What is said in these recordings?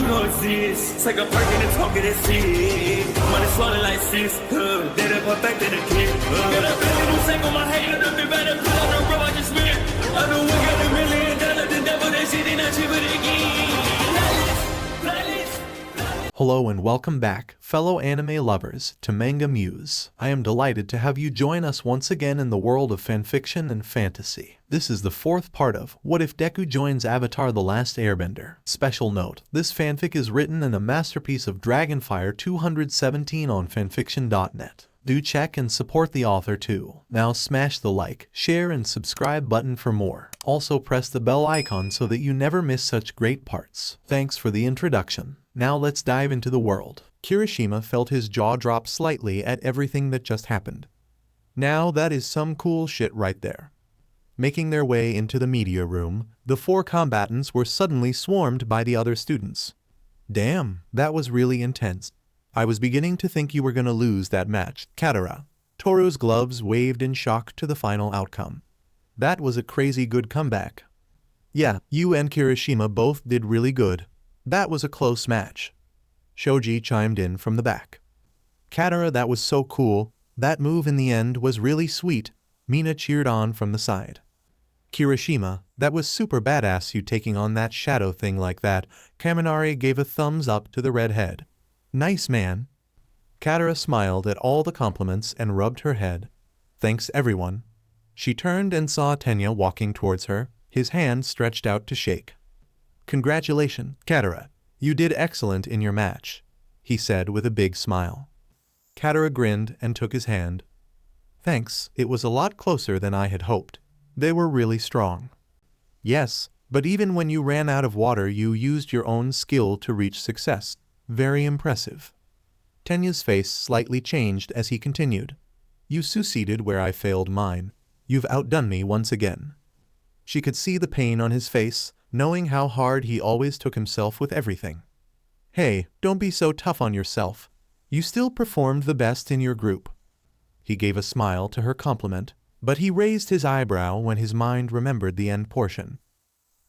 You don't exist. Take a perk and a talk of that shit. Money swallowed like sis. Did it perfect in the kid. Got a billion who sang on my head. Look at better put on the road I just spent. I know we got $1 million. The devil that shit ain't not cheap again. Hello and welcome back, fellow anime lovers, to MangaMuse. I am delighted to have you join us once again in the world of fanfiction and fantasy. This is the fourth part of What If Deku Joins Avatar: The Last Airbender. Special note, this fanfic is written in a masterpiece of Dragonfire 217 on FANFICTIONnet. Do check and support the author too. Now smash the like, share and subscribe button for more. Also press the bell icon so that you never miss such great parts. Thanks for the introduction. Now let's dive into the world. Kirishima felt his jaw drop slightly at everything that just happened. Now that is some cool shit right there. Making their way into the media room, the four combatants were suddenly swarmed by the other students. Damn, that was really intense. I was beginning to think you were gonna lose that match, Katara. Toru's gloves waved in shock to the final outcome. That was a crazy good comeback. Yeah, you and Kirishima both did really good. That was a close match. Shoji chimed in from the back. Katara, that was so cool. That move in the end was really sweet. Mina cheered on from the side. Kirishima, that was super badass you taking on that shadow thing like that. Kaminari gave a thumbs up to the redhead. Nice man. Katara smiled at all the compliments and rubbed her head. Thanks everyone. She turned and saw Tenya walking towards her, his hand stretched out to shake. Congratulations, Katara. You did excellent in your match, he said with a big smile. Katara grinned and took his hand. Thanks, it was a lot closer than I had hoped. They were really strong. Yes, but even when you ran out of water you used your own skill to reach success. Very impressive. Tenya's face slightly changed as he continued. You succeeded where I failed mine. You've outdone me once again. She could see the pain on his face, knowing how hard he always took himself with everything. Hey, don't be so tough on yourself. You still performed the best in your group. He gave a smile to her compliment, but he raised his eyebrow when his mind remembered the end portion.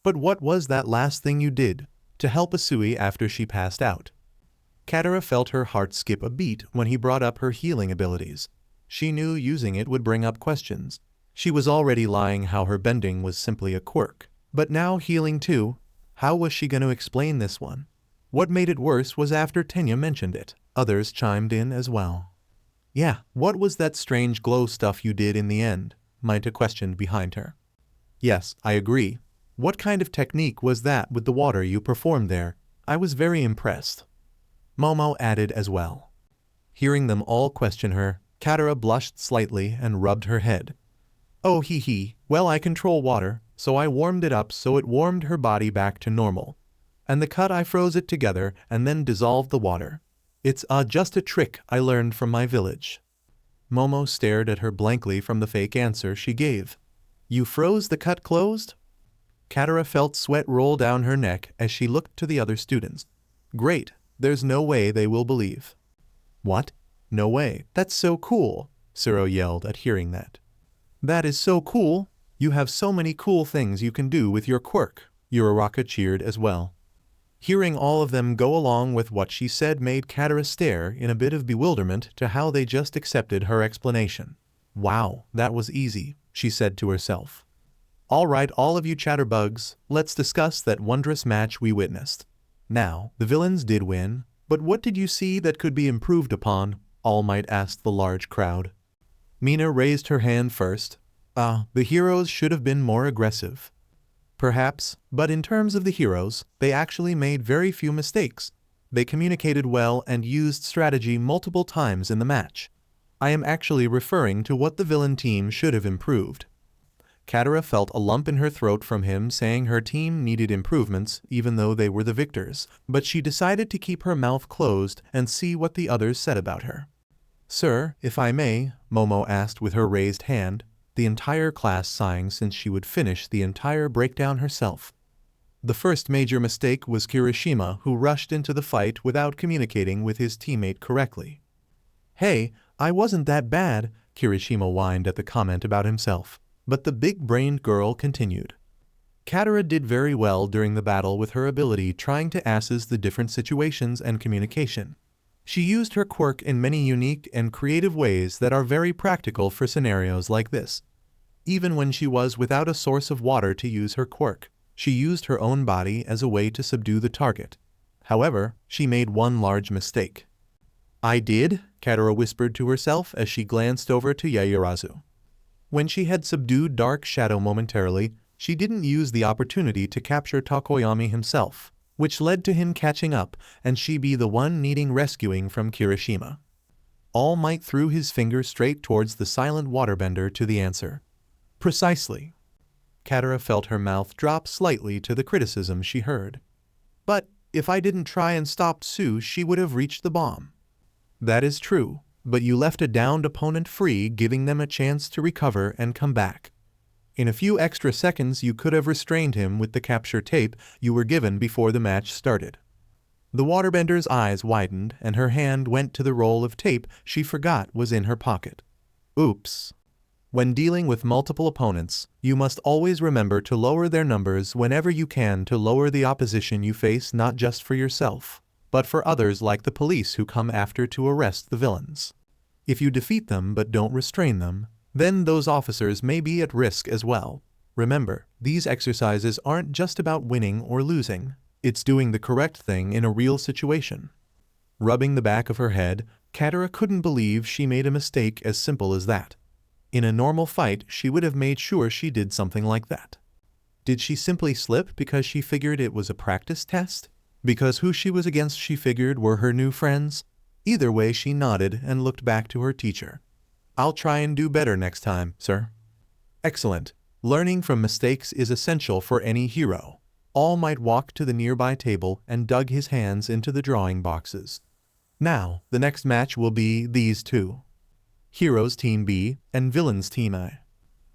But what was that last thing you did to help Asui after she passed out? Katara felt her heart skip a beat when he brought up her healing abilities. She knew using it would bring up questions. She was already lying how her bending was simply a quirk. But now healing too, how was she going to explain this one? What made it worse was after Tenya mentioned it. Others chimed in as well. Yeah, what was that strange glow stuff you did in the end? Maita questioned behind her. Yes, I agree. What kind of technique was that with the water you performed there? I was very impressed. Momo added as well. Hearing them all question her, Katara blushed slightly and rubbed her head. Oh hee, well I control water, so I warmed it up so it warmed her body back to normal. And the cut I froze it together and then dissolved the water. It's just a trick I learned from my village. Momo stared at her blankly from the fake answer she gave. You froze the cut closed? Katara felt sweat roll down her neck as she looked to the other students. Great, there's no way they will believe. What? No way, that's so cool, Suro yelled at hearing that. That is so cool. You have so many cool things you can do with your quirk, Uraraka cheered as well. Hearing all of them go along with what she said made Katara stare in a bit of bewilderment to how they just accepted her explanation. Wow, that was easy, she said to herself. Alright all of you chatterbugs, let's discuss that wondrous match we witnessed. Now, the villains did win, but what did you see that could be improved upon? All Might asked the large crowd. Mina raised her hand first. The heroes should have been more aggressive. Perhaps, but in terms of the heroes, they actually made very few mistakes. They communicated well and used strategy multiple times in the match. I am actually referring to what the villain team should have improved. Katara felt a lump in her throat from him saying her team needed improvements even though they were the victors, but she decided to keep her mouth closed and see what the others said about her. Sir, if I may, Momo asked with her raised hand, the entire class sighing since she would finish the entire breakdown herself. The first major mistake was Kirishima, who rushed into the fight without communicating with his teammate correctly. Hey, I wasn't that bad, Kirishima whined at the comment about himself, but the big-brained girl continued. Katara did very well during the battle with her ability trying to assess the different situations and communication. She used her quirk in many unique and creative ways that are very practical for scenarios like this. Even when she was without a source of water to use her quirk, she used her own body as a way to subdue the target. However, she made one large mistake. "I did?" Katara whispered to herself as she glanced over to Yaoyorozu. When she had subdued Dark Shadow momentarily, she didn't use the opportunity to capture Tokoyami himself, which led to him catching up and she be the one needing rescuing from Kirishima. All Might threw his finger straight towards the silent waterbender to the answer. Precisely. Katara felt her mouth drop slightly to the criticism she heard. But if I didn't try and stop Sue, she would have reached the bomb. That is true, but you left a downed opponent free, giving them a chance to recover and come back. In a few extra seconds you could have restrained him with the capture tape you were given before the match started. The waterbender's eyes widened and her hand went to the roll of tape she forgot was in her pocket. Oops. When dealing with multiple opponents, you must always remember to lower their numbers whenever you can to lower the opposition you face, not just for yourself, but for others like the police who come after to arrest the villains. If you defeat them but don't restrain them, then those officers may be at risk as well. Remember, these exercises aren't just about winning or losing, it's doing the correct thing in a real situation. Rubbing the back of her head, Katara couldn't believe she made a mistake as simple as that. In a normal fight, she would have made sure she did something like that. Did she simply slip because she figured it was a practice test? Because who she was against she figured were her new friends? Either way, she nodded and looked back to her teacher. I'll try and do better next time, sir. Excellent. Learning from mistakes is essential for any hero. All Might walked to the nearby table and dug his hands into the drawing boxes. Now, the next match will be these two. Heroes Team B and Villains Team A.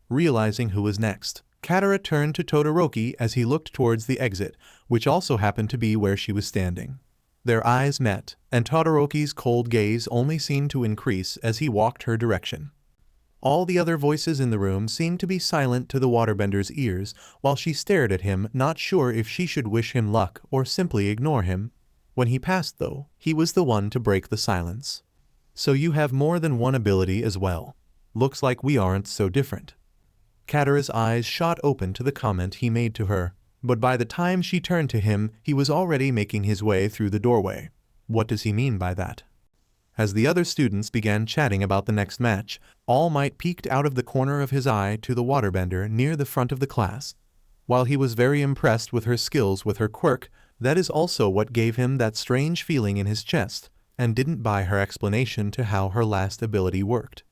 Realizing who was next, Katara turned to Todoroki as he looked towards the exit, which also happened to be where she was standing. Their eyes met, and Todoroki's cold gaze only seemed to increase as he walked her direction. All the other voices in the room seemed to be silent to the waterbender's ears while she stared at him, not sure if she should wish him luck or simply ignore him. When he passed, though, he was the one to break the silence. So you have more than one ability as well. Looks like we aren't so different. Katara's eyes shot open to the comment he made to her, but by the time she turned to him, he was already making his way through the doorway. What does he mean by that? As the other students began chatting about the next match, All Might peeked out of the corner of his eye to the waterbender near the front of the class. While he was very impressed with her skills with her quirk, that is also what gave him that strange feeling in his chest, and didn't buy her explanation to how her last ability worked.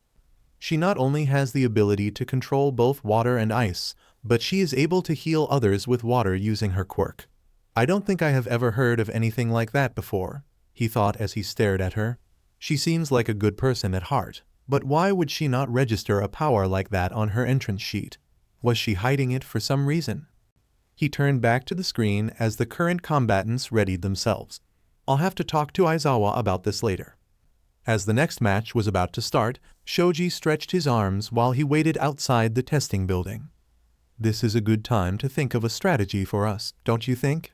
She not only has the ability to control both water and ice, but she is able to heal others with water using her quirk. I don't think I have ever heard of anything like that before, he thought as he stared at her. She seems like a good person at heart, but why would she not register a power like that on her entrance sheet? Was she hiding it for some reason? He turned back to the screen as the current combatants readied themselves. I'll have to talk to Aizawa about this later. As the next match was about to start, Shoji stretched his arms while he waited outside the testing building. This is a good time to think of a strategy for us, don't you think?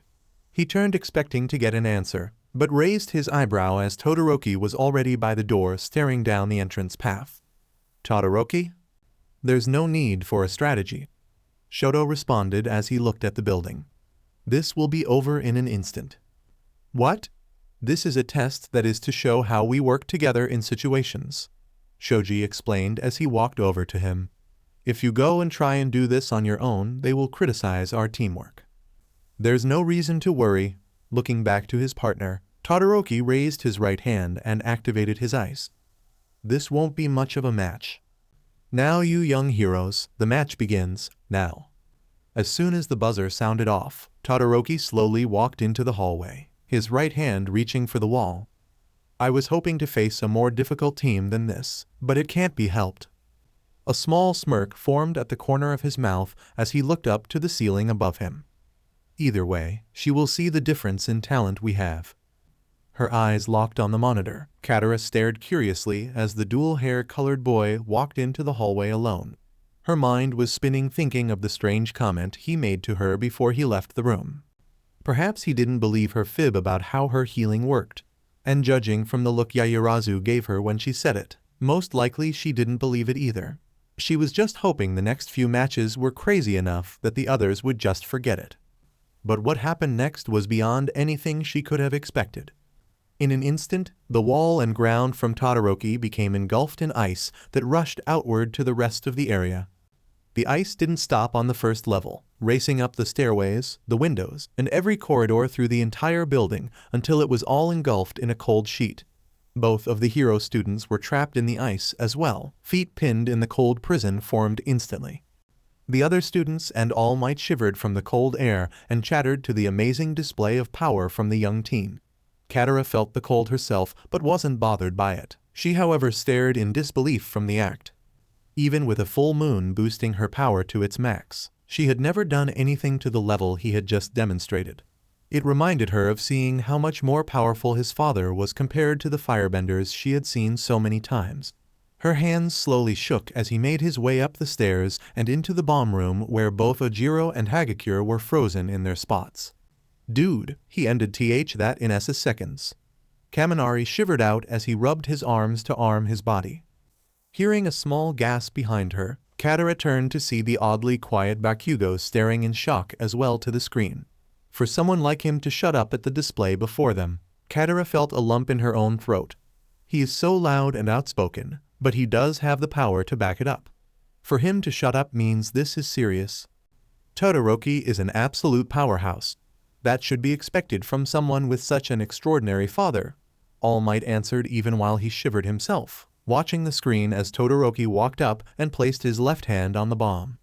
He turned expecting to get an answer, but raised his eyebrow as Todoroki was already by the door staring down the entrance path. Todoroki? There's no need for a strategy. Shoto responded as he looked at the building. This will be over in an instant. What? This is a test that is to show how we work together in situations, Shoji explained as he walked over to him. If you go and try and do this on your own, they will criticize our teamwork. There's no reason to worry. Looking back to his partner, Todoroki raised his right hand and activated his ice. This won't be much of a match. Now you young heroes, the match begins, now. As soon as the buzzer sounded off, Todoroki slowly walked into the hallway, his right hand reaching for the wall. I was hoping to face a more difficult team than this, but it can't be helped. A small smirk formed at the corner of his mouth as he looked up to the ceiling above him. Either way, she will see the difference in talent we have. Her eyes locked on the monitor. Katara stared curiously as the dual-hair colored boy walked into the hallway alone. Her mind was spinning thinking of the strange comment he made to her before he left the room. Perhaps he didn't believe her fib about how her healing worked. And judging from the look Yaoyorozu gave her when she said it, most likely she didn't believe it either. She was just hoping the next few matches were crazy enough that the others would just forget it. But what happened next was beyond anything she could have expected. In an instant, the wall and ground from Todoroki became engulfed in ice that rushed outward to the rest of the area. The ice didn't stop on the first level, racing up the stairways, the windows, and every corridor through the entire building until it was all engulfed in a cold sheet. Both of the hero students were trapped in the ice as well, feet pinned in the cold prison formed instantly. The other students and All Might shivered from the cold air and chattered to the amazing display of power from the young teen. Katara felt the cold herself but wasn't bothered by it. She, however, stared in disbelief from the act. Even with a full moon boosting her power to its max, she had never done anything to the level he had just demonstrated. It reminded her of seeing how much more powerful his father was compared to the firebenders she had seen so many times. Her hands slowly shook as he made his way up the stairs and into the bomb room where both Ojiro and Hagakure were frozen in their spots. Dude, he ended that in seconds. Kaminari shivered out as he rubbed his arms to arm his body. Hearing a small gasp behind her, Katara turned to see the oddly quiet Bakugo staring in shock as well to the screen. For someone like him to shut up at the display before them, Katara felt a lump in her own throat. He is so loud and outspoken, but he does have the power to back it up. For him to shut up means this is serious. Todoroki is an absolute powerhouse. That should be expected from someone with such an extraordinary father, All Might answered even while he shivered himself, watching the screen as Todoroki walked up and placed his left hand on the bomb.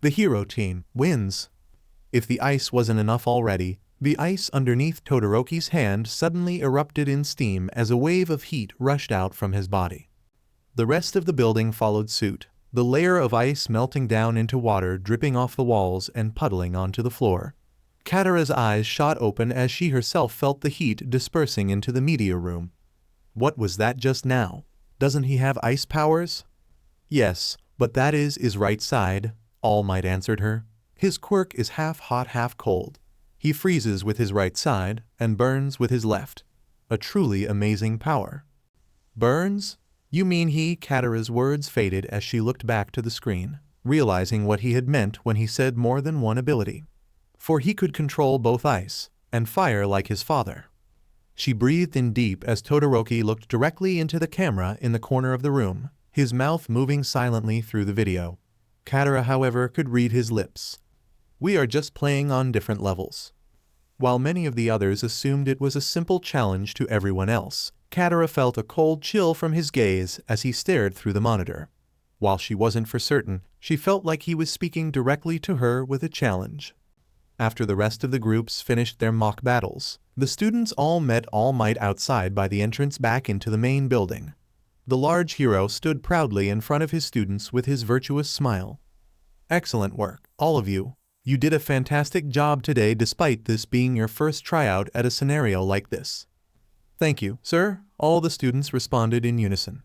The hero team wins. If the ice wasn't enough already, the ice underneath Todoroki's hand suddenly erupted in steam as a wave of heat rushed out from his body. The rest of the building followed suit, the layer of ice melting down into water dripping off the walls and puddling onto the floor. Katara's eyes shot open as she herself felt the heat dispersing into the media room. What was that just now? Doesn't he have ice powers? Yes, but that is his right side, All Might answered her. His quirk is half hot, half cold. He freezes with his right side and burns with his left. A truly amazing power. Burns? You mean he? Katara's words faded as she looked back to the screen, realizing what he had meant when he said more than one ability. For he could control both ice and fire like his father. She breathed in deep as Todoroki looked directly into the camera in the corner of the room, his mouth moving silently through the video. Katara, however, could read his lips. We are just playing on different levels. While many of the others assumed it was a simple challenge to everyone else, Katara felt a cold chill from his gaze as he stared through the monitor. While she wasn't for certain, she felt like he was speaking directly to her with a challenge. After the rest of the groups finished their mock battles, the students all met All Might outside by the entrance back into the main building. The large hero stood proudly in front of his students with his virtuous smile. Excellent work, all of you. You did a fantastic job today despite this being your first tryout at a scenario like this. Thank you, sir, all the students responded in unison.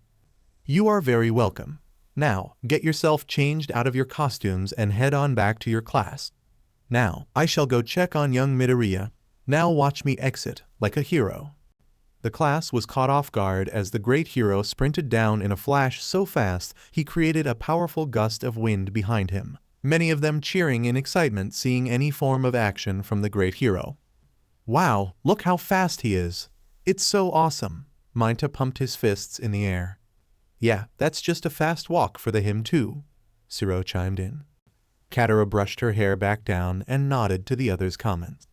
You are very welcome. Now, get yourself changed out of your costumes and head on back to your class. Now, I shall go check on young Midoriya. Now watch me exit, like a hero. The class was caught off guard as the great hero sprinted down in a flash so fast he created a powerful gust of wind behind him, many of them cheering in excitement seeing any form of action from the great hero. Wow, look how fast he is. It's so awesome. Mainta pumped his fists in the air. Yeah, that's just a fast walk for the him too, Siro chimed in. Katara brushed her hair back down and nodded to the others' comments.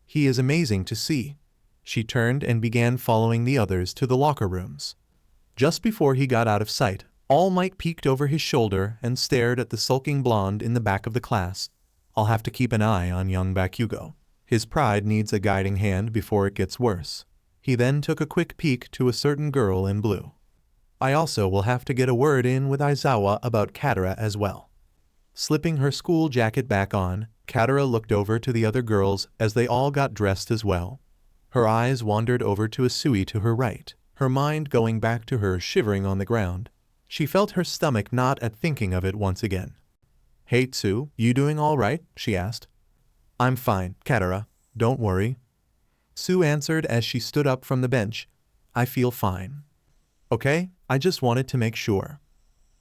He is amazing to see. She turned and began following the others to the locker rooms. Just before he got out of sight, All Might peeked over his shoulder and stared at the sulking blonde in the back of the class. I'll have to keep an eye on young Bakugo. His pride needs a guiding hand before it gets worse. He then took a quick peek to a certain girl in blue. I also will have to get a word in with Aizawa about Katara as well. Slipping her school jacket back on, Katara looked over to the other girls as they all got dressed as well. Her eyes wandered over to Asui to her right, her mind going back to her shivering on the ground. She felt her stomach knot at thinking of it once again. "Hey Tsu, you doing all right?" she asked. "I'm fine, Katara. Don't worry." Tsu answered as she stood up from the bench. "I feel fine." "Okay, I just wanted to make sure."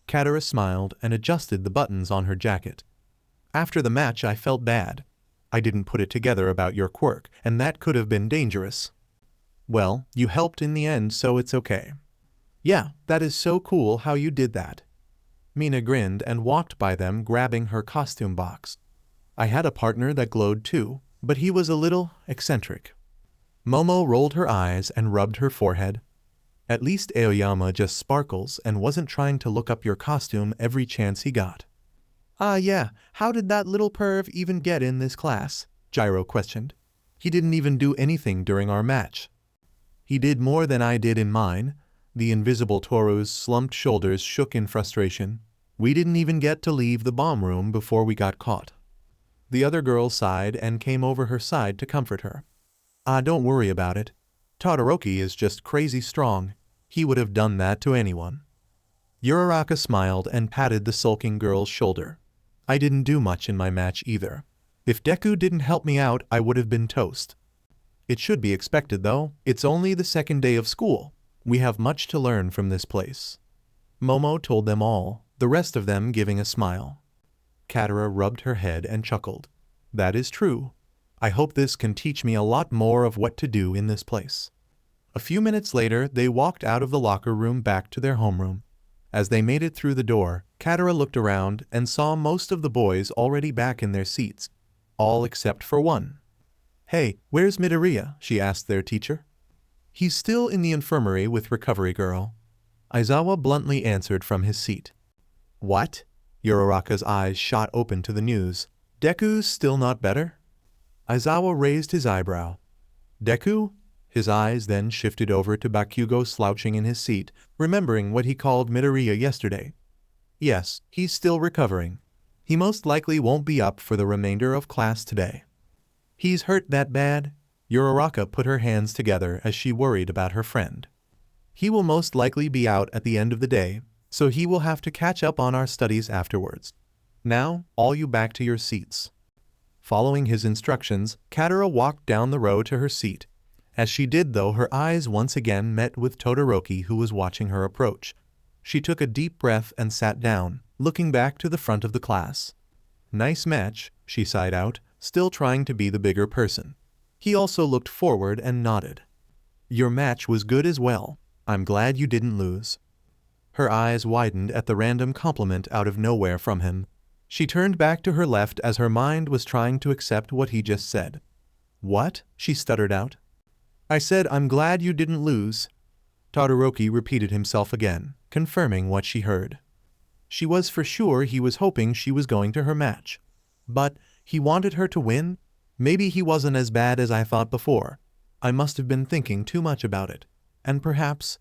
Katara smiled and adjusted the buttons on her jacket. "After the match I felt bad. I didn't put it together about your quirk, and that could have been dangerous." "Well, you helped in the end, so it's okay." "Yeah, that is so cool how you did that." Mina grinned and walked by them grabbing her costume box. "I had a partner that glowed too, but he was a little eccentric." Momo rolled her eyes and rubbed her forehead. "At least Aoyama just sparkles and wasn't trying to look up your costume every chance he got." "Ah yeah, how did that little perv even get in this class?" Gyro questioned. "He didn't even do anything during our match." "He did more than I did in mine." The invisible Toru's slumped shoulders shook in frustration. "We didn't even get to leave the bomb room before we got caught." The other girl sighed and came over her side to comfort her. "Ah, don't worry about it. Todoroki is just crazy strong. He would have done that to anyone." Uraraka smiled and patted the sulking girl's shoulder. "I didn't do much in my match either. If Deku didn't help me out, I would have been toast." "It should be expected though. It's only the second day of school. We have much to learn from this place." Momo told them all, the rest of them giving a smile. Katara rubbed her head and chuckled. "That is true. I hope this can teach me a lot more of what to do in this place." A few minutes later, they walked out of the locker room back to their homeroom. As they made it through the door, Katara looked around and saw most of the boys already back in their seats, all except for one. "Hey, where's Midoriya?" she asked their teacher. "He's still in the infirmary with Recovery Girl." Aizawa bluntly answered from his seat. "What?" Uraraka's eyes shot open to the news. "Deku's still not better?" Aizawa raised his eyebrow. "Deku?" His eyes then shifted over to Bakugo slouching in his seat, remembering what he called Midoriya yesterday. "Yes, he's still recovering. He most likely won't be up for the remainder of class today." "He's hurt that bad?" Uraraka put her hands together as she worried about her friend. "He will most likely be out at the end of the day, so he will have to catch up on our studies afterwards. Now, all you back to your seats." Following his instructions, Katara walked down the row to her seat. As she did though, her eyes once again met with Todoroki, who was watching her approach. She took a deep breath and sat down, looking back to the front of the class. "Nice match," she sighed out, still trying to be the bigger person. He also looked forward and nodded. "Your match was good as well. I'm glad you didn't lose." Her eyes widened at the random compliment out of nowhere from him. She turned back to her left as her mind was trying to accept what he just said. "What?" she stuttered out. "I said I'm glad you didn't lose." Todoroki repeated himself again, confirming what she heard. She was for sure he was hoping she was going to her match. But he wanted her to win? Maybe he wasn't as bad as I thought before. I must have been thinking too much about it. And perhaps,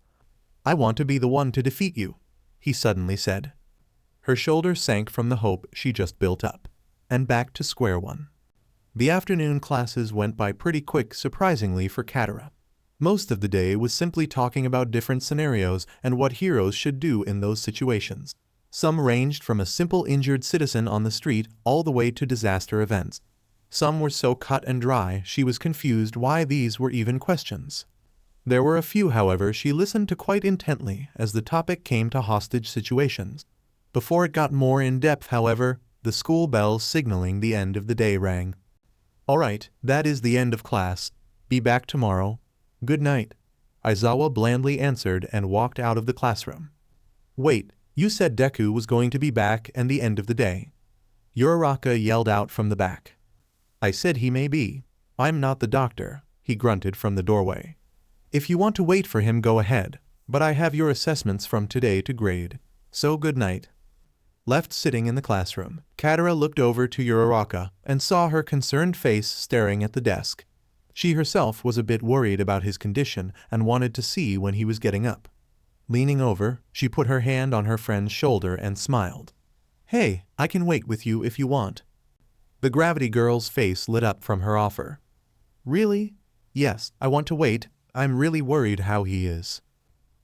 "I want to be the one to defeat you," he suddenly said. Her shoulders sank from the hope she just built up, and back to square one. The afternoon classes went by pretty quick, surprisingly for Katara. Most of the day was simply talking about different scenarios and what heroes should do in those situations. Some ranged from a simple injured citizen on the street all the way to disaster events. Some were so cut and dry she was confused why these were even questions. There were a few, however, she listened to quite intently as the topic came to hostage situations. Before it got more in-depth, however, the school bell signaling the end of the day rang. "All right, that is the end of class. Be back tomorrow. Good night," Aizawa blandly answered and walked out of the classroom. "Wait, you said Deku was going to be back at the end of the day?" Uraraka yelled out from the back. "I said he may be. I'm not the doctor," he grunted from the doorway. "If you want to wait for him, go ahead, but I have your assessments from today to grade, so good night." Left sitting in the classroom, Katara looked over to Uraraka and saw her concerned face staring at the desk. She herself was a bit worried about his condition and wanted to see when he was getting up. Leaning over, she put her hand on her friend's shoulder and smiled. "Hey, I can wait with you if you want." The gravity girl's face lit up from her offer. "Really? Yes, I want to wait. I'm really worried how he is."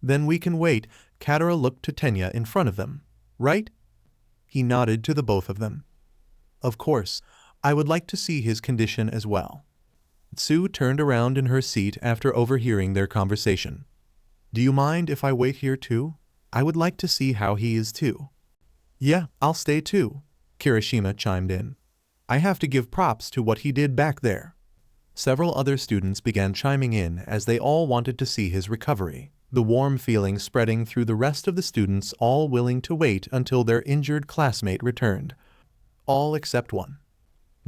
"Then we can wait." Katara looked to Tenya in front of them. "Right?" He nodded to the both of them. of course. I would like to see his condition as well. Tsu turned around in her seat after overhearing their conversation. Do you mind if I wait here too? I would like to see how he is too. Yeah, I'll stay too, Kirishima chimed in. I have to give props to what he did back there. Several other students began chiming in as they all wanted to see his recovery, the warm feeling spreading through the rest of the students, all willing to wait until their injured classmate returned. All except one.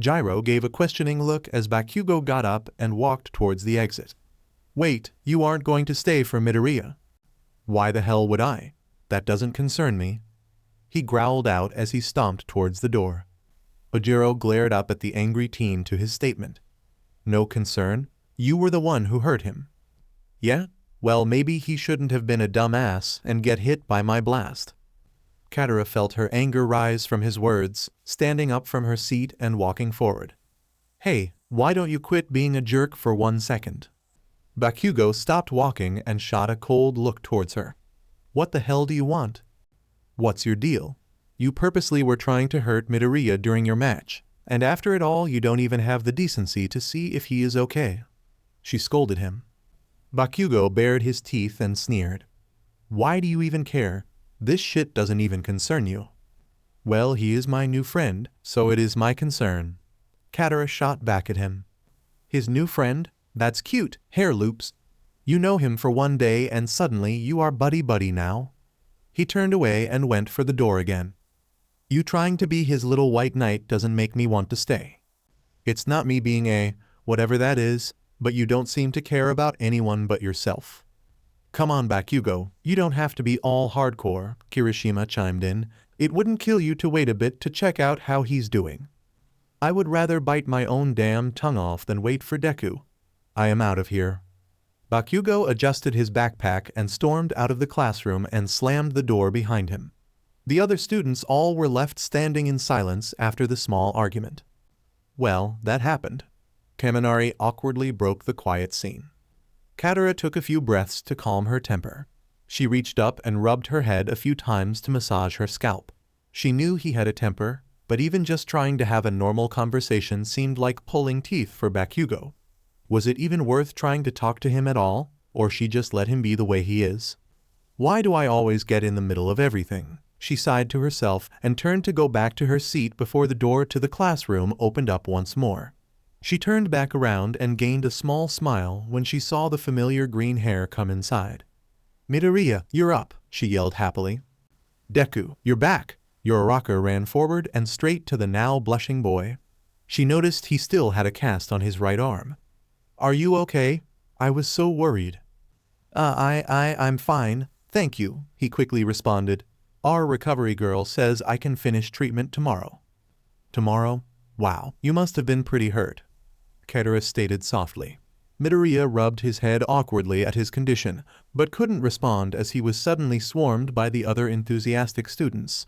Gyro gave a questioning look as Bakugo got up and walked towards the exit. Wait, you aren't going to stay for Midoriya? Why the hell would I? That doesn't concern me. He growled out as he stomped towards the door. Ojiro glared up at the angry teen to his statement. No concern? You were the one who hurt him. Yeah? Well, maybe he shouldn't have been a dumbass and get hit by my blast. Katara felt her anger rise from his words, standing up from her seat and walking forward. Hey, why don't you quit being a jerk for 1 second? Bakugo stopped walking and shot a cold look towards her. What the hell do you want? What's your deal? You purposely were trying to hurt Midoriya during your match, and after it all you don't even have the decency to see if he is okay. She scolded him. Bakugo bared his teeth and sneered. Why do you even care? This shit doesn't even concern you. Well, he is my new friend, so it is my concern. Katara shot back at him. His new friend? That's cute, hair loops. You know him for 1 day and suddenly you are buddy-buddy now. He turned away and went for the door again. You trying to be his little white knight doesn't make me want to stay. It's not me being a, whatever that is, but you don't seem to care about anyone but yourself. Come on, Bakugo, you don't have to be all hardcore, Kirishima chimed in. It wouldn't kill you to wait a bit to check out how he's doing. I would rather bite my own damn tongue off than wait for Deku. I am out of here. Bakugo adjusted his backpack and stormed out of the classroom and slammed the door behind him. The other students all were left standing in silence after the small argument. Well, that happened. Kaminari awkwardly broke the quiet scene. Katara took a few breaths to calm her temper. She reached up and rubbed her head a few times to massage her scalp. She knew he had a temper, but even just trying to have a normal conversation seemed like pulling teeth for Bakugo. Was it even worth trying to talk to him at all, or she just let him be the way he is? Why do I always get in the middle of everything? She sighed to herself and turned to go back to her seat before the door to the classroom opened up once more. She turned back around and gained a small smile when she saw the familiar green hair come inside. Midoriya, you're up, she yelled happily. Deku, you're back. Uraraka ran forward and straight to the now blushing boy. She noticed he still had a cast on his right arm. Are you okay? I was so worried. I'm fine, thank you, he quickly responded. Our recovery girl says I can finish treatment tomorrow. Tomorrow? Wow, you must have been pretty hurt. Katara stated softly. Midoriya rubbed his head awkwardly at his condition, but couldn't respond as he was suddenly swarmed by the other enthusiastic students.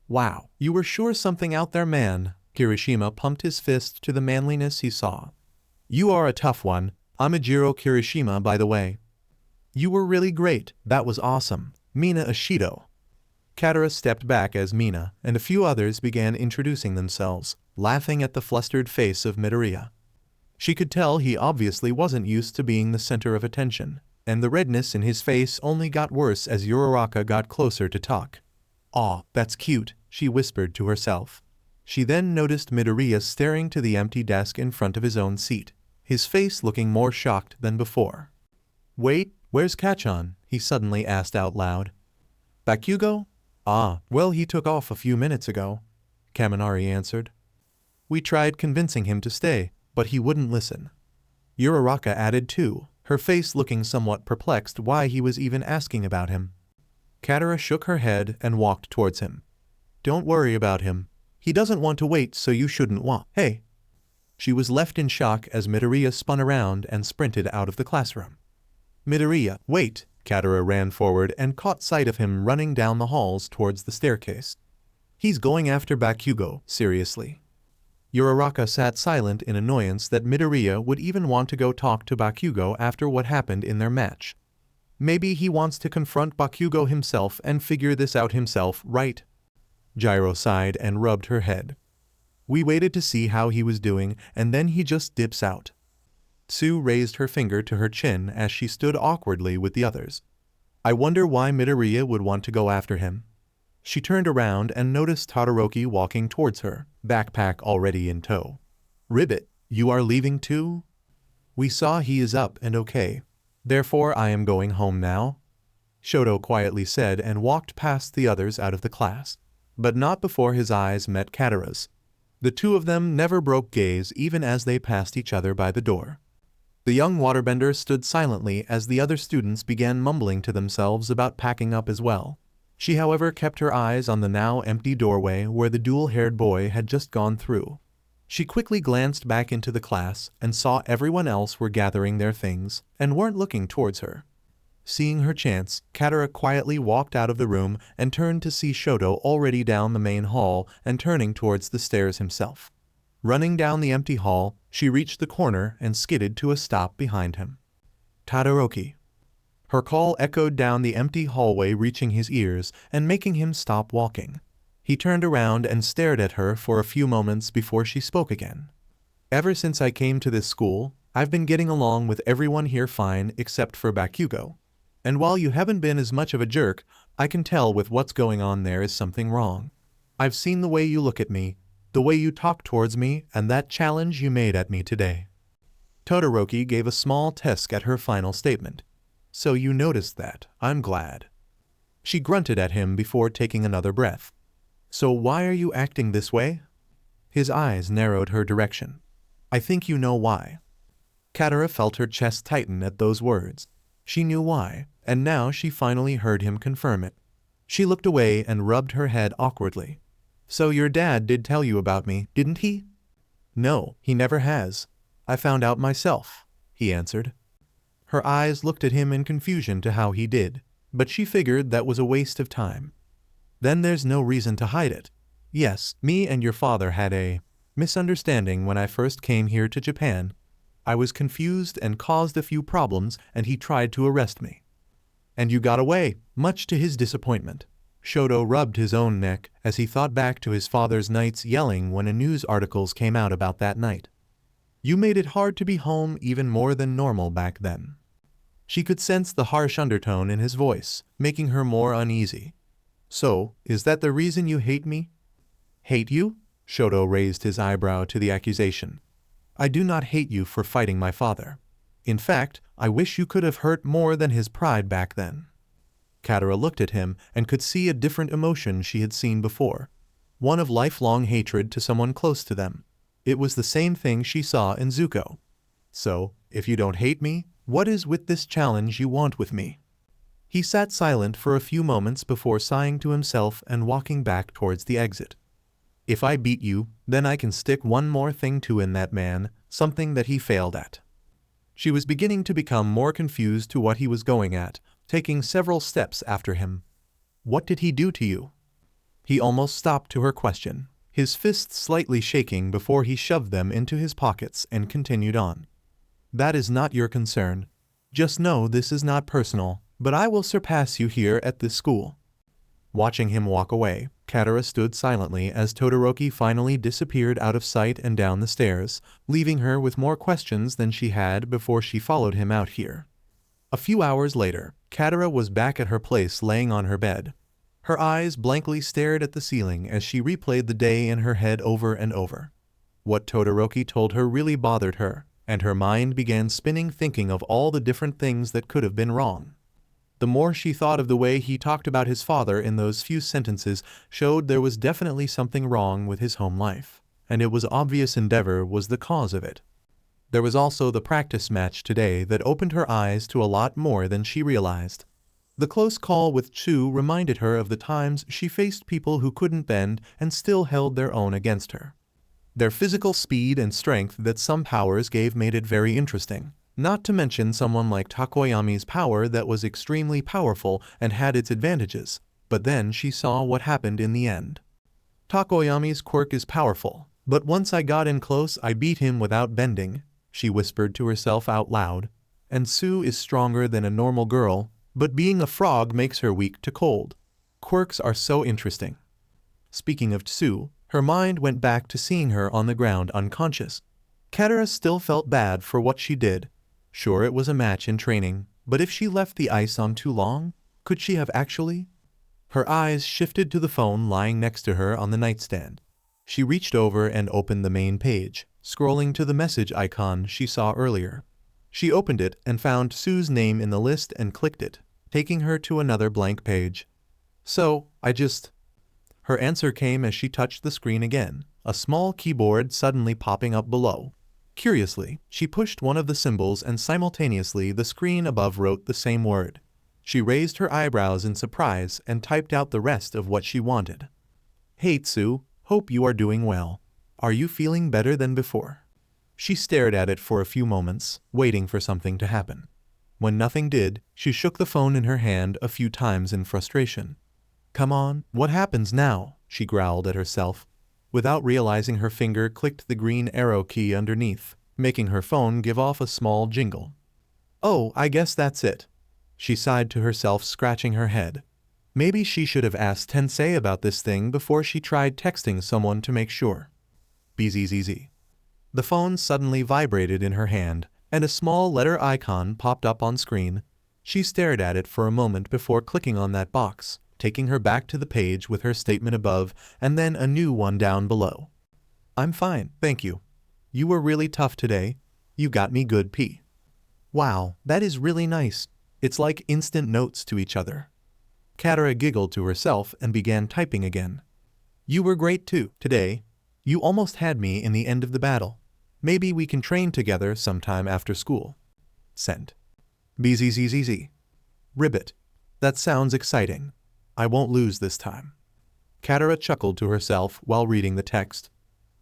Wow, you were sure something out there, man. Kirishima pumped his fist to the manliness he saw. You are a tough one. I'm Ojiro Kirishima, by the way. You were really great. That was awesome. Mina Ashido. Katara stepped back as Mina and a few others began introducing themselves, laughing at the flustered face of Midoriya. She could tell he obviously wasn't used to being the center of attention, and the redness in his face only got worse as Uraraka got closer to talk. Aw, that's cute, she whispered to herself. She then noticed Midoriya staring to the empty desk in front of his own seat, his face looking more shocked than before. Wait, where's Kachan? He suddenly asked out loud. Bakugo? Ah, well, he took off a few minutes ago, Kaminari answered. We tried convincing him to stay, but he wouldn't listen. Uraraka added too, her face looking somewhat perplexed why he was even asking about him. Katara shook her head and walked towards him. Don't worry about him. He doesn't want to wait, so you shouldn't want. Hey! She was left in shock as Midoriya spun around and sprinted out of the classroom. Midoriya, wait! Katara ran forward and caught sight of him running down the halls towards the staircase. He's going after Bakugo, seriously. Uraraka sat silent in annoyance that Midoriya would even want to go talk to Bakugo after what happened in their match. Maybe he wants to confront Bakugo himself and figure this out himself, right? Gyro sighed and rubbed her head. We waited to see how he was doing, and then he just dips out. Sue raised her finger to her chin as she stood awkwardly with the others. I wonder why Midoriya would want to go after him. She turned around and noticed Todoroki walking towards her, backpack already in tow. Ribbit, you are leaving too? We saw he is up and okay. Therefore I am going home now, Shoto quietly said and walked past the others out of the class. But not before his eyes met Katara's. The two of them never broke gaze even as they passed each other by the door. The young waterbender stood silently as the other students began mumbling to themselves about packing up as well. She however kept her eyes on the now empty doorway where the dual-haired boy had just gone through. She quickly glanced back into the class and saw everyone else were gathering their things and weren't looking towards her. Seeing her chance, Katara quietly walked out of the room and turned to see Shoto already down the main hall and turning towards the stairs himself. Running down the empty hall, she reached the corner and skidded to a stop behind him. Todoroki. Her call echoed down the empty hallway, reaching his ears and making him stop walking. He turned around and stared at her for a few moments before she spoke again. Ever since I came to this school, I've been getting along with everyone here fine except for Bakugo. And while you haven't been as much of a jerk, I can tell with what's going on there is something wrong. I've seen the way you look at me, the way you talk towards me, and that challenge you made at me today. Todoroki gave a small tisk at her final statement. So you noticed that, I'm glad. She grunted at him before taking another breath. So why are you acting this way? His eyes narrowed her direction. I think you know why. Katara felt her chest tighten at those words. She knew why, and now she finally heard him confirm it. She looked away and rubbed her head awkwardly. So your dad did tell you about me, didn't he? No, he never has. I found out myself, he answered. Her eyes looked at him in confusion to how he did, but she figured that was a waste of time. Then there's no reason to hide it. Yes, me and your father had a misunderstanding when I first came here to Japan. I was confused and caused a few problems, and he tried to arrest me. And you got away, much to his disappointment. Shoto rubbed his own neck as he thought back to his father's nights yelling when news articles came out about that night. You made it hard to be home even more than normal back then. She could sense the harsh undertone in his voice, making her more uneasy. So, is that the reason you hate me? Hate you? Shoto raised his eyebrow to the accusation. I do not hate you for fighting my father. In fact, I wish you could have hurt more than his pride back then. Katara looked at him and could see a different emotion she had seen before. One of lifelong hatred to someone close to them. It was the same thing she saw in Zuko. So, if you don't hate me, what is with this challenge you want with me? He sat silent for a few moments before sighing to himself and walking back towards the exit. If I beat you, then I can stick one more thing to in that man, something that he failed at. She was beginning to become more confused to what he was going at, taking several steps after him. What did he do to you? He almost stopped to her question, his fists slightly shaking before he shoved them into his pockets and continued on. That is not your concern. Just know this is not personal, but I will surpass you here at this school. Watching him walk away, Katara stood silently as Todoroki finally disappeared out of sight and down the stairs, leaving her with more questions than she had before she followed him out here. A few hours later, Katara was back at her place laying on her bed. Her eyes blankly stared at the ceiling as she replayed the day in her head over and over. What Todoroki told her really bothered her, and her mind began spinning thinking of all the different things that could have been wrong. The more she thought of the way he talked about his father in those few sentences showed there was definitely something wrong with his home life, and it was obvious Endeavor was the cause of it. There was also the practice match today that opened her eyes to a lot more than she realized. The close call with Chu reminded her of the times she faced people who couldn't bend and still held their own against her. Their physical speed and strength that some powers gave made it very interesting, not to mention someone like Takoyami's power that was extremely powerful and had its advantages, but then she saw what happened in the end. Takoyami's quirk is powerful, but once I got in close I beat him without bending, she whispered to herself out loud, and Sue is stronger than a normal girl, but being a frog makes her weak to cold. Quirks are so interesting. Speaking of Sue, Her mind went back to seeing her on the ground unconscious. Katara still felt bad for what she did. Sure, it was a match in training, but if she left the ice on too long, could she have actually? Her eyes shifted to the phone lying next to her on the nightstand. She reached over and opened the main page, scrolling to the message icon she saw earlier. She opened it and found Sue's name in the list and clicked it, taking her to another blank page. So, Her answer came as she touched the screen again, a small keyboard suddenly popping up below. Curiously, she pushed one of the symbols and simultaneously the screen above wrote the same word. She raised her eyebrows in surprise and typed out the rest of what she wanted. "Hey Sue, hope you are doing well. Are you feeling better than before?" She stared at it for a few moments, waiting for something to happen. When nothing did, she shook the phone in her hand a few times in frustration. "Come on, what happens now?" she growled at herself. Without realizing, her finger clicked the green arrow key underneath, making her phone give off a small jingle. "Oh, I guess that's it." She sighed to herself, scratching her head. Maybe she should have asked Tensei about this thing before she tried texting someone to make sure. Bzzz. The phone suddenly vibrated in her hand, and a small letter icon popped up on screen. She stared at it for a moment before clicking on that box, taking her back to the page with her statement above and then a new one down below. "I'm fine, thank you. You were really tough today. You got me good pee." "Wow, that is really nice. It's like instant notes to each other." Katara giggled to herself and began typing again. "You were great too, today. You almost had me in the end of the battle. Maybe we can train together sometime after school." Sent. Bzzz. Ribbit. That sounds exciting. I won't lose this time. Katara chuckled to herself while reading the text.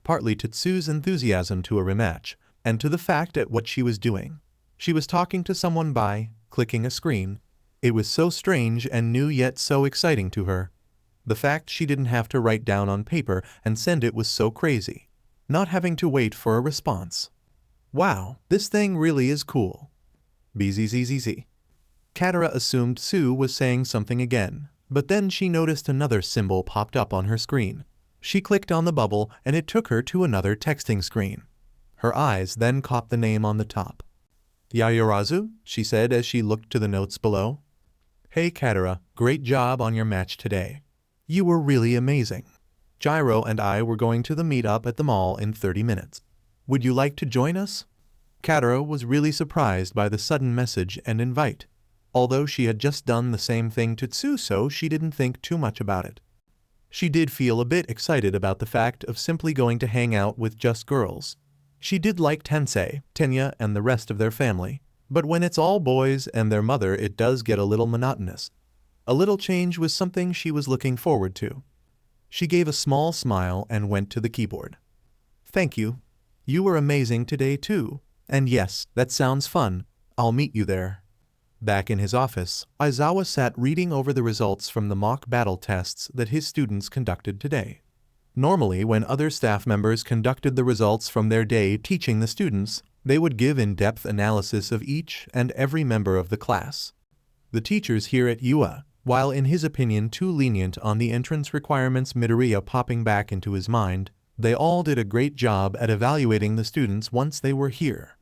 Partly to Tsu's enthusiasm to a rematch, and to the fact at what she was doing. She was talking to someone by clicking a screen. It was so strange and new yet so exciting to her. The fact she didn't have to write down on paper and send it was so crazy. Not having to wait for a response. Wow, this thing really is cool. Bzzz. Katara assumed Sue was saying something again, but then she noticed another symbol popped up on her screen. She clicked on the bubble and it took her to another texting screen. Her eyes then caught the name on the top. "Yaoyorozu," she said as she looked to the notes below. "Hey Katara, great job on your match today. You were really amazing. Gyro and I were going to the meet-up at the mall in 30 minutes. Would you like to join us?" Katara was really surprised by the sudden message and invite. Although she had just done the same thing to Tsu, so she didn't think too much about it. She did feel a bit excited about the fact of simply going to hang out with just girls. She did like Tensei, Tenya, and the rest of their family, but when it's all boys and their mother it does get a little monotonous. A little change was something she was looking forward to. She gave a small smile and went to the keyboard. "Thank you. You were amazing today too. And yes, that sounds fun. I'll meet you there." Back in his office, Aizawa sat reading over the results from the mock battle tests that his students conducted today. Normally, when other staff members conducted the results from their day teaching the students, they would give in-depth analysis of each and every member of the class. The teachers here at UA, while in his opinion too lenient on the entrance requirements Midoriya popping back into his mind, they all did a great job at evaluating the students once they were here.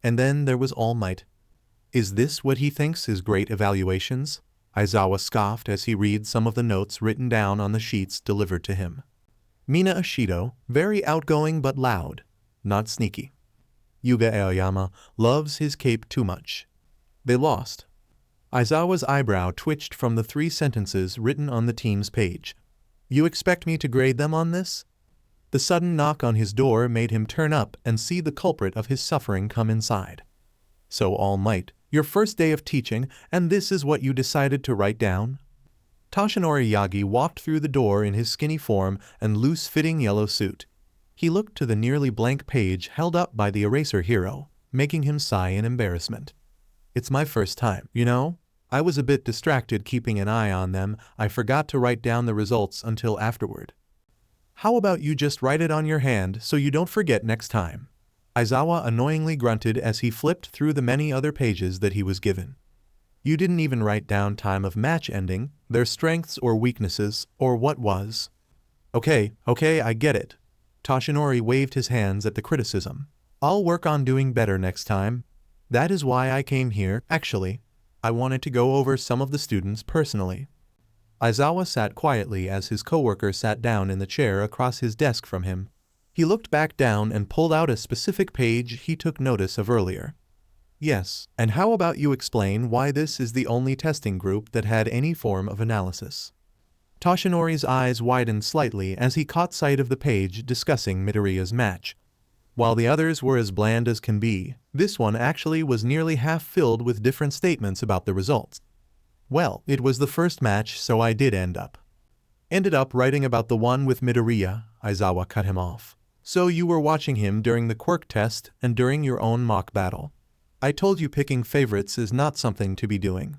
And then there was All Might. Is this what he thinks is great evaluations? Aizawa scoffed as he read some of the notes written down on the sheets delivered to him. Mina Ashido, very outgoing but loud, not sneaky. Yuga Aoyama loves his cape too much. They lost. Aizawa's eyebrow twitched from the 3 sentences written on the team's page. You expect me to grade them on this? The sudden knock on his door made him turn up and see the culprit of his suffering come inside. So All Might, your first day of teaching, and this is what you decided to write down? Toshinori Yagi walked through the door in his skinny form and loose-fitting yellow suit. He looked to the nearly blank page held up by the eraser hero, making him sigh in embarrassment. It's my first time, you know? I was a bit distracted keeping an eye on them. I forgot to write down the results until afterward. How about you just write it on your hand so you don't forget next time? Aizawa annoyingly grunted as he flipped through the many other pages that he was given. You didn't even write down time of match ending, their strengths or weaknesses, or what was. Okay, I get it. Toshinori waved his hands at the criticism. I'll work on doing better next time. That is why I came here, actually. I wanted to go over some of the students personally. Aizawa sat quietly as his coworker sat down in the chair across his desk from him. He looked back down and pulled out a specific page he took notice of earlier. Yes, and how about you explain why this is the only testing group that had any form of analysis? Toshinori's eyes widened slightly as he caught sight of the page discussing Midoriya's match. While the others were as bland as can be, this one actually was nearly half filled with different statements about the results. Well, it was the first match, so I did end up writing about the one with Midoriya. Aizawa cut him off. So you were watching him during the Quirk test and during your own mock battle. I told you picking favorites is not something to be doing.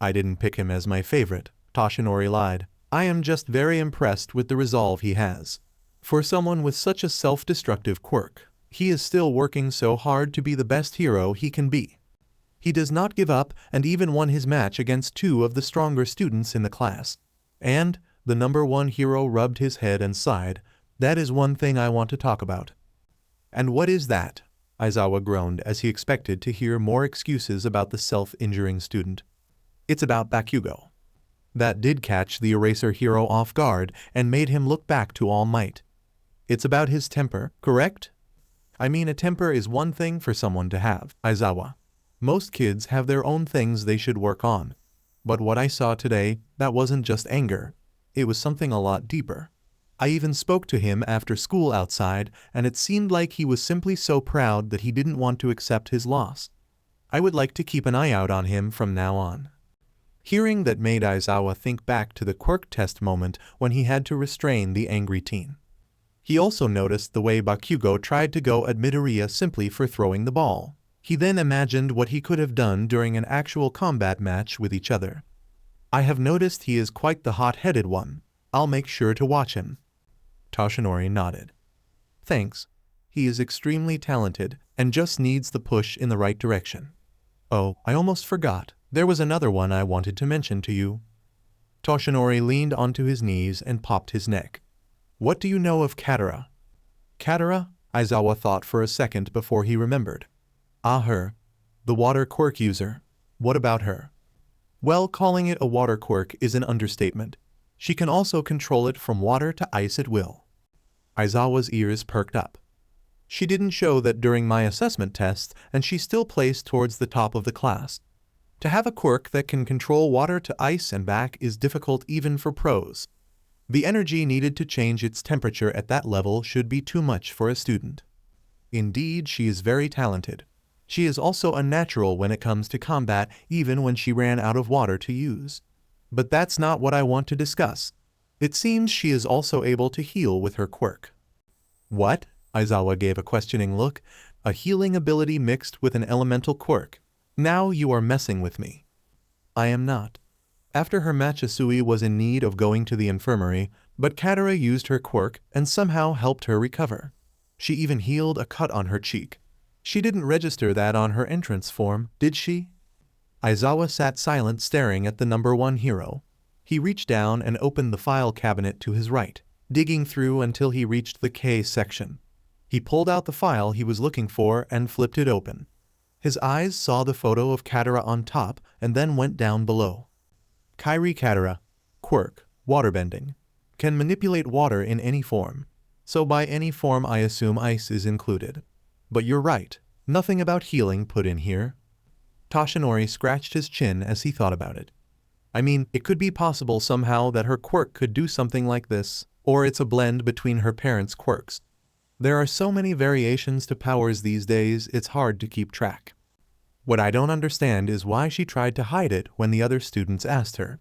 I didn't pick him as my favorite, Toshinori lied. I am just very impressed with the resolve he has. For someone with such a self-destructive quirk, he is still working so hard to be the best hero he can be. He does not give up and even won his match against two of the stronger students in the class. And, the number one hero rubbed his head and sighed, that is one thing I want to talk about. And what is that? Aizawa groaned as he expected to hear more excuses about the self-injuring student. It's about Bakugo. That did catch the eraser hero off guard and made him look back to All Might. It's about his temper, correct? I mean, a temper is one thing for someone to have, Aizawa. Most kids have their own things they should work on. But what I saw today, that wasn't just anger. It was something a lot deeper. I even spoke to him after school outside, and it seemed like he was simply so proud that he didn't want to accept his loss. I would like to keep an eye out on him from now on. Hearing that made Aizawa think back to the Quirk test moment when he had to restrain the angry teen. He also noticed the way Bakugo tried to go at Midoriya simply for throwing the ball. He then imagined what he could have done during an actual combat match with each other. I have noticed he is quite the hot-headed one. I'll make sure to watch him. Toshinori nodded. Thanks. He is extremely talented and just needs the push in the right direction. Oh, I almost forgot. There was another one I wanted to mention to you. Toshinori leaned onto his knees and popped his neck. What do you know of Katara? Katara? Aizawa thought for a second before he remembered. Ah, her. The water quirk user. What about her? Well, calling it a water quirk is an understatement. She can also control it from water to ice at will. Aizawa's ears perked up. She didn't show that during my assessment test, and she still placed towards the top of the class. To have a quirk that can control water to ice and back is difficult even for pros. The energy needed to change its temperature at that level should be too much for a student. Indeed, she is very talented. She is also a natural when it comes to combat, even when she ran out of water to use. But that's not what I want to discuss. It seems she is also able to heal with her quirk. What? Aizawa gave a questioning look. A healing ability mixed with an elemental quirk. Now you are messing with me. I am not. After her match, Asui was in need of going to the infirmary, but Katara used her quirk and somehow helped her recover. She even healed a cut on her cheek. She didn't register that on her entrance form, did she? Aizawa sat silent, staring at the number one hero. He reached down and opened the file cabinet to his right, digging through until he reached the K section. He pulled out the file he was looking for and flipped it open. His eyes saw the photo of Katara on top and then went down below. Kairi Katara. Quirk. Waterbending. Can manipulate water in any form. So by any form I assume ice is included. But you're right. Nothing about healing put in here. Toshinori scratched his chin as he thought about it. I mean, it could be possible somehow that her quirk could do something like this, or it's a blend between her parents' quirks. There are so many variations to powers these days, it's hard to keep track. What I don't understand is why she tried to hide it when the other students asked her.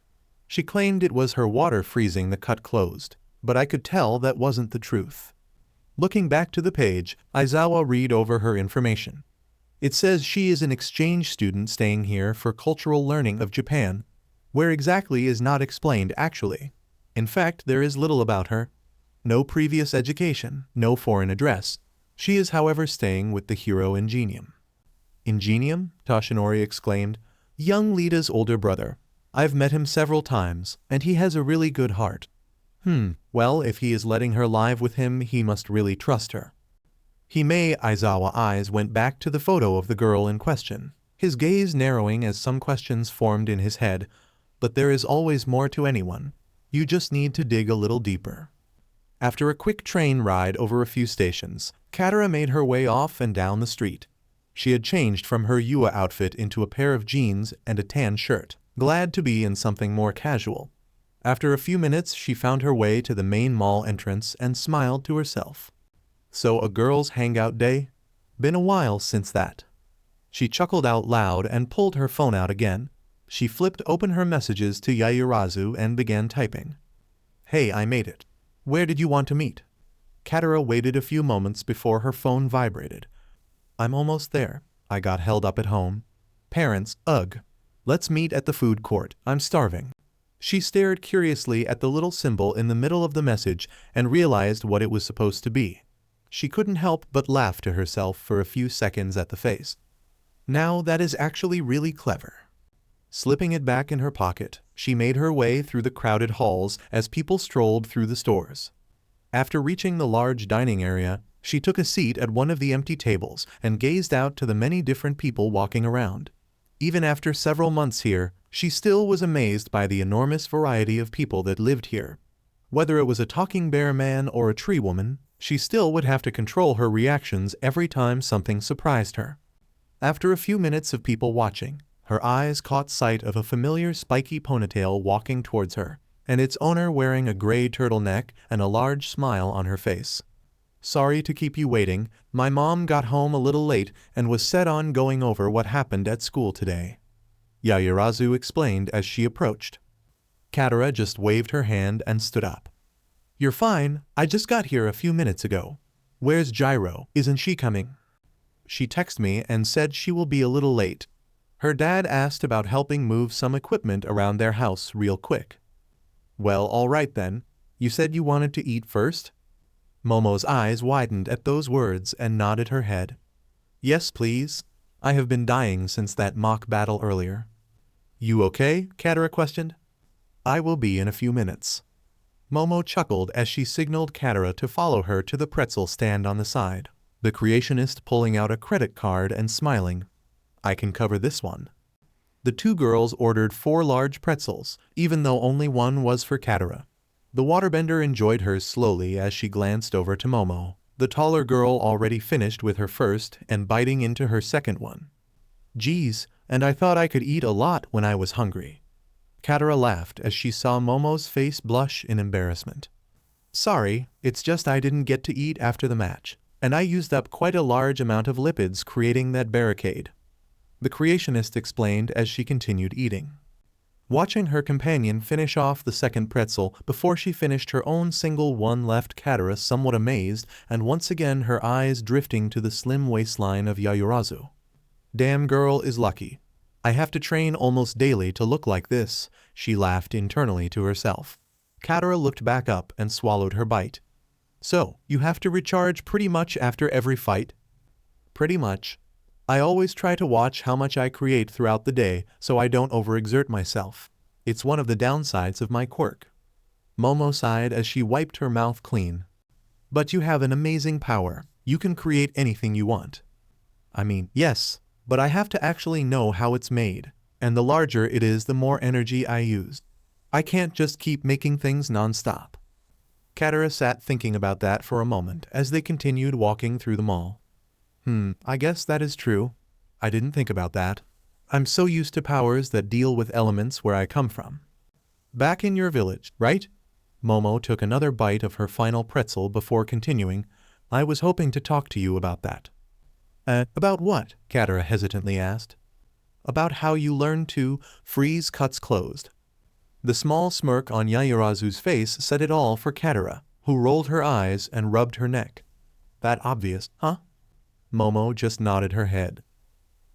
She claimed it was her water freezing the cut closed, but I could tell that wasn't the truth. Looking back to the page, Aizawa read over her information. It says she is an exchange student staying here for cultural learning of Japan. Where exactly is not explained actually. In fact, there is little about her. No previous education, no foreign address. She is however staying with the hero Ingenium. Ingenium? Toshinori exclaimed. Young Lita's older brother. I've met him several times, and he has a really good heart. Well, if he is letting her live with him, he must really trust her. Aizawa's eyes went back to the photo of the girl in question, his gaze narrowing as some questions formed in his head. But there is always more to anyone. You just need to dig a little deeper. After a quick train ride over a few stations, Katara made her way off and down the street. She had changed from her Yua outfit into a pair of jeans and a tan shirt, glad to be in something more casual. After a few minutes, she found her way to the main mall entrance and smiled to herself. So a girls' hangout day? Been a while since that. She chuckled out loud and pulled her phone out again. She flipped open her messages to Yaoyorozu and began typing. Hey, I made it. Where did you want to meet? Katara waited a few moments before her phone vibrated. I'm almost there. I got held up at home. Parents, ugh. Let's meet at the food court. I'm starving. She stared curiously at the little symbol in the middle of the message and realized what it was supposed to be. She couldn't help but laugh to herself for a few seconds at the face. Now that is actually really clever. Slipping it back in her pocket, she made her way through the crowded halls as people strolled through the stores. After reaching the large dining area, she took a seat at one of the empty tables and gazed out to the many different people walking around. Even after several months here, she still was amazed by the enormous variety of people that lived here. Whether it was a talking bear man or a tree woman, she still would have to control her reactions every time something surprised her. After a few minutes of people watching, her eyes caught sight of a familiar spiky ponytail walking towards her, and its owner wearing a gray turtleneck and a large smile on her face. Sorry to keep you waiting, my mom got home a little late and was set on going over what happened at school today. Yaoyorozu explained as she approached. Katara just waved her hand and stood up. You're fine, I just got here a few minutes ago. Where's Gyro? Isn't she coming? She texted me and said she will be a little late. Her dad asked about helping move some equipment around their house real quick. Well, all right then. You said you wanted to eat first? Momo's eyes widened at those words and nodded her head. Yes, please. I have been dying since that mock battle earlier. You okay? Katara questioned. I will be in a few minutes. Momo chuckled as she signaled Katara to follow her to the pretzel stand on the side, the creationist pulling out a credit card and smiling. I can cover this one. The two girls ordered 4 large pretzels, even though only one was for Katara. The waterbender enjoyed hers slowly as she glanced over to Momo, the taller girl already finished with her first and biting into her second one. Geez, and I thought I could eat a lot when I was hungry. Katara laughed as she saw Momo's face blush in embarrassment. Sorry, it's just I didn't get to eat after the match, and I used up quite a large amount of lipids creating that barricade. The creationist explained as she continued eating. Watching her companion finish off the second pretzel before she finished her own single one left Katara somewhat amazed and once again her eyes drifting to the slim waistline of Yaoyorozu. Damn girl is lucky. I have to train almost daily to look like this, she laughed internally to herself. Katara looked back up and swallowed her bite. So, you have to recharge pretty much after every fight? Pretty much. I always try to watch how much I create throughout the day so I don't overexert myself. It's one of the downsides of my quirk. Momo sighed as she wiped her mouth clean. But you have an amazing power. You can create anything you want. I mean, yes, but I have to actually know how it's made, and the larger it is the more energy I use. I can't just keep making things non-stop. Katara sat thinking about that for a moment as they continued walking through the mall. I guess that is true. I didn't think about that. I'm so used to powers that deal with elements where I come from. Back in your village, right? Momo took another bite of her final pretzel before continuing. I was hoping to talk to you about that. About what? Katara hesitantly asked. About how you learned to freeze cuts closed. The small smirk on Yaoyorozu's face said it all for Katara, who rolled her eyes and rubbed her neck. That obvious, huh? Momo just nodded her head.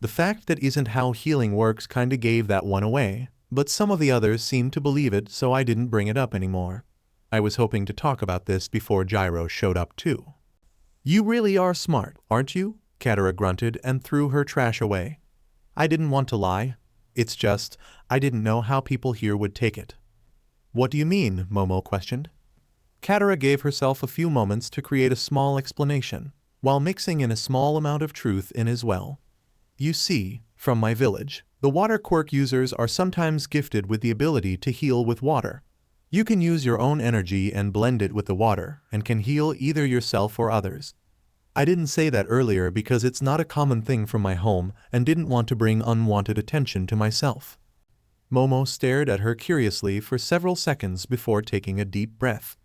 The fact that isn't how healing works kinda gave that one away, but some of the others seemed to believe it, so I didn't bring it up anymore. I was hoping to talk about this before Gyro showed up too. You really are smart, aren't you? Katara grunted and threw her trash away. I didn't want to lie. It's just, I didn't know how people here would take it. What do you mean? Momo questioned. Katara gave herself a few moments to create a small explanation, while mixing in a small amount of truth in as well. You see, from my village, the water quirk users are sometimes gifted with the ability to heal with water. You can use your own energy and blend it with the water, and can heal either yourself or others. I didn't say that earlier because it's not a common thing from my home and didn't want to bring unwanted attention to myself. Momo stared at her curiously for several seconds before taking a deep breath.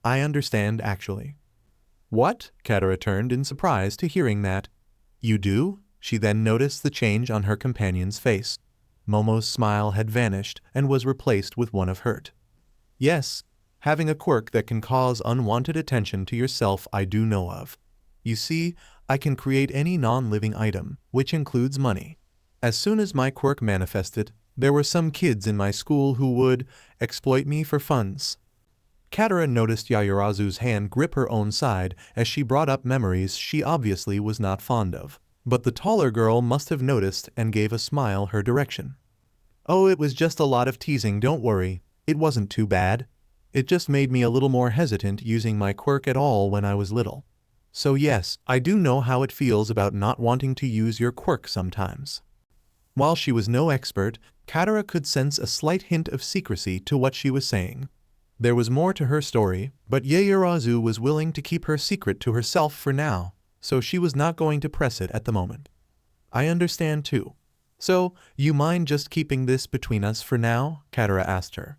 I understand, actually. What? Katara turned in surprise to hearing that. You do? She then noticed the change on her companion's face. Momo's smile had vanished and was replaced with one of hurt. Yes, having a quirk that can cause unwanted attention to yourself I do know of. You see, I can create any non-living item, which includes money. As soon as my quirk manifested, there were some kids in my school who would exploit me for funds. Katara noticed Yaoyorozu's hand grip her own side as she brought up memories she obviously was not fond of. But the taller girl must have noticed and gave a smile her direction. Oh, it was just a lot of teasing, don't worry. It wasn't too bad. It just made me a little more hesitant using my quirk at all when I was little. So yes, I do know how it feels about not wanting to use your quirk sometimes. While she was no expert, Katara could sense a slight hint of secrecy to what she was saying. There was more to her story, but Yaoyorozu was willing to keep her secret to herself for now, so she was not going to press it at the moment. I understand too. So, you mind just keeping this between us for now? Katara asked her.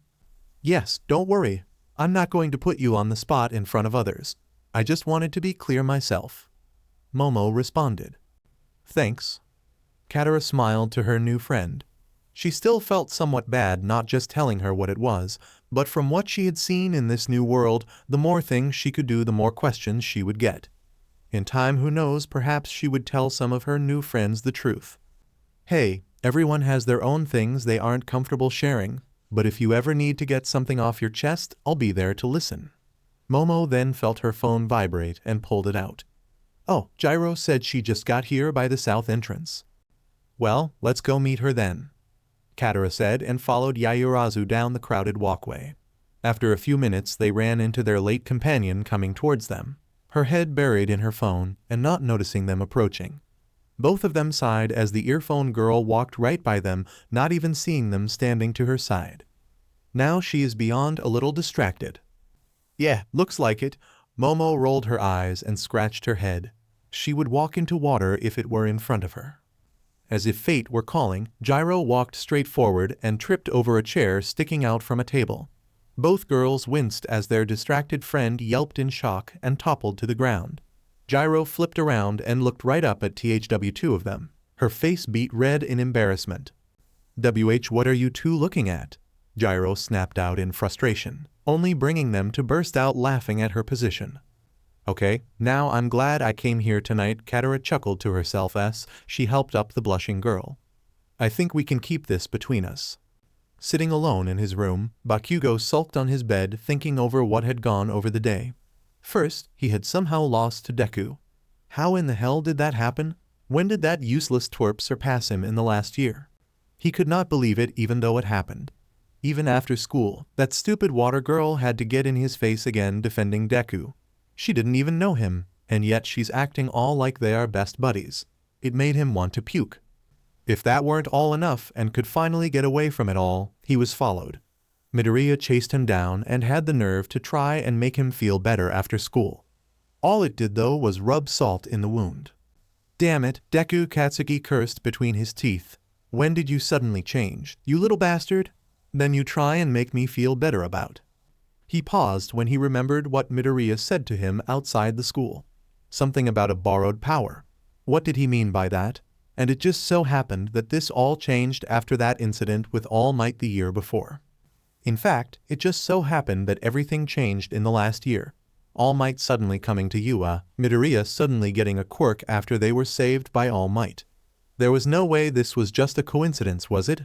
Yes, don't worry. I'm not going to put you on the spot in front of others. I just wanted to be clear myself. Momo responded. Thanks. Katara smiled to her new friend. She still felt somewhat bad not just telling her what it was, but from what she had seen in this new world, the more things she could do, the more questions she would get. In time, who knows, perhaps she would tell some of her new friends the truth. Hey, everyone has their own things they aren't comfortable sharing, but if you ever need to get something off your chest, I'll be there to listen. Momo then felt her phone vibrate and pulled it out. Oh, Gyro said she just got here by the south entrance. Well, let's go meet her then, Katara said and followed Yaoyorozu down the crowded walkway. After a few minutes they ran into their late companion coming towards them, her head buried in her phone and not noticing them approaching. Both of them sighed as the earphone girl walked right by them, not even seeing them standing to her side. Now she is beyond a little distracted. Yeah, looks like it. Momo rolled her eyes and scratched her head. She would walk into water if it were in front of her. As if fate were calling, Gyro walked straight forward and tripped over a chair sticking out from a table. Both girls winced as their distracted friend yelped in shock and toppled to the ground. Gyro flipped around and looked right up at two of them. Her face beat red in embarrassment. What are you two looking at? Gyro snapped out in frustration, only bringing them to burst out laughing at her position. Okay, now I'm glad I came here tonight, Katara chuckled to herself as she helped up the blushing girl. I think we can keep this between us. Sitting alone in his room, Bakugo sulked on his bed thinking over what had gone over the day. First, he had somehow lost to Deku. How in the hell did that happen? When did that useless twerp surpass him in the last year? He could not believe it even though it happened. Even after school, that stupid water girl had to get in his face again defending Deku. She didn't even know him, and yet she's acting all like they are best buddies. It made him want to puke. If that weren't all enough and could finally get away from it all, he was followed. Midoriya chased him down and had the nerve to try and make him feel better after school. All it did though was rub salt in the wound. Damn it, Deku, Katsuki cursed between his teeth. When did you suddenly change, you little bastard? Then you try and make me feel better about. He paused when he remembered what Midoriya said to him outside the school. Something about a borrowed power. What did he mean by that? And it just so happened that this all changed after that incident with All Might the year before. In fact, it just so happened that everything changed in the last year. All Might suddenly coming to Yua, Midoriya suddenly getting a quirk after they were saved by All Might. There was no way this was just a coincidence, was it?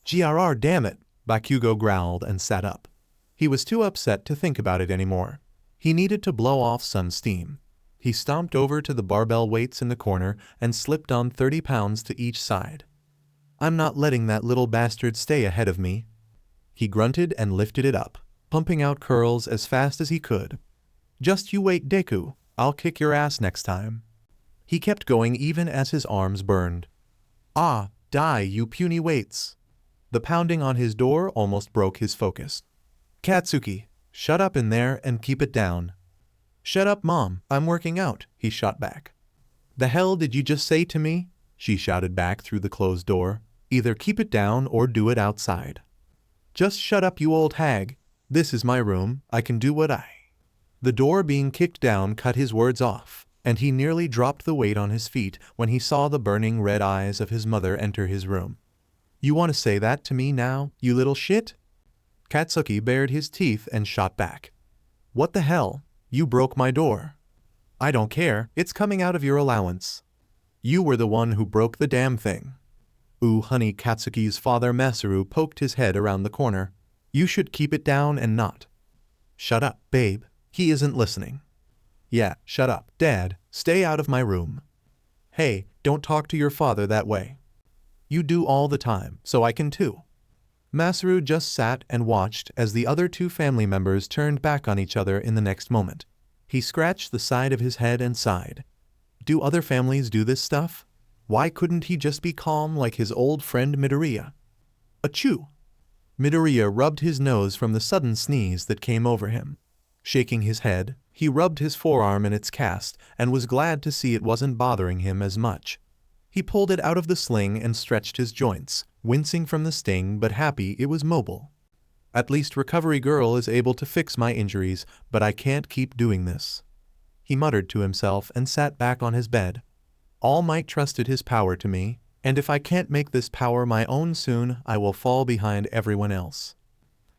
GRR, damn it, Bakugo growled and sat up. He was too upset to think about it anymore. He needed to blow off some steam. He stomped over to the barbell weights in the corner and slipped on 30 pounds to each side. I'm not letting that little bastard stay ahead of me. He grunted and lifted it up. pumping out curls as fast as he could. "Just you wait, Deku, I'll kick your ass next time." He kept going even as his arms burned. "Ah, die you puny weights." The pounding on his door almost broke his focus. "Katsuki, shut up in there and keep it down." "Shut up, Mom, I'm working out," he shot back. "The hell did you just say to me?" she shouted back through the closed door. "Either keep it down or do it outside." "Just shut up, you old hag. This is my room, I can do what I—" The door being kicked down cut his words off, and he nearly dropped the weight on his feet when he saw the burning red eyes of his mother enter his room. "You want to say that to me now, you little shit?" Katsuki bared his teeth and shot back. "What the hell? You broke my door." "I don't care, it's coming out of your allowance." "You were the one who broke the damn thing." "Ooh honey," Katsuki's father Masaru poked his head around the corner. "You should keep it down and not—" "Shut up, babe. He isn't listening." "Yeah, shut up, Dad. Stay out of my room." "Hey, don't talk to your father that way." "You do all the time, so I can too." Masaru just sat and watched as the other two family members turned back on each other in the next moment. He scratched the side of his head and sighed. Do other families do this stuff? Why couldn't he just be calm like his old friend Midoriya? Achoo! Midoriya rubbed his nose from the sudden sneeze that came over him. Shaking his head, he rubbed his forearm in its cast and was glad to see it wasn't bothering him as much. He pulled it out of the sling and stretched his joints, wincing from the sting but happy it was mobile. "At least Recovery Girl is able to fix my injuries, but I can't keep doing this," he muttered to himself and sat back on his bed. "All Might trusted his power to me, and if I can't make this power my own soon, I will fall behind everyone else."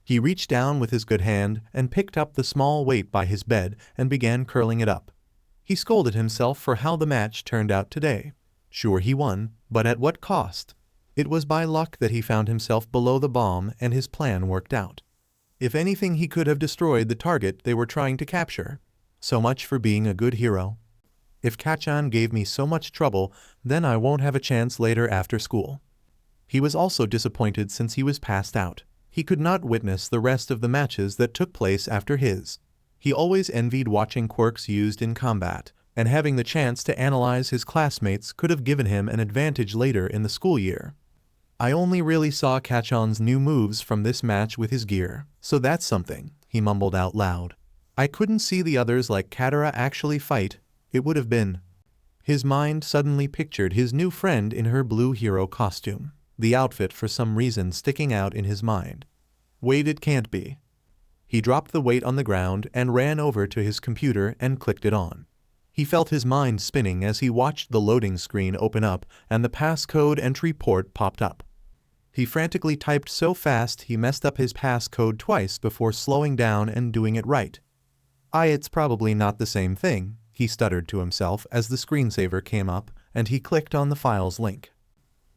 He reached down with his good hand and picked up the small weight by his bed and began curling it up. He scolded himself for how the match turned out today. Sure, he won, but at what cost? It was by luck that he found himself below the bomb and his plan worked out. If anything, he could have destroyed the target they were trying to capture. So much for being a good hero. If Kachan gave me so much trouble, then I won't have a chance later after school. He was also disappointed since he was passed out. He could not witness the rest of the matches that took place after his. He always envied watching quirks used in combat, and having the chance to analyze his classmates could have given him an advantage later in the school year. "I only really saw Kachan's new moves from this match with his gear, so that's something," he mumbled out loud. "I couldn't see the others like Katara actually fight. It would have been—" His mind suddenly pictured his new friend in her blue hero costume, the outfit for some reason sticking out in his mind. Wait, it can't be. He dropped the weight on the ground and ran over to his computer and clicked it on. He felt his mind spinning as he watched the loading screen open up and the passcode entry port popped up. He frantically typed so fast he messed up his passcode twice before slowing down and doing it right. It's probably not the same thing," he stuttered to himself as the screensaver came up and he clicked on the file's link.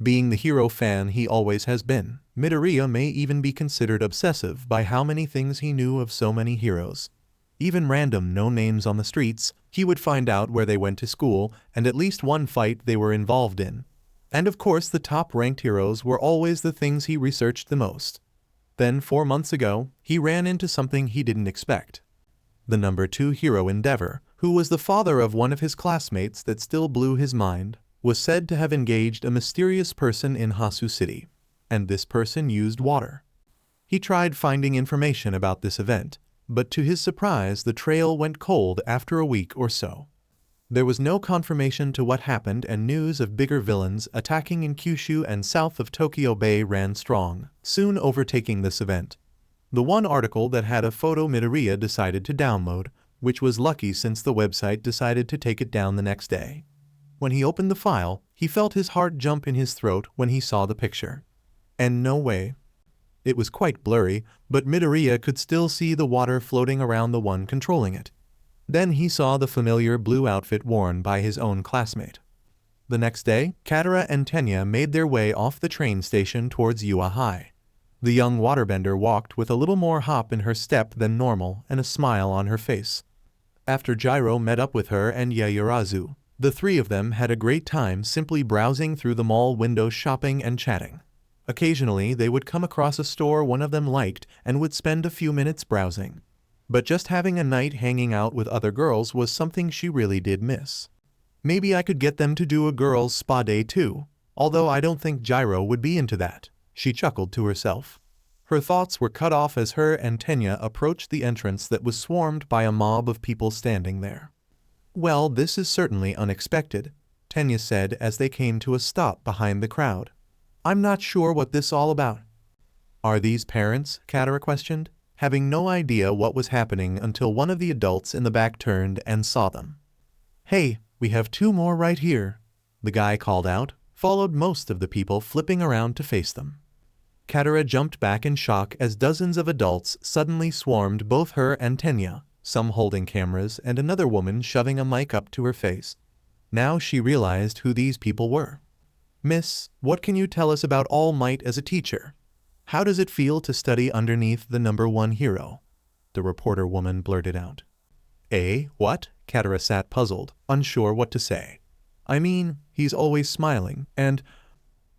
Being the hero fan he always has been, Midoriya may even be considered obsessive by how many things he knew of so many heroes. Even random no-names on the streets, he would find out where they went to school and at least one fight they were involved in. And of course the top-ranked heroes were always the things he researched the most. Then 4 months ago, he ran into something he didn't expect. The number 2 hero Endeavor, who was the father of one of his classmates that still blew his mind, was said to have engaged a mysterious person in Hasu City, and this person used water. He tried finding information about this event, but to his surprise the trail went cold after a week or so. There was no confirmation to what happened and news of bigger villains attacking in Kyushu and south of Tokyo Bay ran strong, soon overtaking this event. The one article that had a photo Midoriya decided to download, which was lucky since the website decided to take it down the next day. When he opened the file, he felt his heart jump in his throat when he saw the picture. And no way. It was quite blurry, but Midoriya could still see the water floating around the one controlling it. Then he saw the familiar blue outfit worn by his own classmate. The next day, Katara and Tenya made their way off the train station towards Yuha High. The young waterbender walked with a little more hop in her step than normal and a smile on her face. After Gyro met up with her and Yaoyorozu, the three of them had a great time simply browsing through the mall windows shopping and chatting. Occasionally, they would come across a store one of them liked and would spend a few minutes browsing. But just having a night hanging out with other girls was something she really did miss. Maybe I could get them to do a girls' spa day too, although I don't think Gyro would be into that, she chuckled to herself. Her thoughts were cut off as her and Tenya approached the entrance that was swarmed by a mob of people standing there. Well, this is certainly unexpected, Tenya said as they came to a stop behind the crowd. I'm not sure what this all about. Are these parents? Katara questioned, having no idea what was happening until one of the adults in the back turned and saw them. Hey, we have two more right here, the guy called out, followed most of the people flipping around to face them. Katara jumped back in shock as dozens of adults suddenly swarmed both her and Tenya, some holding cameras and another woman shoving a mic up to her face. Now she realized who these people were. Miss, what can you tell us about All Might as a teacher? How does it feel to study underneath the #1 hero? The reporter woman blurted out. What? Katara sat puzzled, unsure what to say. I mean, he's always smiling, and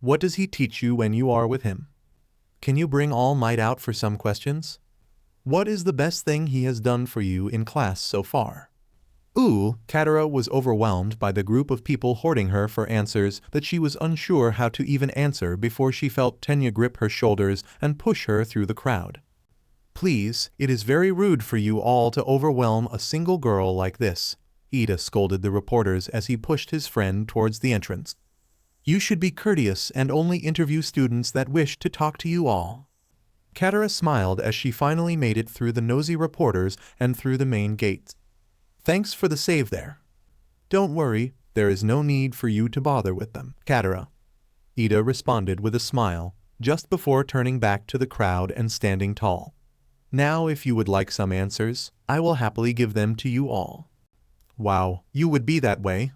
what does he teach you when you are with him? Can you bring All Might out for some questions? What is the best thing he has done for you in class so far? Katara was overwhelmed by the group of people hoarding her for answers that she was unsure how to even answer before she felt Tenya grip her shoulders and push her through the crowd. Please, it is very rude for you all to overwhelm a single girl like this, Ida scolded the reporters as he pushed his friend towards the entrance. You should be courteous and only interview students that wish to talk to you all. Katara smiled as she finally made it through the nosy reporters and through the main gates. Thanks for the save there. Don't worry, there is no need for you to bother with them, Katara. Ida responded with a smile, just before turning back to the crowd and standing tall. Now if you would like some answers, I will happily give them to you all. Wow, you would be that way?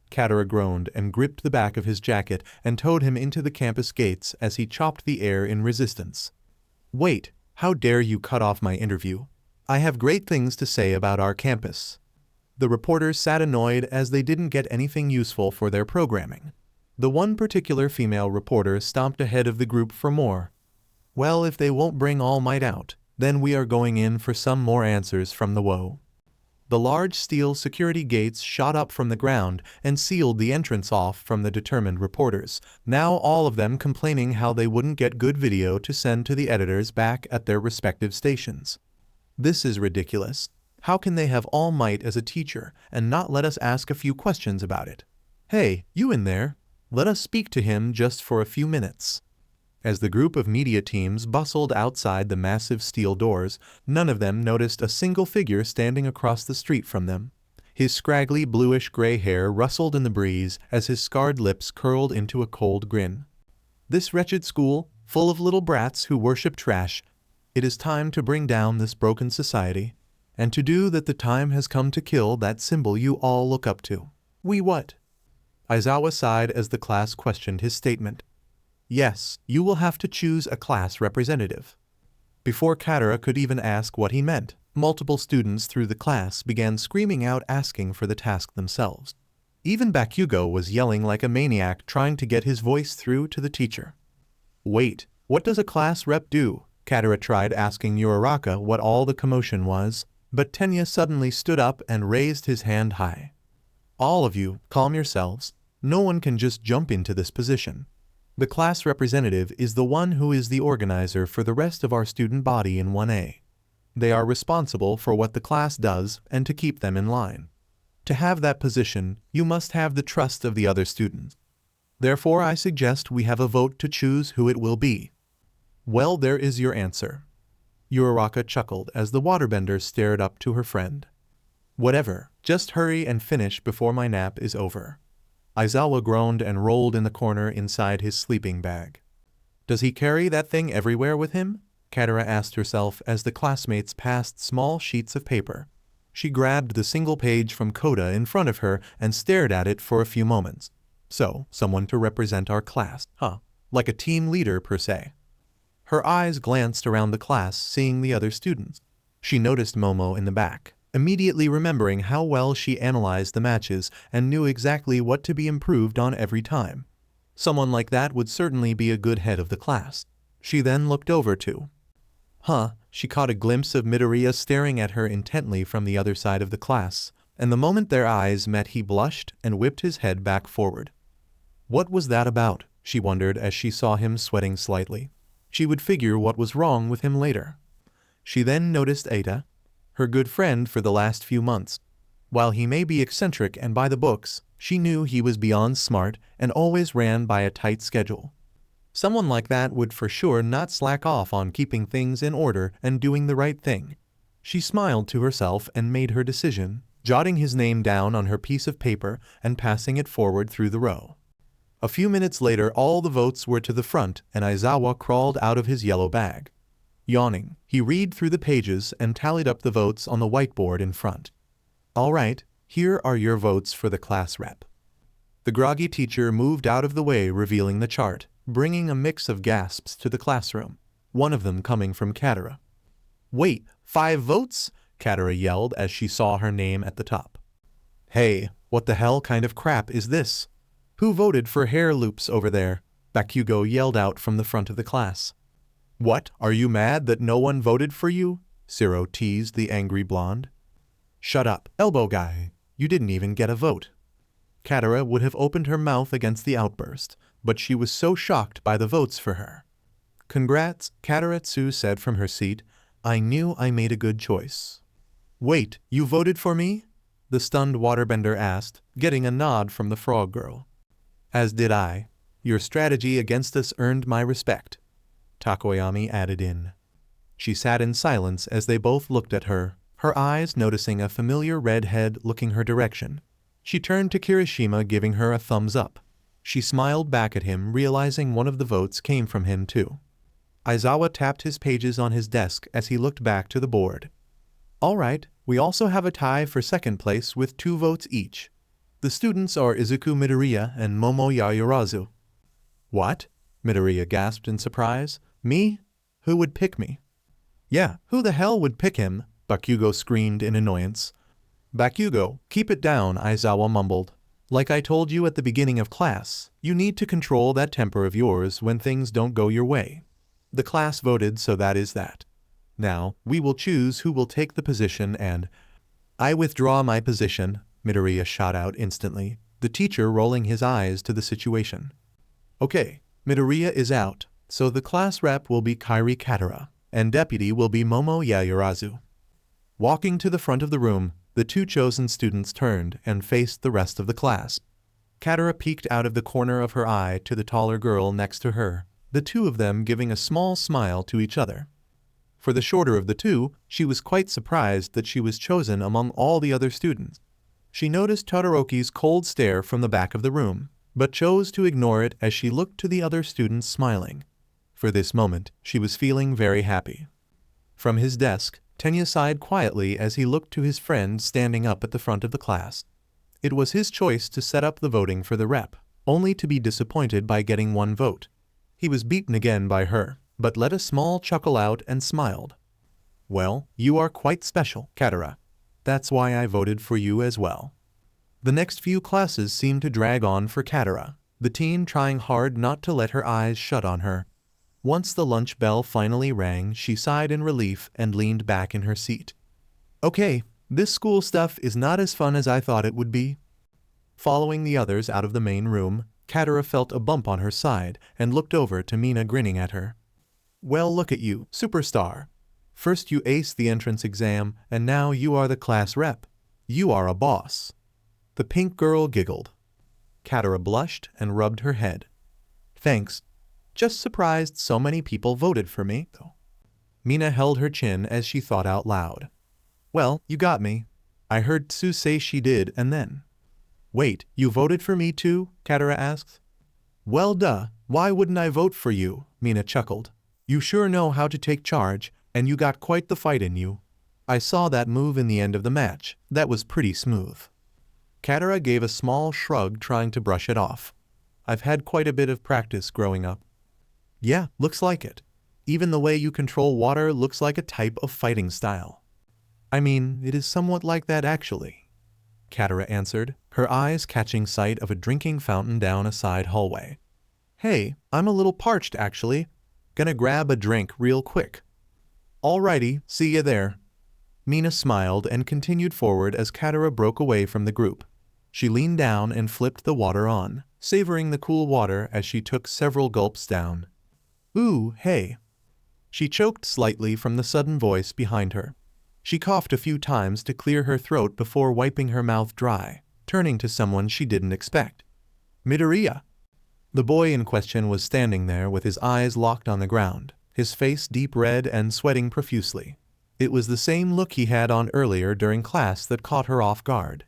Katara groaned and gripped the back of his jacket and towed him into the campus gates as he chopped the air in resistance. Wait, how dare you cut off my interview? I have great things to say about our campus. The reporters sat annoyed as they didn't get anything useful for their programming. The one particular female reporter stomped ahead of the group for more. Well, if they won't bring All Might out, then we are going in for some more answers from the WO. The large steel security gates shot up from the ground and sealed the entrance off from the determined reporters, now all of them complaining how they wouldn't get good video to send to the editors back at their respective stations. This is ridiculous. How can they have All Might as a teacher and not let us ask a few questions about it? Hey, you in there, let us speak to him just for a few minutes. As the group of media teams bustled outside the massive steel doors, none of them noticed a single figure standing across the street from them. His scraggly bluish-gray hair rustled in the breeze as his scarred lips curled into a cold grin. This wretched school, full of little brats who worship trash, it is time to bring down this broken society. And to do that the time has come to kill that symbol you all look up to. We what? Aizawa sighed as the class questioned his statement. Yes, you will have to choose a class representative. Before Katara could even ask what he meant, multiple students through the class began screaming out asking for the task themselves. Even Bakugo was yelling like a maniac trying to get his voice through to the teacher. Wait, what does a class rep do? Katara tried asking Uraraka what all the commotion was, but Tenya suddenly stood up and raised his hand high. All of you, calm yourselves. No one can just jump into this position. The class representative is the one who is the organizer for the rest of our student body in 1A. They are responsible for what the class does and to keep them in line. To have that position, you must have the trust of the other students. Therefore, I suggest we have a vote to choose who it will be. Well, there is your answer. Uraraka chuckled as the waterbender stared up to her friend. Whatever, just hurry and finish before my nap is over. Aizawa groaned and rolled in the corner inside his sleeping bag. Does he carry that thing everywhere with him? Katara asked herself as the classmates passed small sheets of paper. She grabbed the single page from Coda in front of her and stared at it for a few moments. So, someone to represent our class, huh? Like a team leader per se. Her eyes glanced around the class, seeing the other students. She noticed Momo in the back, immediately remembering how well she analyzed the matches and knew exactly what to be improved on every time. Someone like that would certainly be a good head of the class. She then looked over to. She caught a glimpse of Midoriya staring at her intently from the other side of the class, and the moment their eyes met he blushed and whipped his head back forward. What was that about? She wondered as she saw him sweating slightly. She would figure what was wrong with him later. She then noticed Ada, her good friend for the last few months. While he may be eccentric and by the books, she knew he was beyond smart and always ran by a tight schedule. Someone like that would for sure not slack off on keeping things in order and doing the right thing. She smiled to herself and made her decision, jotting his name down on her piece of paper and passing it forward through the row. A few minutes later all the votes were to the front and Aizawa crawled out of his yellow bag. Yawning, he read through the pages and tallied up the votes on the whiteboard in front. All right, here are your votes for the class rep. The groggy teacher moved out of the way, revealing the chart, bringing a mix of gasps to the classroom, one of them coming from Katara. Wait, 5 votes? Katara yelled as she saw her name at the top. Hey, what the hell kind of crap is this? Who voted for hair loops over there? Bakugo yelled out from the front of the class. What, are you mad that no one voted for you? Zero teased the angry blonde. Shut up, elbow guy. You didn't even get a vote. Katara would have opened her mouth against the outburst, but she was so shocked by the votes for her. Congrats, Kataratsu said from her seat. I knew I made a good choice. Wait, you voted for me? The stunned waterbender asked, getting a nod from the frog girl. As did I. Your strategy against us earned my respect, Takoyami added in. She sat in silence as they both looked at her, her eyes noticing a familiar red head looking her direction. She turned to Kirishima, giving her a thumbs up. She smiled back at him, realizing one of the votes came from him too. Aizawa tapped his pages on his desk as he looked back to the board. All right, we also have a tie for second place with 2 votes each. The students are Izukumidoriya and Momo. What? Midoriya gasped in surprise. Me? Who would pick me? Yeah, who the hell would pick him? Bakugo screamed in annoyance. Bakugo, keep it down, Aizawa mumbled. Like I told you at the beginning of class, you need to control that temper of yours when things don't go your way. The class voted, so that is that. Now, we will choose who will take the position and… I withdraw my position, Midoriya shot out instantly, the teacher rolling his eyes to the situation. Okay, Midoriya is out, so the class rep will be Kairi Katara, and deputy will be Momo Yayurazu. Walking to the front of the room, the 2 chosen students turned and faced the rest of the class. Katara peeked out of the corner of her eye to the taller girl next to her, the 2 of them giving a small smile to each other. For the shorter of the 2, she was quite surprised that she was chosen among all the other students. She noticed Todoroki's cold stare from the back of the room, but chose to ignore it as she looked to the other students smiling. For this moment, she was feeling very happy. From his desk, Tenya sighed quietly as he looked to his friend standing up at the front of the class. It was his choice to set up the voting for the rep, only to be disappointed by getting 1 vote. He was beaten again by her, but let a small chuckle out and smiled. Well, you are quite special, Katara. That's why I voted for you as well. The next few classes seemed to drag on for Katara, the teen trying hard not to let her eyes shut on her. Once the lunch bell finally rang, she sighed in relief and leaned back in her seat. Okay, this school stuff is not as fun as I thought it would be. Following the others out of the main room, Katara felt a bump on her side and looked over to Mina grinning at her. Well, look at you, superstar. First you aced the entrance exam, and now you are the class rep. You are a boss. The pink girl giggled. Katara blushed and rubbed her head. Thanks. Just surprised so many people voted for me, though. Mina held her chin as she thought out loud. Well, you got me. I heard Tsu say she did, and then… Wait, you voted for me too? Katara asked. Well, duh. Why wouldn't I vote for you? Mina chuckled. You sure know how to take charge, and you got quite the fight in you. I saw that move in the end of the match. That was pretty smooth. Katara gave a small shrug, trying to brush it off. I've had quite a bit of practice growing up. Yeah, looks like it. Even the way you control water looks like a type of fighting style. I mean, it is somewhat like that actually, Katara answered, her eyes catching sight of a drinking fountain down a side hallway. Hey, I'm a little parched actually. Gonna grab a drink real quick. Alrighty, see ya there. Mina smiled and continued forward as Katara broke away from the group. She leaned down and flipped the water on, savoring the cool water as she took several gulps down. Ooh, hey. She choked slightly from the sudden voice behind her. She coughed a few times to clear her throat before wiping her mouth dry, turning to someone she didn't expect. Midoriya. The boy in question was standing there with his eyes locked on the ground, his face deep red and sweating profusely. It was the same look he had on earlier during class that caught her off guard.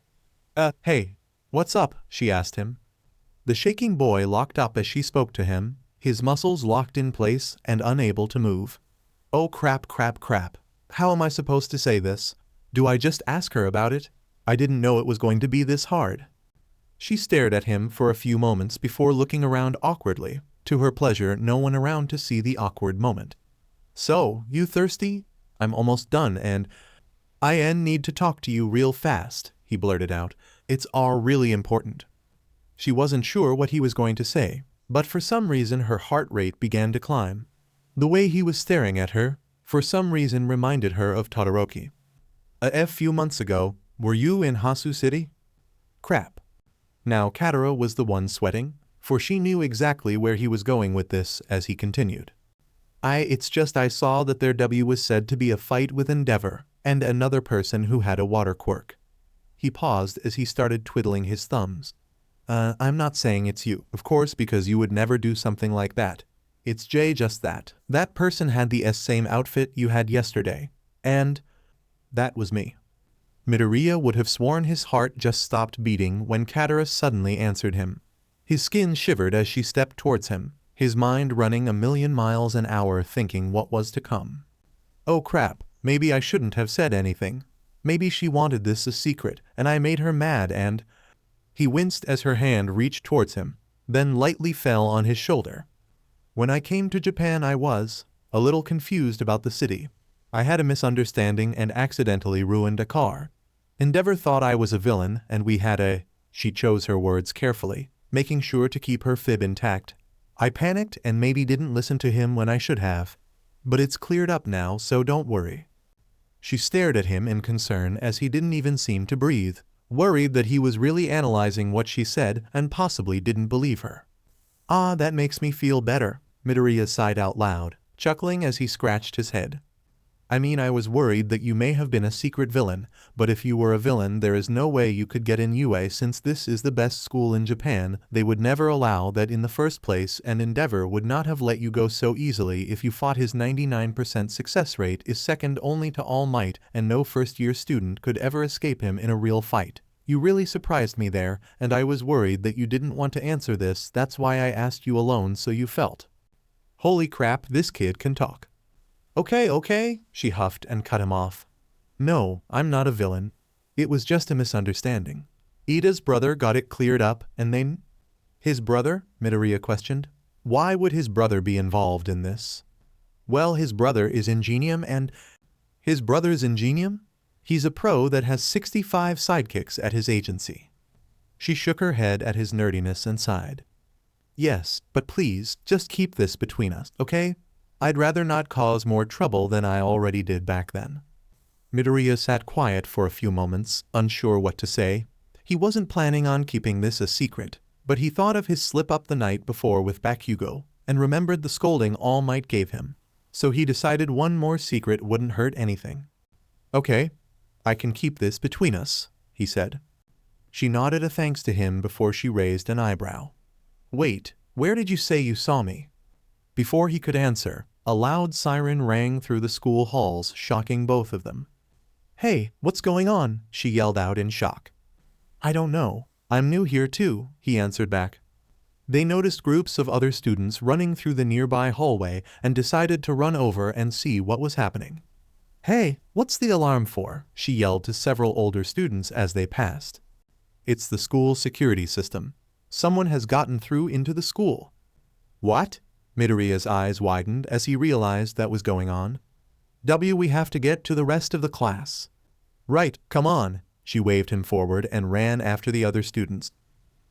Hey, what's up?" she asked him. The shaking boy locked up as she spoke to him, his muscles locked in place and unable to move. Oh crap. How am I supposed to say this? Do I just ask her about it? I didn't know it was going to be this hard. She stared at him for a few moments before looking around awkwardly, to her pleasure no one around to see the awkward moment. So, you thirsty? I'm almost done and I need to talk to you real fast, he blurted out. It's all really important. She wasn't sure what he was going to say, but for some reason her heart rate began to climb. The way he was staring at her, for some reason reminded her of Todoroki. A few months ago, were you in Hasu City? Crap. Now Katara was the one sweating, for she knew exactly where he was going with this as he continued. It's just I saw that there was said to be a fight with Endeavor, and another person who had a water quirk. He paused as he started twiddling his thumbs. I'm not saying it's you, of course, because you would never do something like that. It's just that. That person had the same outfit you had yesterday. And that was me. Midoriya would have sworn his heart just stopped beating when Katara suddenly answered him. His skin shivered as she stepped towards him, his mind running 1,000,000 miles an hour thinking what was to come. Oh crap, maybe I shouldn't have said anything. Maybe she wanted this a secret, and I made her mad and... He winced as her hand reached towards him, then lightly fell on his shoulder. When I came to Japan I was a little confused about the city. I had a misunderstanding and accidentally ruined a car. Endeavor thought I was a villain and we had a... She chose her words carefully, making sure to keep her fib intact. I panicked and maybe didn't listen to him when I should have. But it's cleared up now, so don't worry. She stared at him in concern as he didn't even seem to breathe, worried that he was really analyzing what she said and possibly didn't believe her. Ah, that makes me feel better, Midoriya sighed out loud, chuckling as he scratched his head. I mean, I was worried that you may have been a secret villain, but if you were a villain there is no way you could get in UA since this is the best school in Japan. They would never allow that in the first place, and Endeavor would not have let you go so easily if you fought. His 99% success rate is second only to All Might, and no first-year student could ever escape him in a real fight. You really surprised me there, and I was worried that you didn't want to answer this. That's why I asked you alone so you felt. Holy crap, this kid can talk. Okay, she huffed and cut him off. No, I'm not a villain. It was just a misunderstanding. Ida's brother got it cleared up and then... His brother? Midoriya questioned. Why would his brother be involved in this? Well, his brother is Ingenium and... His brother's Ingenium? He's a pro that has 65 sidekicks at his agency. She shook her head at his nerdiness and sighed. Yes, but please, just keep this between us, okay? I'd rather not cause more trouble than I already did back then. Midoriya sat quiet for a few moments, unsure what to say. He wasn't planning on keeping this a secret, but he thought of his slip-up the night before with Bakugo, and remembered the scolding All Might gave him, so he decided one more secret wouldn't hurt anything. Okay, I can keep this between us, he said. She nodded a thanks to him before she raised an eyebrow. Wait, where did you say you saw me? Before he could answer, a loud siren rang through the school halls, shocking both of them. Hey, what's going on? She yelled out in shock. I don't know. I'm new here too, he answered back. They noticed groups of other students running through the nearby hallway and decided to run over and see what was happening. Hey, what's the alarm for? She yelled to several older students as they passed. It's the school security system. Someone has gotten through into the school. What? Midoriya's eyes widened as he realized that was going on. We have to get to the rest of the class. Right, come on. She waved him forward and ran after the other students.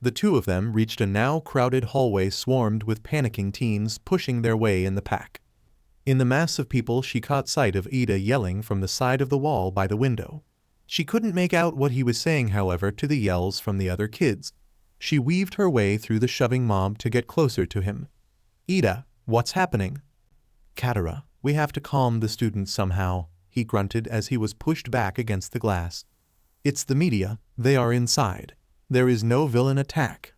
The two of them reached a now crowded hallway swarmed with panicking teens pushing their way in the pack. In the mass of people she caught sight of Ida yelling from the side of the wall by the window. She couldn't make out what he was saying, however, to the yells from the other kids. She weaved her way through the shoving mob to get closer to him. "Ida, what's happening?" "Katara, we have to calm the students somehow," he grunted as he was pushed back against the glass. "It's the media, they are inside. There is no villain attack."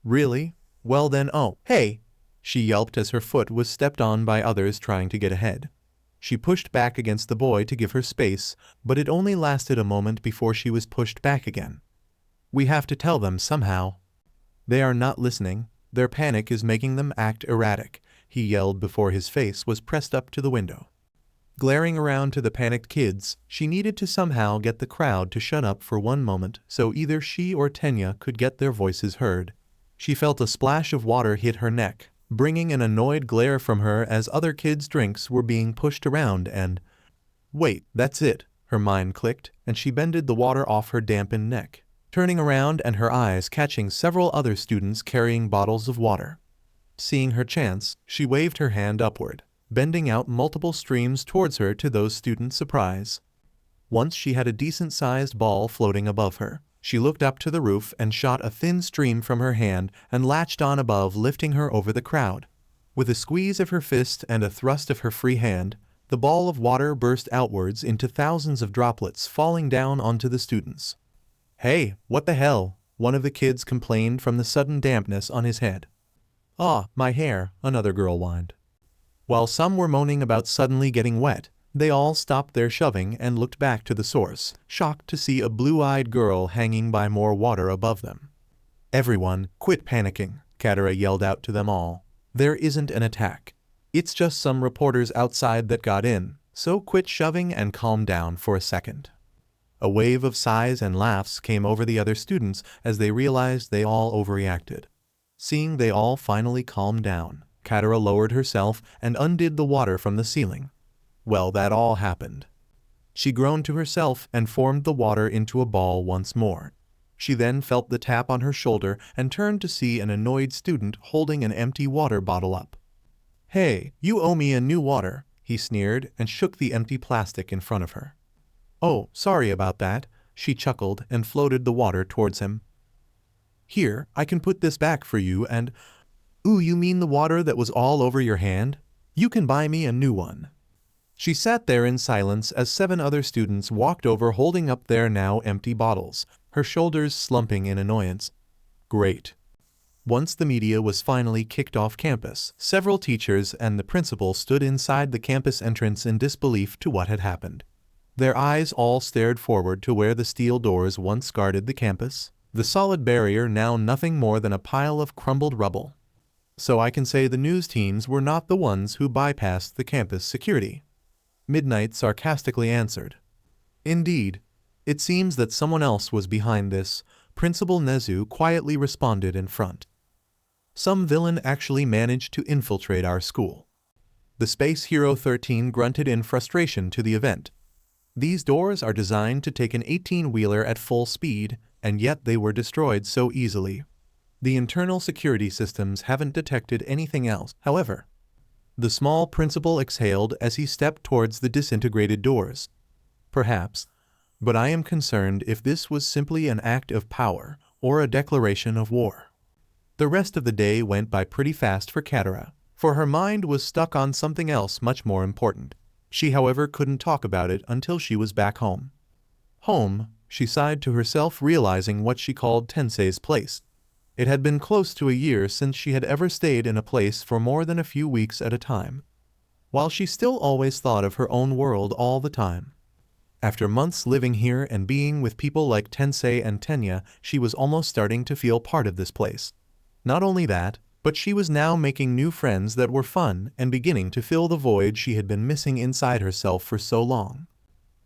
"Really? Well then, oh, hey!" she yelped as her foot was stepped on by others trying to get ahead. She pushed back against the boy to give her space, but it only lasted a moment before she was pushed back again. "We have to tell them somehow." "They are not listening, their panic is making them act erratic," he yelled before his face was pressed up to the window. Glaring around to the panicked kids, she needed to somehow get the crowd to shut up for one moment so either she or Tenya could get their voices heard. She felt a splash of water hit her neck, bringing an annoyed glare from her as other kids' drinks were being pushed around and... Wait, that's it, her mind clicked, and she bended the water off her dampened neck, turning around and her eyes catching several other students carrying bottles of water. Seeing her chance, she waved her hand upward, bending out multiple streams towards her to those students' surprise. Once she had a decent-sized ball floating above her. She looked up to the roof and shot a thin stream from her hand and latched on above, lifting her over the crowd. With a squeeze of her fist and a thrust of her free hand, the ball of water burst outwards into thousands of droplets falling down onto the students. "Hey, what the hell?" one of the kids complained from the sudden dampness on his head. "Ah, my hair," another girl whined. While some were moaning about suddenly getting wet, they all stopped their shoving and looked back to the source, shocked to see a blue-eyed girl hanging by more water above them. "Everyone, quit panicking," Katara yelled out to them all. "There isn't an attack. It's just some reporters outside that got in, so quit shoving and calm down for a second." A wave of sighs and laughs came over the other students as they realized they all overreacted. Seeing they all finally calmed down, Katara lowered herself and undid the water from the ceiling. Well, that all happened. She groaned to herself and formed the water into a ball once more. She then felt the tap on her shoulder and turned to see an annoyed student holding an empty water bottle up. "Hey, you owe me a new water," he sneered and shook the empty plastic in front of her. "Oh, sorry about that," she chuckled and floated the water towards him. "Here, I can put this back for you and... Ooh, you mean the water that was all over your hand? You can buy me a new one." She sat there in silence as 7 other students walked over holding up their now empty bottles, her shoulders slumping in annoyance. Great. Once the media was finally kicked off campus, several teachers and the principal stood inside the campus entrance in disbelief to what had happened. Their eyes all stared forward to where the steel doors once guarded the campus, the solid barrier now nothing more than a pile of crumbled rubble. "So I can say the news teams were not the ones who bypassed the campus security?" Midnight sarcastically answered. "Indeed. It seems that someone else was behind this," Principal Nezu quietly responded in front. "Some villain actually managed to infiltrate our school." The Space Hero 13 grunted in frustration to the event. "These doors are designed to take an 18-wheeler at full speed, and yet they were destroyed so easily. The internal security systems haven't detected anything else, however." The small principal exhaled as he stepped towards the disintegrated doors. "Perhaps, but I am concerned if this was simply an act of power or a declaration of war." The rest of the day went by pretty fast for Katara, for her mind was stuck on something else much more important. She, however, couldn't talk about it until she was back home. Home, she sighed to herself, realizing what she called Tensei's place. It had been close to a year since she had ever stayed in a place for more than a few weeks at a time. While she still always thought of her own world all the time. After months living here and being with people like Tensei and Tenya, she was almost starting to feel part of this place. Not only that, but she was now making new friends that were fun and beginning to fill the void she had been missing inside herself for so long.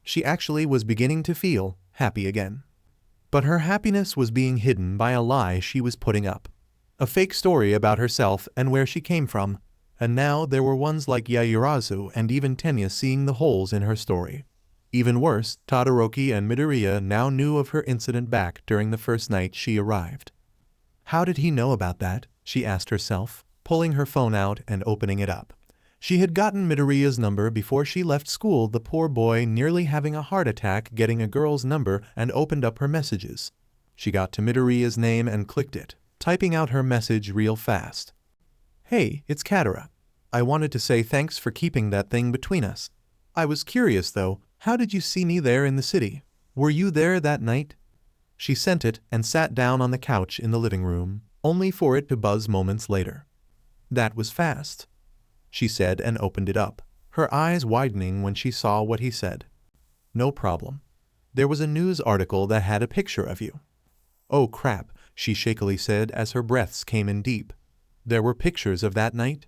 She actually was beginning to feel happy again. But her happiness was being hidden by a lie she was putting up. A fake story about herself and where she came from, and now there were ones like Yaoyorozu and even Tenya seeing the holes in her story. Even worse, Todoroki and Midoriya now knew of her incident back during the first night she arrived. How did he know about that? She asked herself, pulling her phone out and opening it up. She had gotten Midoriya's number before she left school, the poor boy nearly having a heart attack getting a girl's number, and opened up her messages. She got to Midoriya's name and clicked it, typing out her message real fast. Hey, it's Katara. I wanted to say thanks for keeping that thing between us. I was curious though, how did you see me there in the city? Were you there that night? She sent it and sat down on the couch in the living room, only for it to buzz moments later. That was fast, she said and opened it up, her eyes widening when she saw what he said. No problem. There was a news article that had a picture of you. Oh crap, she shakily said as her breaths came in deep. There were pictures of that night?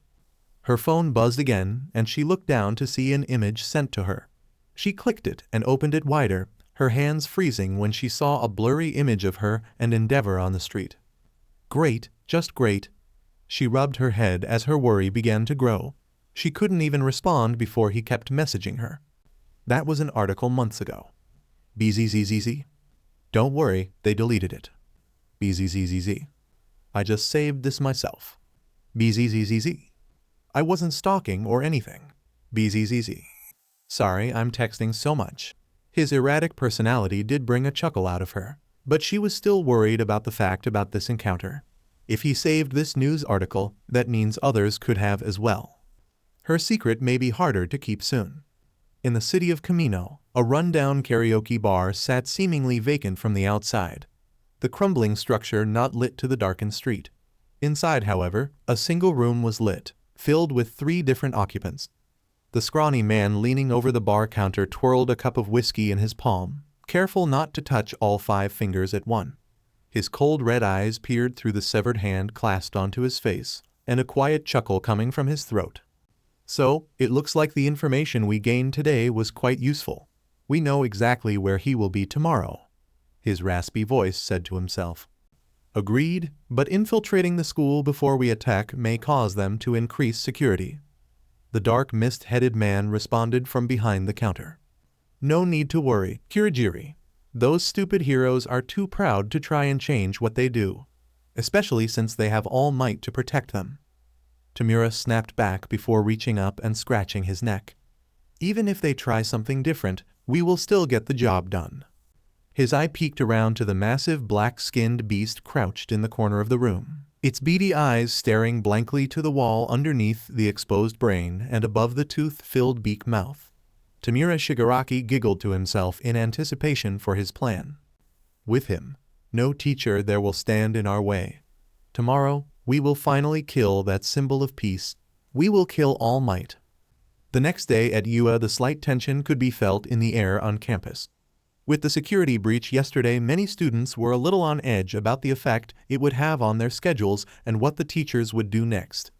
Her phone buzzed again and she looked down to see an image sent to her. She clicked it and opened it wider, her hands freezing when she saw a blurry image of her and Endeavor on the street. Great, just great. She rubbed her head as her worry began to grow. She couldn't even respond before he kept messaging her. That was an article months ago. BZZZZ. Don't worry, they deleted it. BZZZZ. I just saved this myself. BZZZZ. I wasn't stalking or anything. BZZZ. Sorry, I'm texting so much. His erratic personality did bring a chuckle out of her, but she was still worried about the fact about this encounter. If he saved this news article, that means others could have as well. Her secret may be harder to keep soon. In the city of Kamino, a rundown karaoke bar sat seemingly vacant from the outside, the crumbling structure not lit to the darkened street. Inside, however, a single room was lit, filled with 3 different occupants. The scrawny man leaning over the bar counter twirled a cup of whiskey in his palm, careful not to touch all 5 fingers at once. His cold red eyes peered through the severed hand clasped onto his face, and a quiet chuckle coming from his throat. So, it looks like the information we gained today was quite useful. We know exactly where he will be tomorrow, his raspy voice said to himself. Agreed, but infiltrating the school before we attack may cause them to increase security. The dark mist-headed man responded from behind the counter. No need to worry, Kirigiri. Those stupid heroes are too proud to try and change what they do, especially since they have all might to protect them. Tamura snapped back before reaching up and scratching his neck. Even if they try something different, we will still get the job done. His eye peeked around to the massive black-skinned beast crouched in the corner of the room, its beady eyes staring blankly to the wall underneath the exposed brain and above the tooth-filled beak mouth. Tamura Shigaraki giggled to himself in anticipation for his plan. With him, no teacher there will stand in our way. Tomorrow, we will finally kill that symbol of peace. We will kill All Might. The next day at UA, the slight tension could be felt in the air on campus. With the security breach yesterday, many students were a little on edge about the effect it would have on their schedules and what the teachers would do next.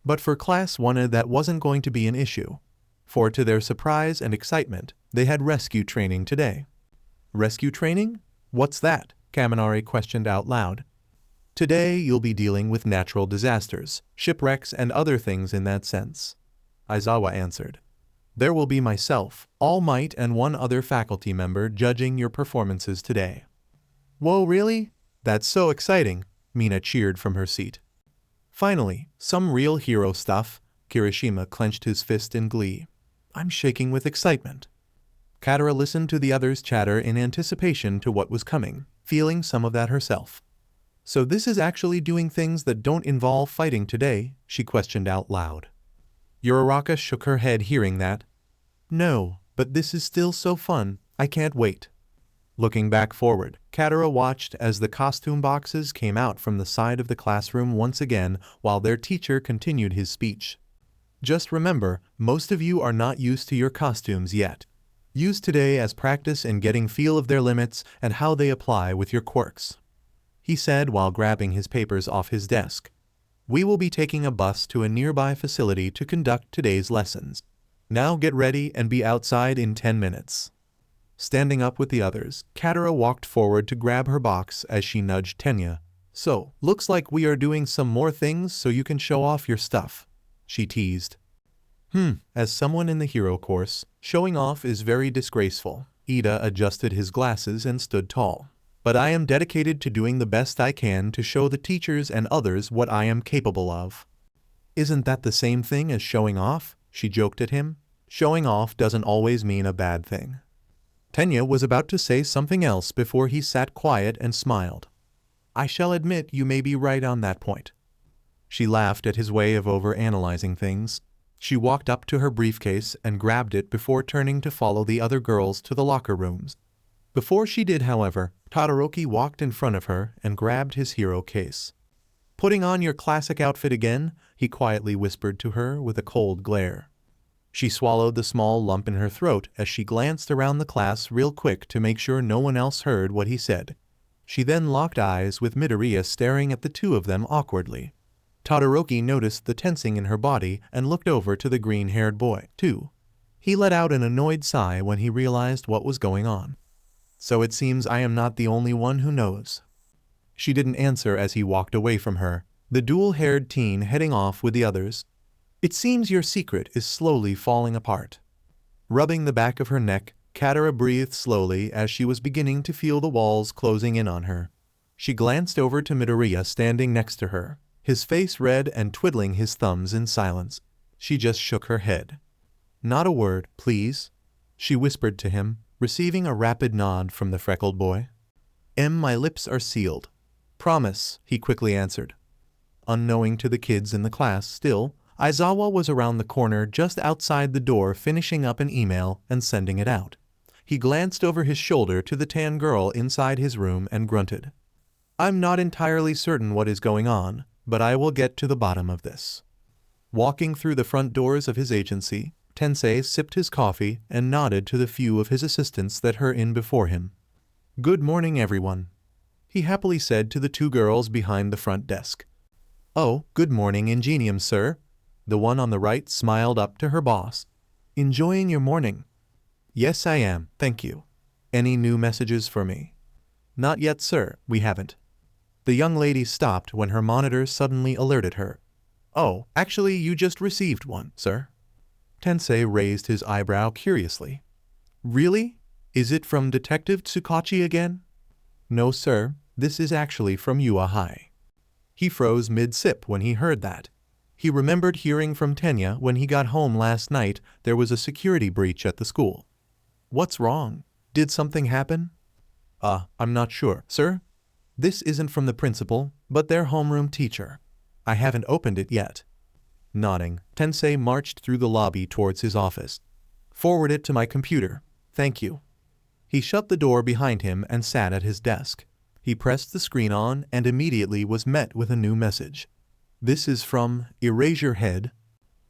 But for Class 1, that wasn't going to be an issue. For to their surprise and excitement, they had rescue training today. Rescue training? What's that? Kaminari questioned out loud. Today you'll be dealing with natural disasters, shipwrecks and other things in that sense, Aizawa answered. There will be myself, All Might and 1 other faculty member judging your performances today. Whoa, really? That's so exciting, Mina cheered from her seat. Finally, some real hero stuff. Kirishima clenched his fist in glee. I'm shaking with excitement. Katara listened to the others chatter in anticipation to what was coming, feeling some of that herself. So this is actually doing things that don't involve fighting today, she questioned out loud. Uraraka shook her head hearing that. No, but this is still so fun, I can't wait. Looking back forward, Katara watched as the costume boxes came out from the side of the classroom once again while their teacher continued his speech. Just remember, most of you are not used to your costumes yet. Use today as practice in getting feel of their limits and how they apply with your quirks, he said while grabbing his papers off his desk. We will be taking a bus to a nearby facility to conduct today's lessons. Now get ready and be outside in 10 minutes. Standing up with the others, Katara walked forward to grab her box as she nudged Tenya. So, looks like we are doing some more things so you can show off your stuff, she teased. As someone in the hero course, showing off is very disgraceful. Ida adjusted his glasses and stood tall. but I am dedicated to doing the best I can to show the teachers and others what I am capable of. Isn't that the same thing as showing off? She joked at him. Showing off doesn't always mean a bad thing. Tenya was about to say something else before he sat quiet and smiled. I shall admit you may be right on that point. She laughed at his way of overanalyzing things. She walked up to her briefcase and grabbed it before turning to follow the other girls to the locker rooms. Before she did, however, Todoroki walked in front of her and grabbed his hero case. Putting on your classic outfit again? He quietly whispered to her with a cold glare. She swallowed the small lump in her throat as she glanced around the class real quick to make sure no one else heard what he said. She then locked eyes with Midoriya staring at the two of them awkwardly. Todoroki noticed the tensing in her body and looked over to the green-haired boy, too. He let out an annoyed sigh when he realized what was going on. So it seems I am not the only one who knows. She didn't answer as he walked away from her, the dual-haired teen heading off with the others. It seems your secret is slowly falling apart. Rubbing the back of her neck, Katara breathed slowly as she was beginning to feel the walls closing in on her. She glanced over to Midoriya standing next to her, his face red and twiddling his thumbs in silence. She just shook her head. Not a word, please, she whispered to him, receiving a rapid nod from the freckled boy. My lips are sealed. Promise, he quickly answered. Unknowing to the kids in the class still, Aizawa was around the corner just outside the door finishing up an email and sending it out. He glanced over his shoulder to the tan girl inside his room and grunted. I'm not entirely certain what is going on, but I will get to the bottom of this. Walking through the front doors of his agency, Tensei sipped his coffee and nodded to the few of his assistants that were in before him. Good morning, everyone, he happily said to the two girls behind the front desk. Oh, good morning, Ingenium, sir. The one on the right smiled up to her boss. Enjoying your morning? Yes, I am, thank you. Any new messages for me? Not yet, sir, we haven't. The young lady stopped when her monitor suddenly alerted her. Oh, actually, you just received one, sir. Tensei raised his eyebrow curiously. Really? Is it from Detective Tsukachi again? No, sir, this is actually from UA High. He froze mid-sip when he heard that. He remembered hearing from Tenya when he got home last night there was a security breach at the school. What's wrong? Did something happen? I'm not sure, sir. This isn't from the principal, but their homeroom teacher. I haven't opened it yet. Nodding, Tensei marched through the lobby towards his office. Forward it to my computer. Thank you. He shut the door behind him and sat at his desk. He pressed the screen on and immediately was met with a new message. This is from Eraserhead.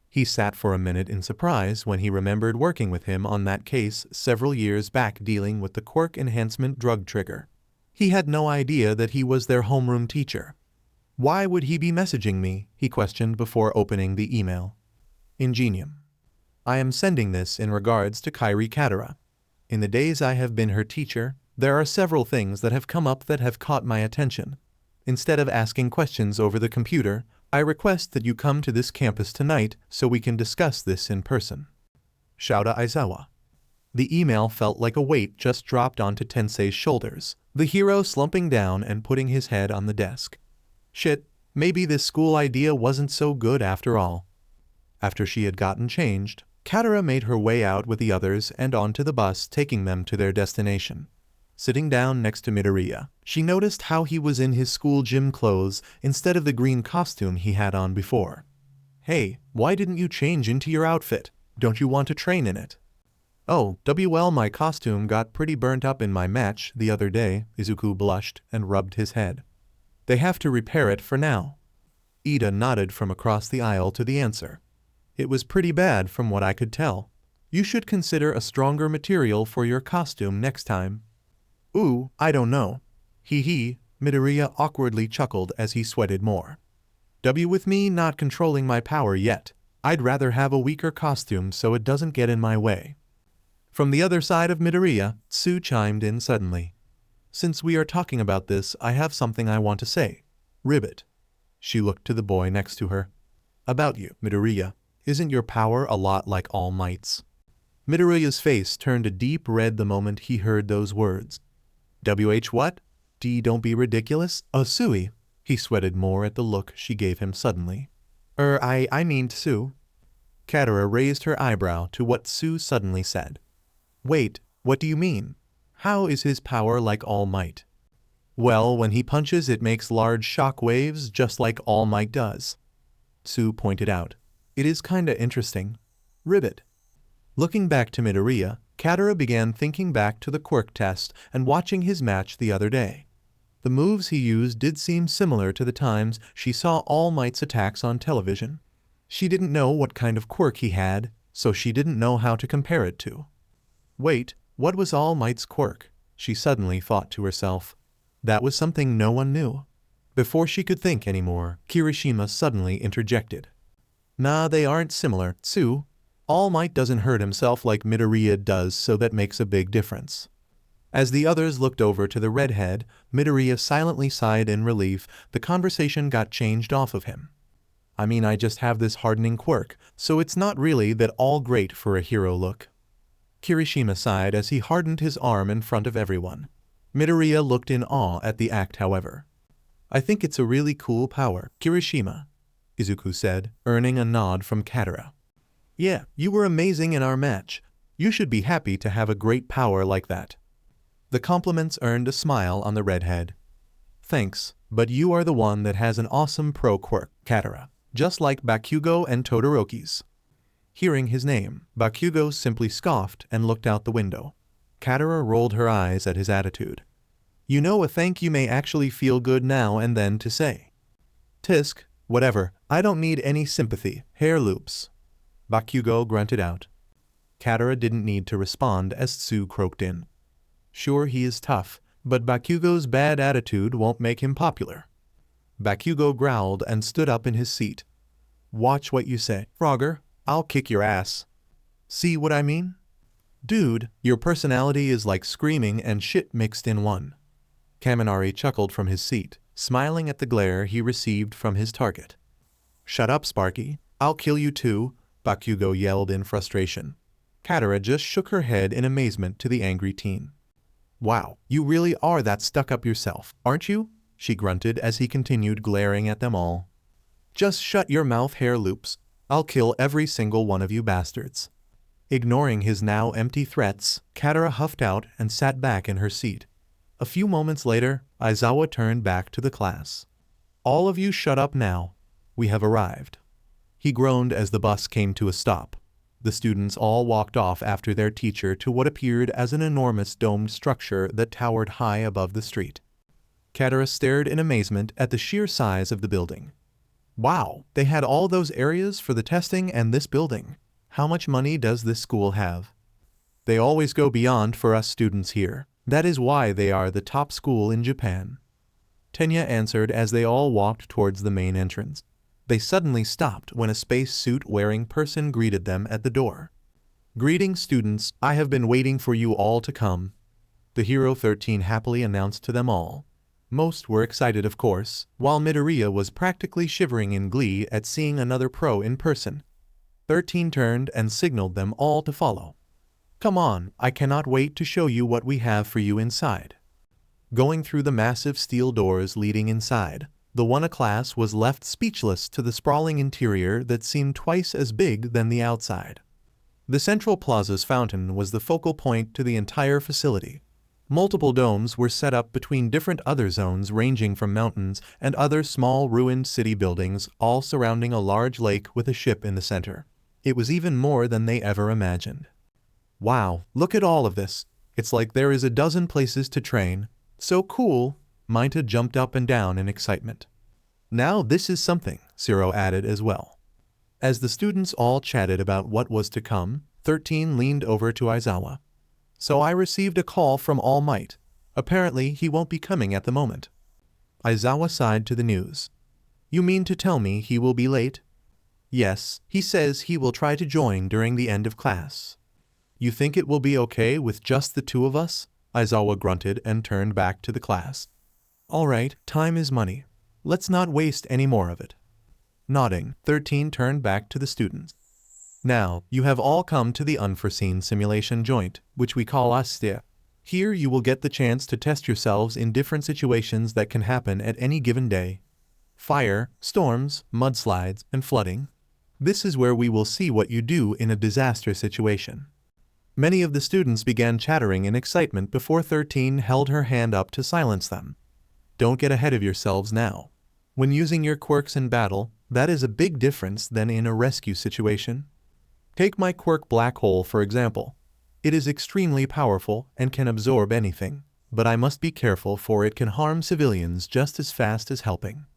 He sat for a minute in surprise when he remembered working with him on that case several years back dealing with the Quirk enhancement drug trigger. He had no idea that he was their homeroom teacher. Why would he be messaging me? He questioned before opening the email. Ingenium. I am sending this in regards to Kairi Katara. In the days I have been her teacher, there are several things that have come up that have caught my attention. Instead of asking questions over the computer, I request that you come to this campus tonight so we can discuss this in person. Shouta Aizawa. The email felt like a weight just dropped onto Tensei's shoulders, the hero slumping down and putting his head on the desk. Shit, maybe this school idea wasn't so good after all. After she had gotten changed, Katara made her way out with the others and onto the bus taking them to their destination. Sitting down next to Midoriya, she noticed how he was in his school gym clothes instead of the green costume he had on before. Hey, why didn't you change into your outfit? Don't you want to train in it? Oh, my costume got pretty burnt up in my match the other day, Izuku blushed and rubbed his head. They have to repair it for now. Ida nodded from across the aisle to the answer. It was pretty bad from what I could tell. You should consider a stronger material for your costume next time. Ooh, I don't know. Hee, Midoriya awkwardly chuckled as he sweated more. With me not controlling my power yet, I'd rather have a weaker costume so it doesn't get in my way. From the other side of Midoriya, Tsu chimed in suddenly. Since we are talking about this, I have something I want to say. Ribbit. She looked to the boy next to her. About you, Midoriya. Isn't your power a lot like All Might's? Midoriya's face turned a deep red the moment he heard those words. What? Don't be ridiculous. Sui. He sweated more at the look she gave him suddenly. I mean Sue. Katara raised her eyebrow to what Sue suddenly said. Wait, what do you mean? How is his power like All Might? Well, when he punches it makes large shock waves just like All Might does. Sue pointed out. It is kinda interesting. Ribbit. Looking back to Midoriya, Katara began thinking back to the Quirk test and watching his match the other day. The moves he used did seem similar to the times she saw All Might's attacks on television. She didn't know what kind of quirk he had, so she didn't know how to compare it to. Wait, what was All Might's quirk? She suddenly thought to herself. That was something no one knew. Before she could think anymore, Kirishima suddenly interjected. Nah, they aren't similar, Sue. All Might doesn't hurt himself like Midoriya does, so that makes a big difference. As the others looked over to the redhead, Midoriya silently sighed in relief. The conversation got changed off of him. I mean, I just have this hardening quirk, so it's not really that all great for a hero look. Kirishima sighed as he hardened his arm in front of everyone. Midoriya looked in awe at the act, however. I think it's a really cool power, Kirishima, Izuku said, earning a nod from Katara. Yeah, you were amazing in our match. You should be happy to have a great power like that. The compliments earned a smile on the redhead. Thanks, but you are the one that has an awesome pro quirk, Katara, just like Bakugo and Todoroki's. Hearing his name, Bakugo simply scoffed and looked out the window. Katara rolled her eyes at his attitude. You know, a thank you may actually feel good now and then to say. Tisk, whatever, I don't need any sympathy, hair loops. Bakugo grunted out. Katara didn't need to respond as Tsu croaked in. Sure, he is tough, but Bakugo's bad attitude won't make him popular. Bakugo growled and stood up in his seat. Watch what you say, Frogger. I'll kick your ass. See what I mean? Dude, your personality is like screaming and shit mixed in one. Kaminari chuckled from his seat, smiling at the glare he received from his target. Shut up, Sparky. I'll kill you too, Bakugo yelled in frustration. Katara just shook her head in amazement to the angry teen. Wow, you really are that stuck up yourself, aren't you? She grunted as he continued glaring at them all. Just shut your mouth, hair loops. I'll kill every single one of you bastards. Ignoring his now empty threats, Katara huffed out and sat back in her seat. A few moments later, Aizawa turned back to the class. All of you shut up now. We have arrived. He groaned as the bus came to a stop. The students all walked off after their teacher to what appeared as an enormous domed structure that towered high above the street. Katara stared in amazement at the sheer size of the building. Wow, they had all those areas for the testing and this building. How much money does this school have? They always go beyond for us students here. That is why they are the top school in Japan. Tenya answered as they all walked towards the main entrance. They suddenly stopped when a space-suit-wearing person greeted them at the door. Greetings, students. I have been waiting for you all to come. The Hero 13 happily announced to them all. Most were excited, of course, while Midoriya was practically shivering in glee at seeing another pro in person. 13 turned and signaled them all to follow. Come on, I cannot wait to show you what we have for you inside. Going through the massive steel doors leading inside, the Wanna class was left speechless to the sprawling interior that seemed twice as big than the outside. The central plaza's fountain was the focal point to the entire facility. Multiple domes were set up between different other zones ranging from mountains and other small ruined city buildings, all surrounding a large lake with a ship in the center. It was even more than they ever imagined. Wow, look at all of this. It's like there is a dozen places to train. So cool. Minta jumped up and down in excitement. Now this is something, Zero added as well. As the students all chatted about what was to come, 13 leaned over to Aizawa. So I received a call from All Might. Apparently he won't be coming at the moment. Aizawa sighed to the news. You mean to tell me he will be late? Yes, he says he will try to join during the end of class. You think it will be okay with just the two of us? Aizawa grunted and turned back to the class. All right, time is money. Let's not waste any more of it. Nodding, 13 turned back to the students. Now, you have all come to the unforeseen simulation joint, which we call Astia. Here you will get the chance to test yourselves in different situations that can happen at any given day. Fire, storms, mudslides, and flooding. This is where we will see what you do in a disaster situation. Many of the students began chattering in excitement before 13 held her hand up to silence them. Don't get ahead of yourselves now. When using your quirks in battle, that is a big difference than in a rescue situation. Take my quirk Black Hole for example. It is extremely powerful and can absorb anything, but I must be careful for it can harm civilians just as fast as helping.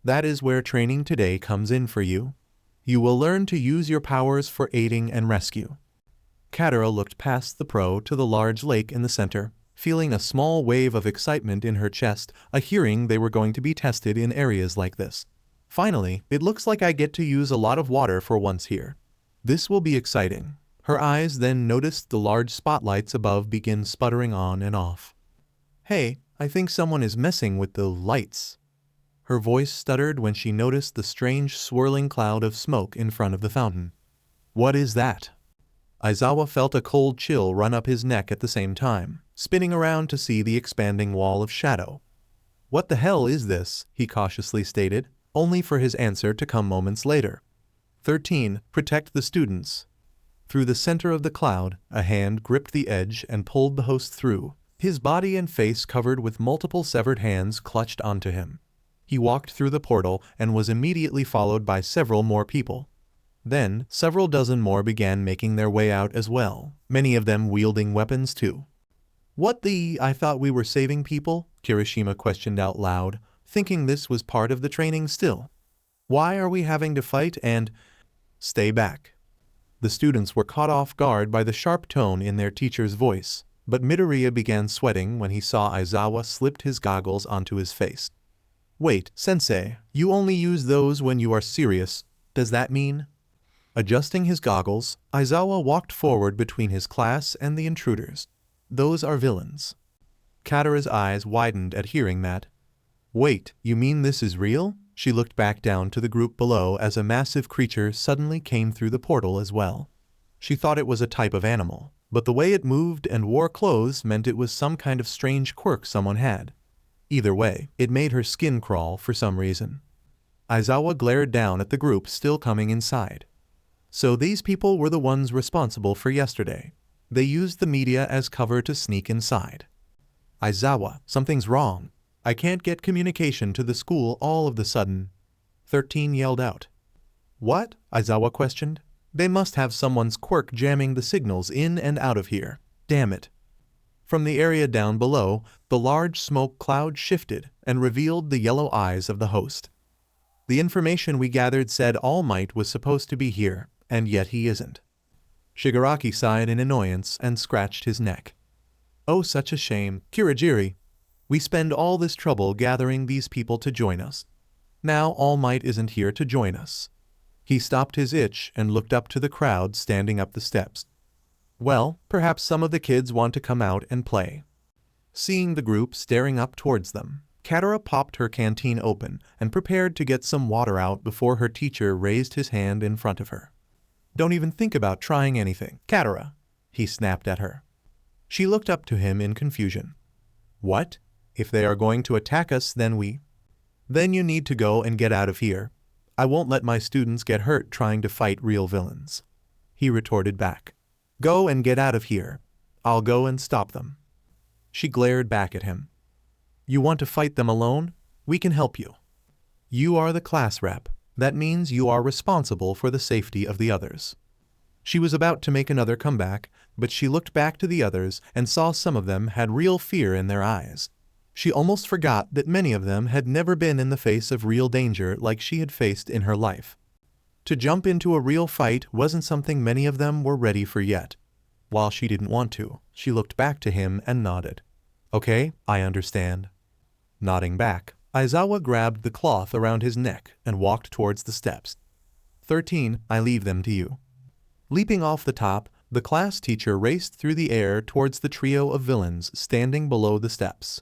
That is where training today comes in for you. You will learn to use your powers for aiding and rescue. Katara looked past the pro to the large lake in the center, feeling a small wave of excitement in her chest, hearing they were going to be tested in areas like this. Finally, it looks like I get to use a lot of water for once here. This will be exciting. Her eyes then noticed the large spotlights above begin sputtering on and off. Hey, I think someone is messing with the lights. Her voice stuttered when she noticed the strange swirling cloud of smoke in front of the fountain. What is that? Aizawa felt a cold chill run up his neck at the same time, spinning around to see the expanding wall of shadow. What the hell is this? He cautiously stated, only for his answer to come moments later. 13. Protect the students. Through the center of the cloud, a hand gripped the edge and pulled the host through, his body and face covered with multiple severed hands clutched onto him. He walked through the portal and was immediately followed by several more people. Then, several dozen more began making their way out as well, many of them wielding weapons too. What the? I thought we were saving people? Kirishima questioned out loud, thinking this was part of the training still. Why are we having to fight and... Stay back. The students were caught off guard by the sharp tone in their teacher's voice, but Midoriya began sweating when he saw Aizawa slipped his goggles onto his face. Wait, sensei, you only use those when you are serious. Does that mean? Adjusting his goggles, Aizawa walked forward between his class and the intruders. Those are villains. Katara's eyes widened at hearing that. Wait, you mean this is real? She looked back down to the group below as a massive creature suddenly came through the portal as well. She thought it was a type of animal, but the way it moved and wore clothes meant it was some kind of strange quirk someone had. Either way, it made her skin crawl for some reason. Aizawa glared down at the group still coming inside. So these people were the ones responsible for yesterday. They used the media as cover to sneak inside. Aizawa, something's wrong. I can't get communication to the school all of the sudden. 13 yelled out. What? Aizawa questioned. They must have someone's quirk jamming the signals in and out of here. Damn it. From the area down below, the large smoke cloud shifted and revealed the yellow eyes of the host. The information we gathered said All Might was supposed to be here, and yet he isn't. Shigaraki sighed in annoyance and scratched his neck. Oh, such a shame, Kirigiri. We spend all this trouble gathering these people to join us. Now All Might isn't here to join us. He stopped his itch and looked up to the crowd standing up the steps. Well, perhaps some of the kids want to come out and play. Seeing the group staring up towards them, Katara popped her canteen open and prepared to get some water out before her teacher raised his hand in front of her. Don't even think about trying anything, Katara, he snapped at her. She looked up to him in confusion. What? If they are going to attack us, then you need to go and get out of here. I won't let my students get hurt trying to fight real villains. He retorted back. Go and get out of here. I'll go and stop them. She glared back at him. You want to fight them alone? We can help you. You are the class rep. That means you are responsible for the safety of the others. She was about to make another comeback, but she looked back to the others and saw some of them had real fear in their eyes. She almost forgot that many of them had never been in the face of real danger like she had faced in her life. To jump into a real fight wasn't something many of them were ready for yet. While she didn't want to, she looked back to him and nodded. Okay, I understand. Nodding back, Aizawa grabbed the cloth around his neck and walked towards the steps. 13, I leave them to you. Leaping off the top, the class teacher raced through the air towards the trio of villains standing below the steps.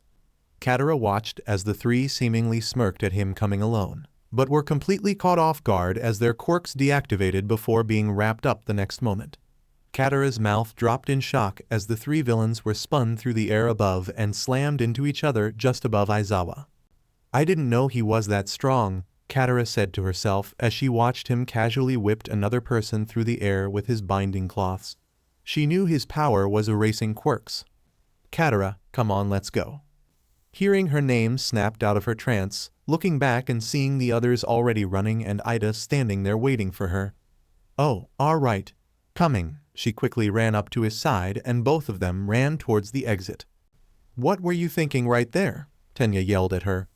Katara watched as the three seemingly smirked at him coming alone, but were completely caught off guard as their quirks deactivated before being wrapped up the next moment. Katara's mouth dropped in shock as the three villains were spun through the air above and slammed into each other just above Aizawa. I didn't know he was that strong, Katara said to herself as she watched him casually whip another person through the air with his binding cloths. She knew his power was erasing quirks. Katara, come on, let's go. Hearing her name snapped out of her trance, looking back and seeing the others already running and Ida standing there waiting for her. Oh, all right. Coming. She quickly ran up to his side and both of them ran towards the exit. What were you thinking right there? Tenya yelled at her.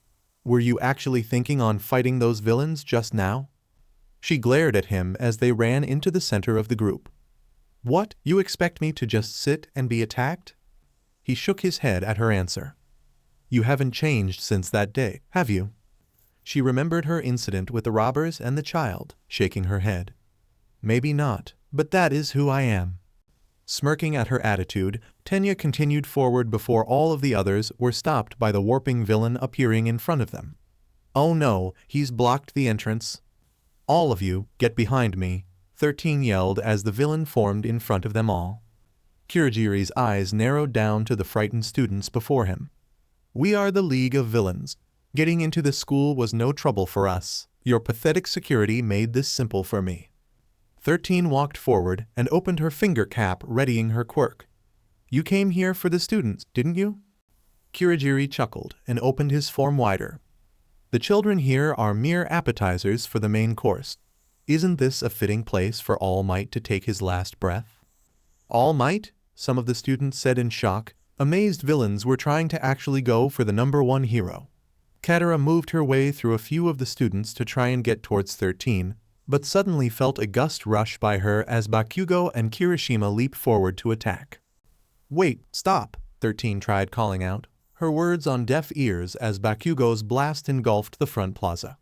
Were you actually thinking on fighting those villains just now? She glared at him as they ran into the center of the group. What, you expect me to just sit and be attacked? He shook his head at her answer. You haven't changed since that day, have you? She remembered her incident with the robbers and the child, shaking her head. Maybe not, but that is who I am. Smirking at her attitude, Tenya continued forward before all of the others were stopped by the warping villain appearing in front of them. Oh no, he's blocked the entrance. All of you, get behind me, 13 yelled as the villain formed in front of them all. Kirigiri's eyes narrowed down to the frightened students before him. We are the League of Villains. Getting into the school was no trouble for us. Your pathetic security made this simple for me. 13 walked forward and opened her finger cap, readying her quirk. You came here for the students, didn't you? Kirigiri chuckled and opened his form wider. The children here are mere appetizers for the main course. Isn't this a fitting place for All Might to take his last breath? All Might? Some of the students said in shock. Amazed villains were trying to actually go for the #1 hero. Katara moved her way through a few of the students to try and get towards 13, but suddenly felt a gust rush by her as Bakugo and Kirishima leaped forward to attack. Wait, stop, 13 tried calling out, her words on deaf ears as Bakugo's blast engulfed the front plaza.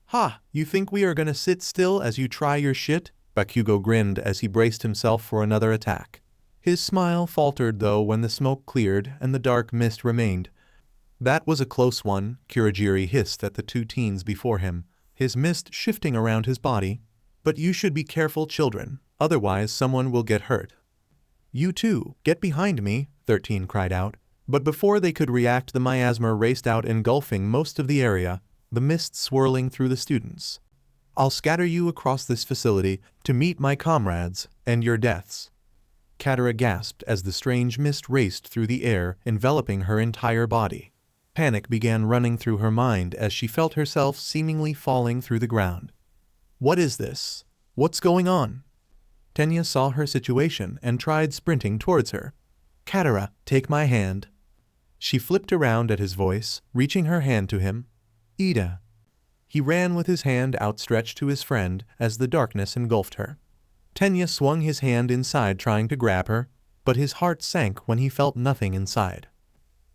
Ha, you think we are gonna sit still as you try your shit? Bakugo grinned as he braced himself for another attack. His smile faltered though when the smoke cleared and the dark mist remained. That was a close one, Kirigiri hissed at the two teens before him, his mist shifting around his body. But you should be careful, children, otherwise someone will get hurt. You too, get behind me, 13 cried out. But before they could react, the miasma raced out, engulfing most of the area, the mist swirling through the students. I'll scatter you across this facility to meet my comrades and your deaths. Katara gasped as the strange mist raced through the air, enveloping her entire body. Panic began running through her mind as she felt herself seemingly falling through the ground. What is this? What's going on? Tenya saw her situation and tried sprinting towards her. Katara, take my hand. She flipped around at his voice, reaching her hand to him. Ida. He ran with his hand outstretched to his friend as the darkness engulfed her. Tenya swung his hand inside trying to grab her, but his heart sank when he felt nothing inside.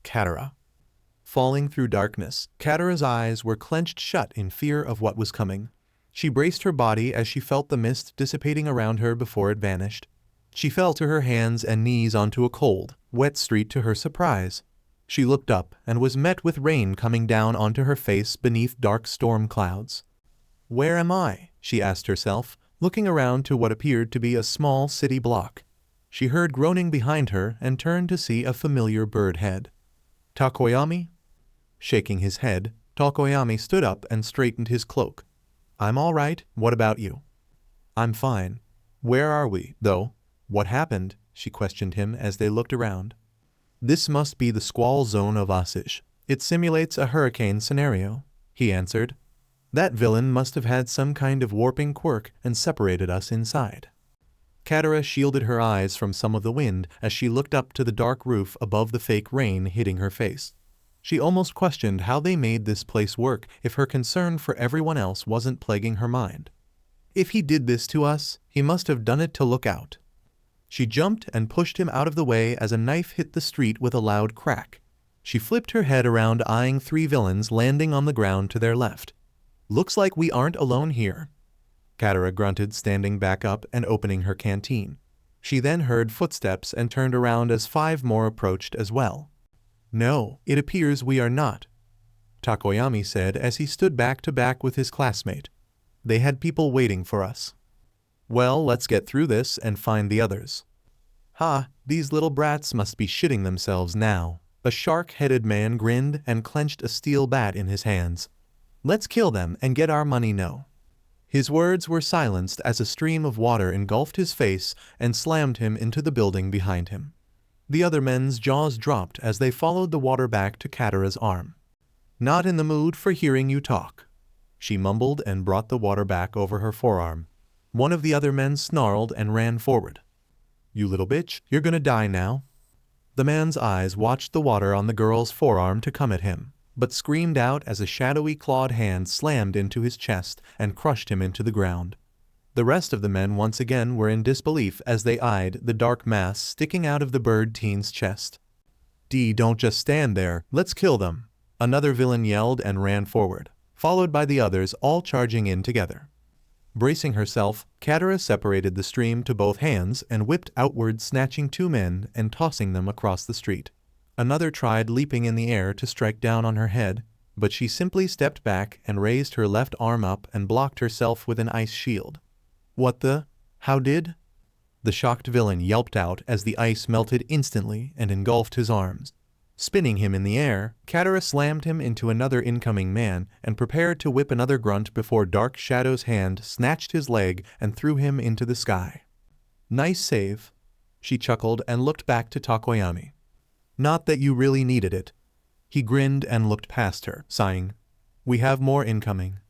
Katara. Falling through darkness, Katara's eyes were clenched shut in fear of what was coming. She braced her body as she felt the mist dissipating around her before it vanished. She fell to her hands and knees onto a cold, wet street to her surprise. She looked up and was met with rain coming down onto her face beneath dark storm clouds. Where am I? She asked herself, looking around to what appeared to be a small city block. She heard groaning behind her and turned to see a familiar bird head. Takoyami? Shaking his head, Takoyami stood up and straightened his cloak. I'm all right, what about you? I'm fine. Where are we, though? What happened? She questioned him as they looked around. This must be the squall zone of Asish. It simulates a hurricane scenario, he answered. That villain must have had some kind of warping quirk and separated us inside. Katara shielded her eyes from some of the wind as she looked up to the dark roof above the fake rain hitting her face. She almost questioned how they made this place work if her concern for everyone else wasn't plaguing her mind. If he did this to us, he must have done it to look out. She jumped and pushed him out of the way as a knife hit the street with a loud crack. She flipped her head around, eyeing 3 villains landing on the ground to their left. Looks like we aren't alone here. Katara grunted, standing back up and opening her canteen. She then heard footsteps and turned around as 5 more approached as well. No, it appears we are not, Takoyami said as he stood back to back with his classmate. They had people waiting for us. Well, let's get through this and find the others. Ha, these little brats must be shitting themselves now. A shark-headed man grinned and clenched a steel bat in his hands. Let's kill them and get our money no. His words were silenced as a stream of water engulfed his face and slammed him into the building behind him. The other men's jaws dropped as they followed the water back to Katara's arm. Not in the mood for hearing you talk. She mumbled and brought the water back over her forearm. One of the other men snarled and ran forward. You little bitch, you're gonna die now. The man's eyes watched the water on the girl's forearm to come at him, but screamed out as a shadowy clawed hand slammed into his chest and crushed him into the ground. The rest of the men once again were in disbelief as they eyed the dark mass sticking out of the bird teen's chest. Don't just stand there, let's kill them. Another villain yelled and ran forward, followed by the others all charging in together. Bracing herself, Katara separated the stream to both hands and whipped outward, snatching 2 men and tossing them across the street. Another tried leaping in the air to strike down on her head, but she simply stepped back and raised her left arm up and blocked herself with an ice shield. What the? How did? The shocked villain yelped out as the ice melted instantly and engulfed his arms. Spinning him in the air, Katara slammed him into another incoming man and prepared to whip another grunt before Dark Shadow's hand snatched his leg and threw him into the sky. Nice save. She chuckled and looked back to Tokoyami. Not that you really needed it. He grinned and looked past her, sighing. We have more incoming.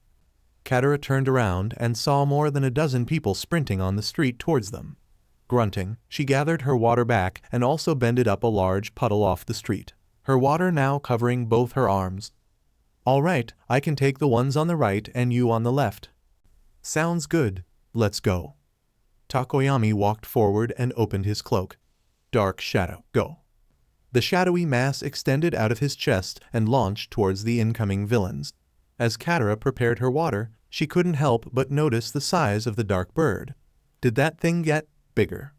Katara turned around and saw more than a dozen people sprinting on the street towards them. Grunting, she gathered her water back and also bended up a large puddle off the street, her water now covering both her arms. All right, I can take the ones on the right and you on the left. Sounds good. Let's go. Tokoyami walked forward and opened his cloak. Dark Shadow, go. The shadowy mass extended out of his chest and launched towards the incoming villains. As Katara prepared her water, she couldn't help but notice the size of the dark bird. Did that thing get bigger?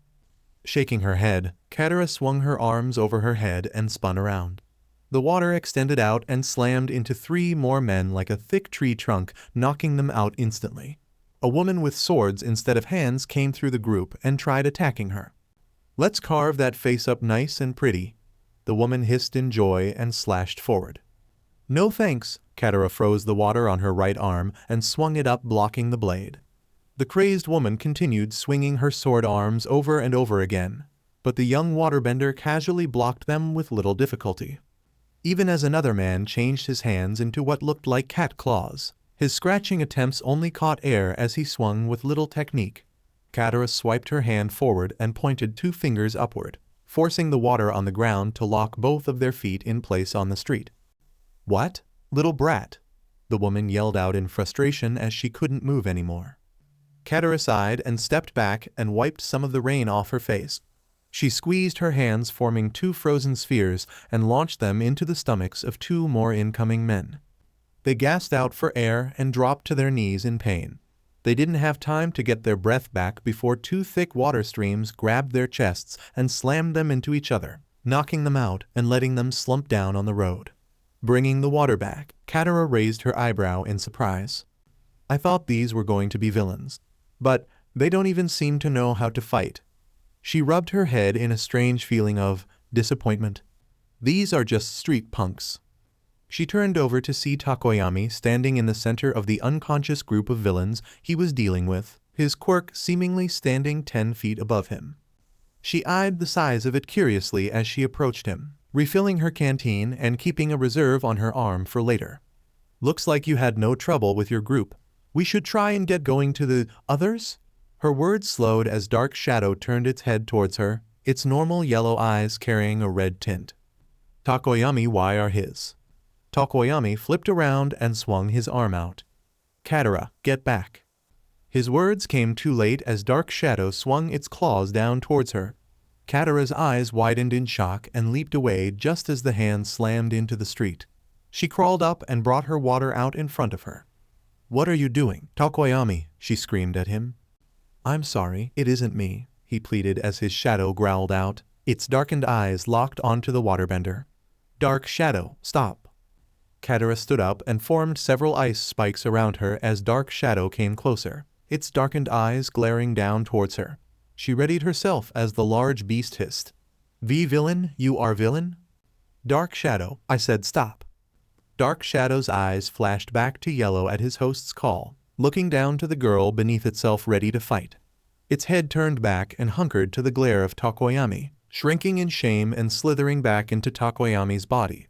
Shaking her head, Katara swung her arms over her head and spun around. The water extended out and slammed into 3 more men like a thick tree trunk, knocking them out instantly. A woman with swords instead of hands came through the group and tried attacking her. Let's carve that face up nice and pretty. The woman hissed in joy and slashed forward. No thanks. Katara froze the water on her right arm and swung it up, blocking the blade. The crazed woman continued swinging her sword arms over and over again, but the young waterbender casually blocked them with little difficulty. Even as another man changed his hands into what looked like cat claws, his scratching attempts only caught air as he swung with little technique. Katara swiped her hand forward and pointed 2 fingers upward, forcing the water on the ground to lock both of their feet in place on the street. What? Little brat! The woman yelled out in frustration as she couldn't move anymore. Katara sighed and stepped back and wiped some of the rain off her face. She squeezed her hands, forming 2 frozen spheres, and launched them into the stomachs of 2 more incoming men. They gasped out for air and dropped to their knees in pain. They didn't have time to get their breath back before 2 thick water streams grabbed their chests and slammed them into each other, knocking them out and letting them slump down on the road. Bringing the water back, Katara raised her eyebrow in surprise. I thought these were going to be villains. But they don't even seem to know how to fight. She rubbed her head in a strange feeling of disappointment. These are just street punks. She turned over to see Tokoyami standing in the center of the unconscious group of villains he was dealing with, his quirk seemingly standing 10 feet above him. She eyed the size of it curiously as she approached him, refilling her canteen and keeping a reserve on her arm for later. Looks like you had no trouble with your group. We should try and get going to the others? Her words slowed as Dark Shadow turned its head towards her, its normal yellow eyes carrying a red tint. Tokoyami, why are his? Tokoyami flipped around and swung his arm out. Katara, get back. His words came too late as Dark Shadow swung its claws down towards her. Katara's eyes widened in shock and leaped away just as the hand slammed into the street. She crawled up and brought her water out in front of her. What are you doing, Tokoyami? She screamed at him. I'm sorry, it isn't me, he pleaded as his shadow growled out, its darkened eyes locked onto the waterbender. Dark Shadow, stop. Katara stood up and formed several ice spikes around her as Dark Shadow came closer, its darkened eyes glaring down towards her. She readied herself as the large beast hissed. Villain, you are villain? Dark Shadow, I said stop. Dark Shadow's eyes flashed back to yellow at his host's call, looking down to the girl beneath itself ready to fight. Its head turned back and hunkered to the glare of Tokoyami, shrinking in shame and slithering back into Tokoyami's body.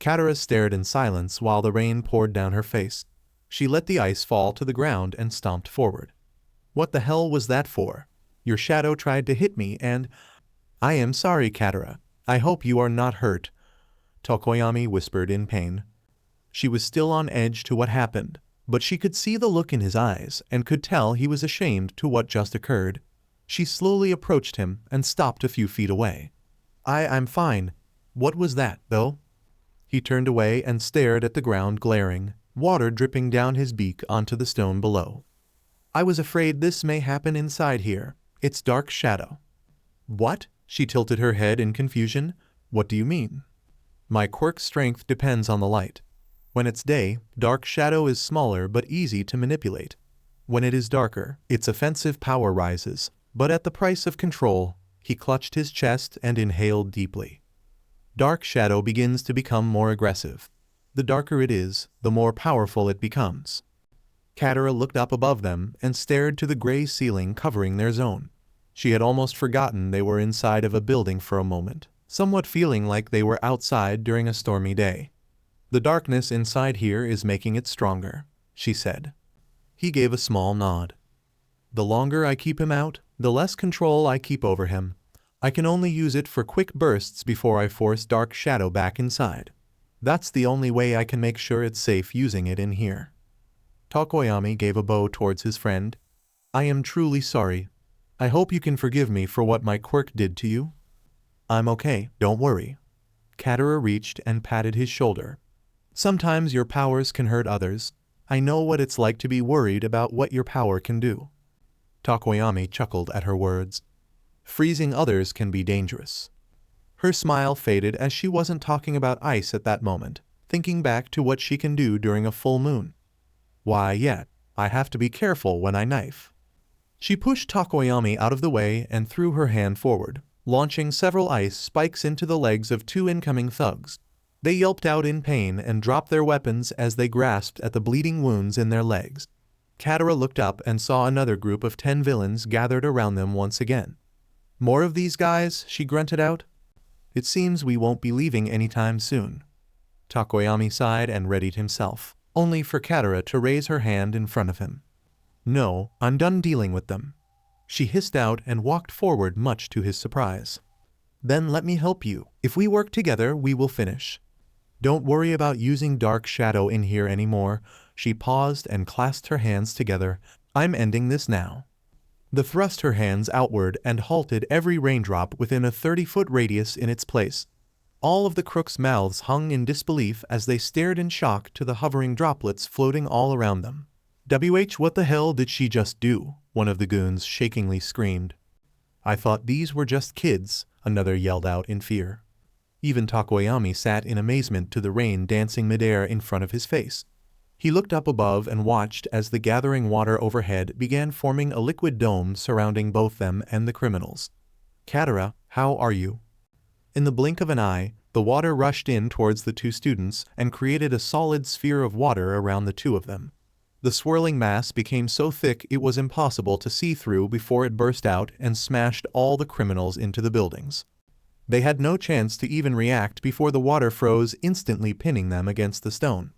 Katara stared in silence while the rain poured down her face. She let the ice fall to the ground and stomped forward. What the hell was that for? Your shadow tried to hit me and... I am sorry, Katara. I hope you are not hurt, Tokoyami whispered in pain. She was still on edge to what happened, but she could see the look in his eyes and could tell he was ashamed to what just occurred. She slowly approached him and stopped a few feet away. I'm fine. What was that, though? He turned away and stared at the ground glaring, water dripping down his beak onto the stone below. I was afraid this may happen inside here. It's Dark Shadow. What? She tilted her head in confusion. What do you mean? My quirk strength depends on the light. When it's day, Dark Shadow is smaller but easy to manipulate. When it is darker, its offensive power rises, but at the price of control. He clutched his chest and inhaled deeply. Dark Shadow begins to become more aggressive. The darker it is, the more powerful it becomes. Katara looked up above them and stared to the gray ceiling covering their zone. She had almost forgotten they were inside of a building for a moment, somewhat feeling like they were outside during a stormy day. The darkness inside here is making it stronger, she said. He gave a small nod. The longer I keep him out, the less control I keep over him. I can only use it for quick bursts before I force Dark Shadow back inside. That's the only way I can make sure it's safe using it in here. Tokoyami gave a bow towards his friend. I am truly sorry. I hope you can forgive me for what my quirk did to you. I'm okay, don't worry. Katara reached and patted his shoulder. Sometimes your powers can hurt others. I know what it's like to be worried about what your power can do. Tokoyami chuckled at her words. Freezing others can be dangerous. Her smile faded as she wasn't talking about ice at that moment, thinking back to what she can do during a full moon. Why, yeah, I have to be careful when I knife. She pushed Tokoyami out of the way and threw her hand forward, launching several ice spikes into the legs of two incoming thugs. They yelped out in pain and dropped their weapons as they grasped at the bleeding wounds in their legs. Katara looked up and saw another group of 10 villains gathered around them once again. More of these guys, she grunted out. It seems we won't be leaving anytime soon. Tokoyami sighed and readied himself, only for Katara to raise her hand in front of him. No, I'm done dealing with them. She hissed out and walked forward much to his surprise. Then let me help you. If we work together, we will finish. Don't worry about using Dark Shadow in here anymore. She paused and clasped her hands together. I'm ending this now. The thrust her hands outward and halted every raindrop within a 30-foot radius in its place. All of the crooks' mouths hung in disbelief as they stared in shock to the hovering droplets floating all around them. What the hell did she just do? One of the goons shakingly screamed. I thought these were just kids, another yelled out in fear. Even Tokoyami sat in amazement to the rain dancing midair in front of his face. He looked up above and watched as the gathering water overhead began forming a liquid dome surrounding both them and the criminals. Katara, how are you? In the blink of an eye, the water rushed in towards the two students and created a solid sphere of water around the two of them. The swirling mass became so thick it was impossible to see through before it burst out and smashed all the criminals into the buildings. They had no chance to even react before the water froze, instantly pinning them against the stone.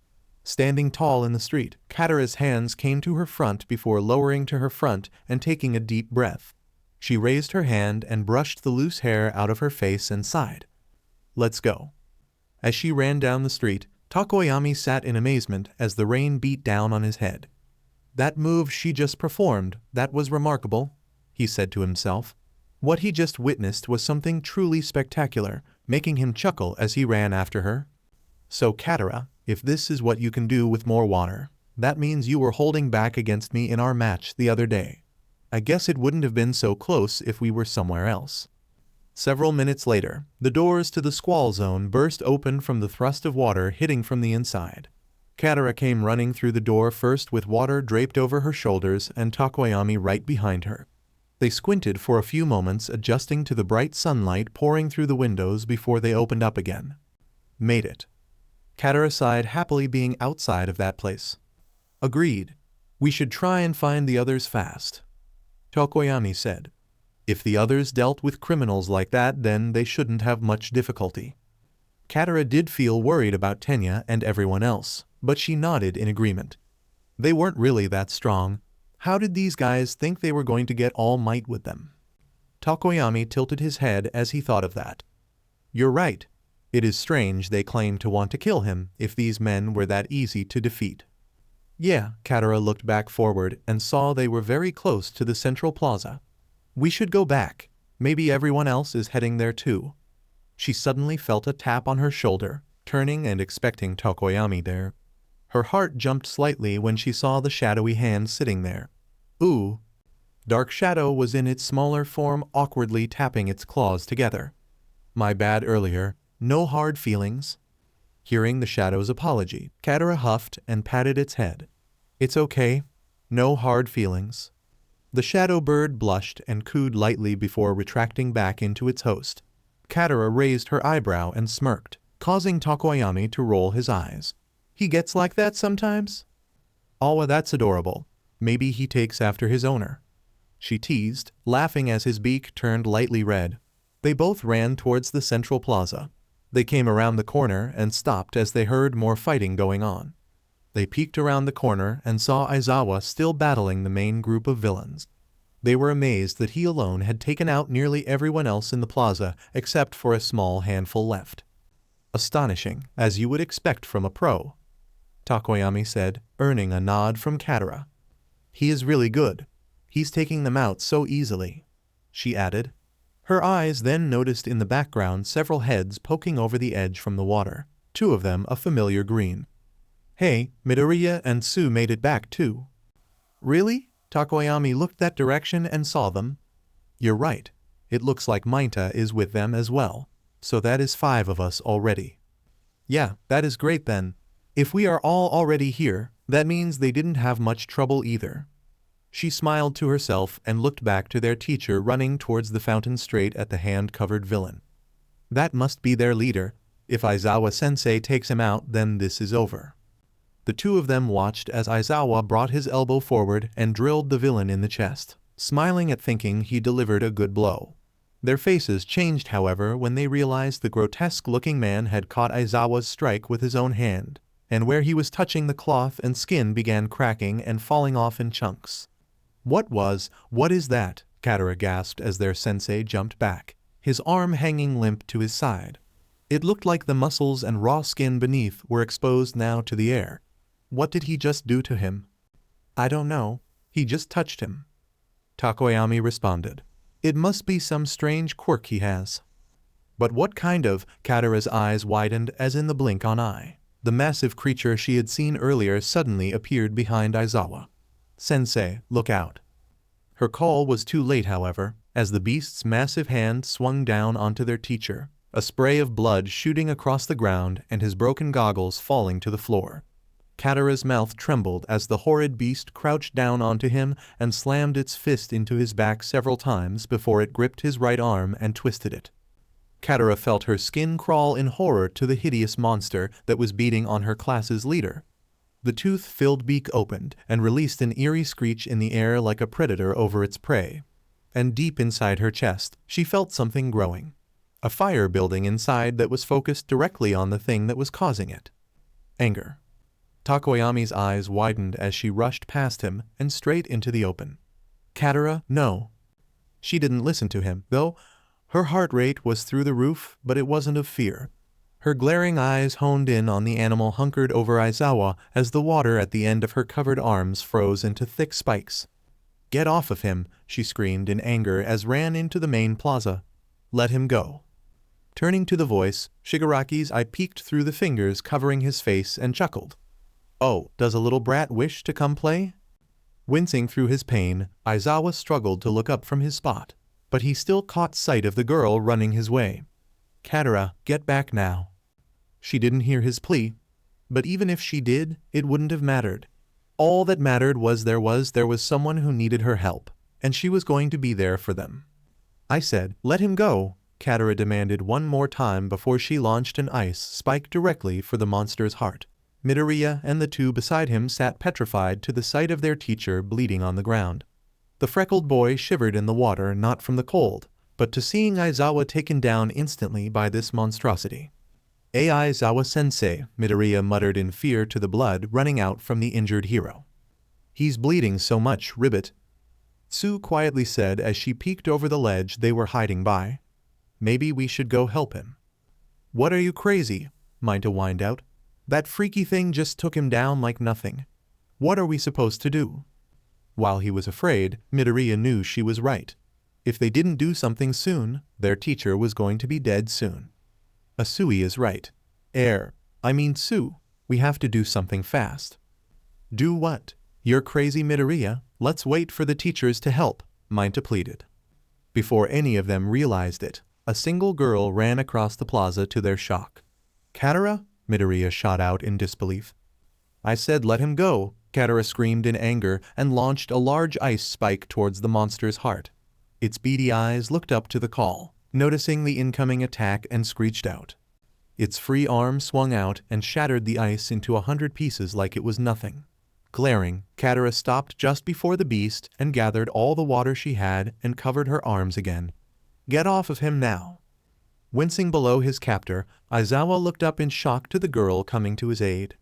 Standing tall in the street, Katara's hands came to her front before lowering to her front and taking a deep breath. She raised her hand and brushed the loose hair out of her face and sighed. Let's go. As she ran down the street, Tokoyami sat in amazement as the rain beat down on his head. That move she just performed, that was remarkable, he said to himself. What he just witnessed was something truly spectacular, making him chuckle as he ran after her. So Katara, if this is what you can do with more water, that means you were holding back against me in our match the other day. I guess it wouldn't have been so close if we were somewhere else. Several minutes later, the doors to the squall zone burst open from the thrust of water hitting from the inside. Katara came running through the door first with water draped over her shoulders and Tokoyami right behind her. They squinted for a few moments, adjusting to the bright sunlight pouring through the windows before they opened up again. Made it. Katara sighed happily, being outside of that place. Agreed. We should try and find the others fast, Tokoyami said. If the others dealt with criminals like that, then they shouldn't have much difficulty. Katara did feel worried about Tenya and everyone else, but she nodded in agreement. They weren't really that strong. How did these guys think they were going to get All Might with them? Tokoyami tilted his head as he thought of that. You're right. It is strange they claim to want to kill him if these men were that easy to defeat. Yeah, Katara looked back forward and saw they were very close to the central plaza. We should go back. Maybe everyone else is heading there too. She suddenly felt a tap on her shoulder, turning and expecting Tokoyami there. Her heart jumped slightly when she saw the shadowy hand sitting there. Ooh. Dark Shadow was in its smaller form, awkwardly tapping its claws together. My bad earlier. No hard feelings. Hearing the Shadow's apology, Katara huffed and patted its head. It's okay. No hard feelings. The shadow bird blushed and cooed lightly before retracting back into its host. Katara raised her eyebrow and smirked, causing Tokoyami to roll his eyes. He gets like that sometimes? Oh, that's adorable. Maybe he takes after his owner. She teased, laughing as his beak turned lightly red. They both ran towards the central plaza. They came around the corner and stopped as they heard more fighting going on. They peeked around the corner and saw Aizawa still battling the main group of villains. They were amazed that he alone had taken out nearly everyone else in the plaza except for a small handful left. Astonishing, as you would expect from a pro, Tokoyami said, earning a nod from Katara. He is really good. He's taking them out so easily, she added. Her eyes then noticed in the background several heads poking over the edge from the water, two of them a familiar green. Hey, Midoriya and Tsu made it back too. Really? Tokoyami looked that direction and saw them. You're right. It looks like Mainta is with them as well, so that is 5 of us already. Yeah, that is great then. If we are all already here, that means they didn't have much trouble either. She smiled to herself and looked back to their teacher running towards the fountain straight at the hand-covered villain. That must be their leader. If Aizawa-sensei takes him out, then this is over. The two of them watched as Aizawa brought his elbow forward and drilled the villain in the chest, smiling at thinking he delivered a good blow. Their faces changed, however, when they realized the grotesque-looking man had caught Aizawa's strike with his own hand, and where he was touching the cloth and skin began cracking and falling off in chunks. What is that? Katara gasped as their sensei jumped back, his arm hanging limp to his side. It looked like the muscles and raw skin beneath were exposed now to the air. What did he just do to him? I don't know. He just touched him, Tokoyami responded. It must be some strange quirk he has. But what kind of? Katara's eyes widened as in the blink on eye. The massive creature she had seen earlier suddenly appeared behind Aizawa. Sensei, look out. Her call was too late, however, as the beast's massive hand swung down onto their teacher, a spray of blood shooting across the ground and his broken goggles falling to the floor. Katara's mouth trembled as the horrid beast crouched down onto him and slammed its fist into his back several times before it gripped his right arm and twisted it. Katara felt her skin crawl in horror to the hideous monster that was beating on her class's leader. The tooth-filled beak opened and released an eerie screech in the air like a predator over its prey. And deep inside her chest, she felt something growing. A fire building inside that was focused directly on the thing that was causing it. Anger. Tokoyami's eyes widened as she rushed past him and straight into the open. Katara, no. She didn't listen to him, though. Her heart rate was through the roof, but it wasn't of fear. Her glaring eyes honed in on the animal hunkered over Aizawa as the water at the end of her covered arms froze into thick spikes. Get off of him, she screamed in anger as ran into the main plaza. Let him go. Turning to the voice, Shigaraki's eye peeked through the fingers covering his face and chuckled. Oh, does a little brat wish to come play? Wincing through his pain, Aizawa struggled to look up from his spot, but he still caught sight of the girl running his way. Katara, get back now. She didn't hear his plea. But even if she did, it wouldn't have mattered. All that mattered was there was someone who needed her help, and she was going to be there for them. I said, "Let him go," Katara demanded one more time before she launched an ice spike directly for the monster's heart. Midoriya and the two beside him sat petrified to the sight of their teacher bleeding on the ground. The freckled boy shivered in the water not from the cold, but to seeing Aizawa taken down instantly by this monstrosity. Aizawa-sensei, Midoriya muttered in fear to the blood running out from the injured hero. "He's bleeding so much, Ribbit," Tsu quietly said as she peeked over the ledge they were hiding by. "Maybe we should go help him." "What, are you crazy?" Minta whined out. "That freaky thing just took him down like nothing. What are we supposed to do?" While he was afraid, Midoriya knew she was right. If they didn't do something soon, their teacher was going to be dead soon. Asui is right. Tsu, we have to do something fast. "Do what? You're crazy, Midoriya. Let's wait for the teachers to help," Minta pleaded. Before any of them realized it, a single girl ran across the plaza to their shock. "Katara?" Midoriya shot out in disbelief. "I said let him go," Katara screamed in anger and launched a large ice spike towards the monster's heart. Its beady eyes looked up to the call, noticing the incoming attack, and screeched out. Its free arm swung out and shattered the ice into 100 pieces like it was nothing. Glaring, Katara stopped just before the beast and gathered all the water she had and covered her arms again. "Get off of him now." Wincing below his captor, Aizawa looked up in shock to the girl coming to his aid.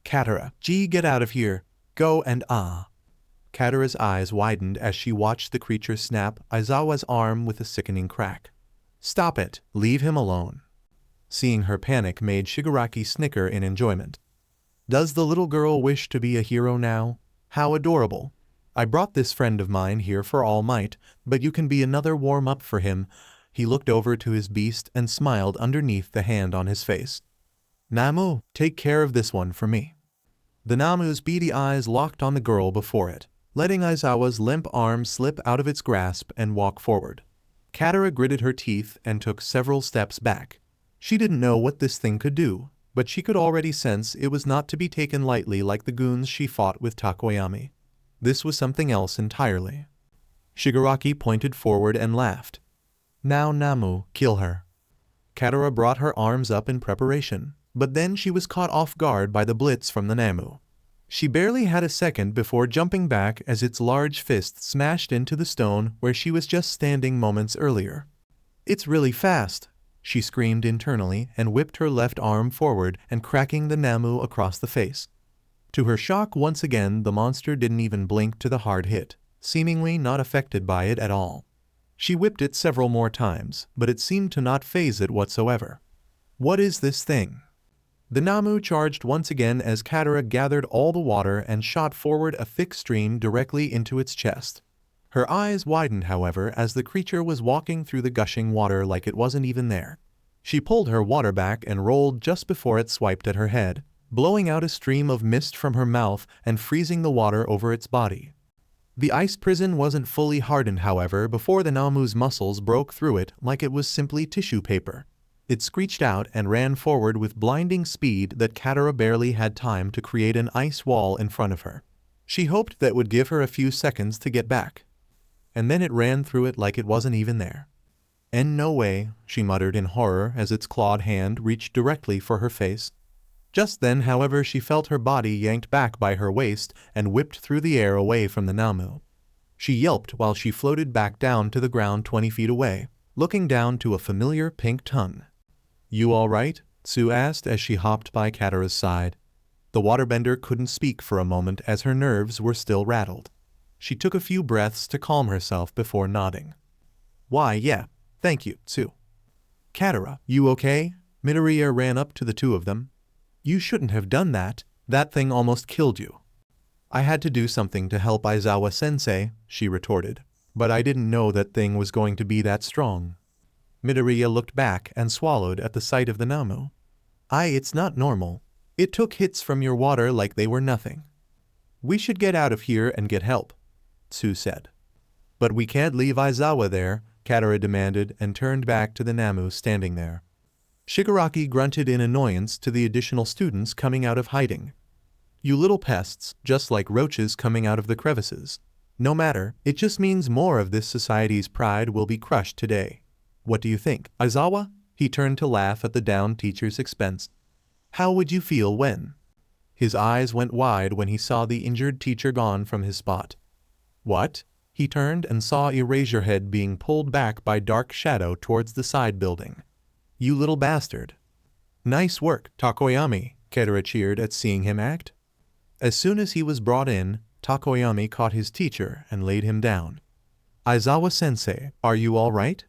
"Katara, gee, get out of here. Go and ah." Katara's eyes widened as she watched the creature snap Aizawa's arm with a sickening crack. "Stop it, leave him alone." Seeing her panic made Shigaraki snicker in enjoyment. "Does the little girl wish to be a hero now? How adorable. I brought this friend of mine here for all might, but you can be another warm-up for him." He looked over to his beast and smiled underneath the hand on his face. "Nomu, take care of this one for me." The Nomu's beady eyes locked on the girl before it, letting Aizawa's limp arm slip out of its grasp and walk forward. Katara gritted her teeth and took several steps back. She didn't know what this thing could do, but she could already sense it was not to be taken lightly like the goons she fought with Takoyami. This was something else entirely. Shigaraki pointed forward and laughed. "Now Nomu, kill her." Katara brought her arms up in preparation, but then she was caught off guard by the blitz from the Nomu. She barely had a second before jumping back as its large fist smashed into the stone where she was just standing moments earlier. "It's really fast," she screamed internally and whipped her left arm forward and cracking the Nomu across the face. To her shock, once again the monster didn't even blink to the hard hit, seemingly not affected by it at all. She whipped it several more times, but it seemed to not faze it whatsoever. "What is this thing?" The Nomu charged once again as Katara gathered all the water and shot forward a thick stream directly into its chest. Her eyes widened, however, as the creature was walking through the gushing water like it wasn't even there. She pulled her water back and rolled just before it swiped at her head, blowing out a stream of mist from her mouth and freezing the water over its body. The ice prison wasn't fully hardened, however, before the Nomu's muscles broke through it like it was simply tissue paper. It screeched out and ran forward with blinding speed that Katara barely had time to create an ice wall in front of her. She hoped that would give her a few seconds to get back. And then it ran through it like it wasn't even there. "And no way," she muttered in horror as its clawed hand reached directly for her face. Just then, however, she felt her body yanked back by her waist and whipped through the air away from the Nomu. She yelped while she floated back down to the ground 20 feet away, looking down to a familiar pink tongue. "You all right?" Tsu asked as she hopped by Katara's side. The waterbender couldn't speak for a moment as her nerves were still rattled. She took a few breaths to calm herself before nodding. "Why, yeah, thank you, Tsu." "Katara, you okay?" Midoriya ran up to the two of them. "You shouldn't have done that. That thing almost killed you." "I had to do something to help Aizawa-sensei," she retorted. "But I didn't know that thing was going to be that strong." Midoriya looked back and swallowed at the sight of the Nomu. It's not normal. It took hits from your water like they were nothing." "We should get out of here and get help," Tsu said. "But we can't leave Aizawa there," Katara demanded and turned back to the Nomu standing there. Shigaraki grunted in annoyance to the additional students coming out of hiding. You little pests, just like roaches coming out of the crevices. No matter, it just means more of this society's pride will be crushed today. What do you think, Aizawa? He turned to laugh at the downed teacher's expense. How would you feel when? His eyes went wide when he saw the injured teacher gone from his spot. What? He turned and saw Eraserhead being pulled back by Dark Shadow towards the side building. You little bastard. Nice work, Takoyami, Katara cheered at seeing him act. As soon as he was brought in, Takoyami caught his teacher and laid him down. Aizawa-sensei, are you all right?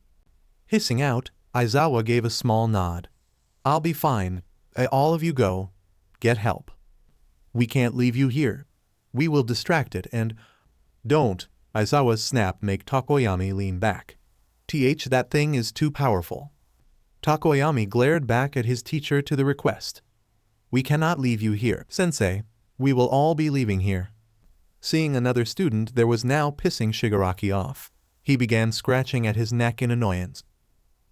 Hissing out, Aizawa gave a small nod. I'll be fine. All of you go. Get help. We can't leave you here. We will distract it and... Don't. Aizawa's snap make Takoyami lean back. That thing is too powerful. Takoyami glared back at his teacher to the request. We cannot leave you here, sensei. We will all be leaving here. Seeing another student there was now pissing Shigaraki off. He began scratching at his neck in annoyance.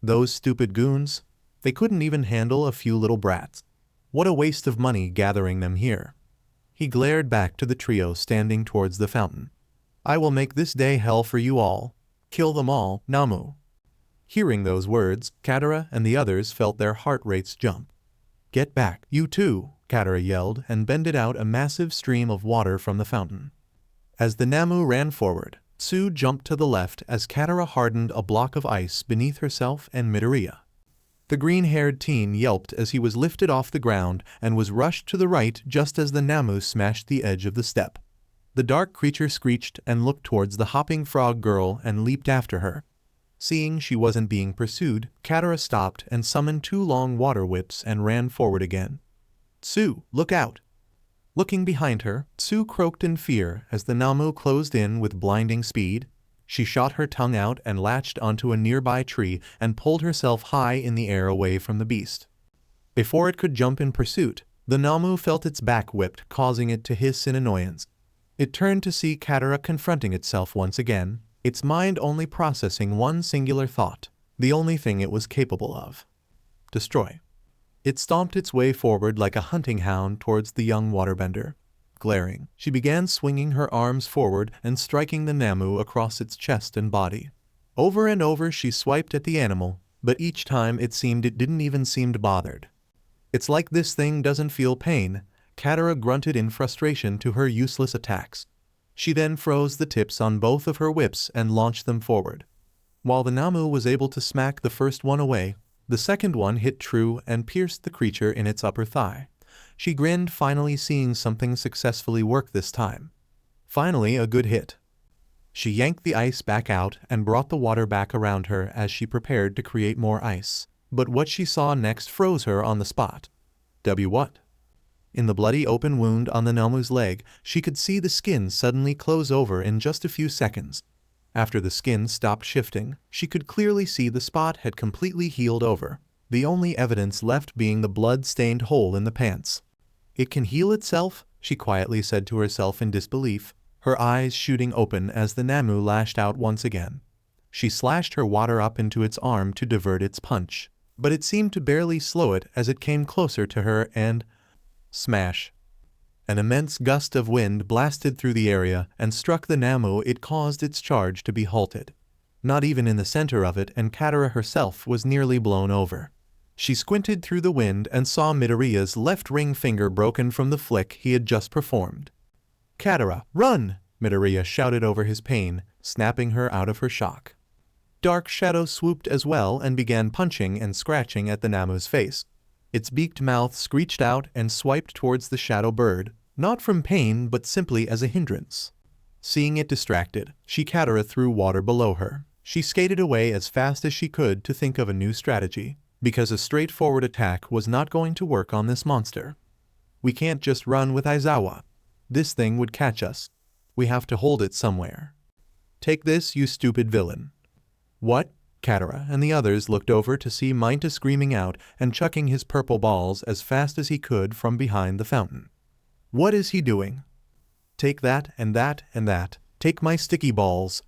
Those stupid goons. They couldn't even handle a few little brats. What a waste of money gathering them here. He glared back to the trio standing towards the fountain. I will make this day hell for you all. Kill them all, Nomu. Hearing those words, Katara and the others felt their heart rates jump. Get back, you too, Katara yelled and bended out a massive stream of water from the fountain. As the Nomu ran forward, Tsu jumped to the left as Katara hardened a block of ice beneath herself and Midoriya. The green-haired teen yelped as he was lifted off the ground and was rushed to the right just as the Nomu smashed the edge of the step. The dark creature screeched and looked towards the hopping frog girl and leaped after her. Seeing she wasn't being pursued, Katara stopped and summoned 2 long water whips and ran forward again. Tsu, look out! Looking behind her, Tsu croaked in fear as the Nomu closed in with blinding speed. She shot her tongue out and latched onto a nearby tree and pulled herself high in the air away from the beast. Before it could jump in pursuit, the Nomu felt its back whipped, causing it to hiss in annoyance. It turned to see Katara confronting itself once again, its mind only processing one singular thought, the only thing it was capable of. Destroy. It stomped its way forward like a hunting hound towards the young waterbender. Glaring, she began swinging her arms forward and striking the Nomu across its chest and body. Over and over she swiped at the animal, but each time it seemed it didn't even seem bothered. It's like this thing doesn't feel pain, Katara grunted in frustration to her useless attacks. She then froze the tips on both of her whips and launched them forward. While the Nomu was able to smack the first one away, the second one hit true and pierced the creature in its upper thigh. She grinned, finally seeing something successfully work this time. Finally a good hit. She yanked the ice back out and brought the water back around her as she prepared to create more ice. But what she saw next froze her on the spot. What? In the bloody open wound on the Nomu's leg, she could see the skin suddenly close over in just a few seconds. After the skin stopped shifting, she could clearly see the spot had completely healed over, the only evidence left being the blood-stained hole in the pants. It can heal itself, she quietly said to herself in disbelief, her eyes shooting open as the Nomu lashed out once again. She slashed her water up into its arm to divert its punch, but it seemed to barely slow it as it came closer to her and... Smash. An immense gust of wind blasted through the area and struck the Nomu. It caused its charge to be halted. Not even in the center of it, and Katara herself was nearly blown over. She squinted through the wind and saw Midoriya's left ring finger broken from the flick he had just performed. Katara, run! Midoriya shouted over his pain, snapping her out of her shock. Dark Shadow swooped as well and began punching and scratching at the Nomu's face. Its beaked mouth screeched out and swiped towards the shadow bird, not from pain but simply as a hindrance. Seeing it distracted, Katara threw water below her. She skated away as fast as she could to think of a new strategy, because a straightforward attack was not going to work on this monster. We can't just run with Aizawa. This thing would catch us. We have to hold it somewhere. Take this, you stupid villain. What? Katara and the others looked over to see Minta screaming out and chucking his purple balls as fast as he could from behind the fountain. What is he doing? Take that and that and that. Take my sticky balls.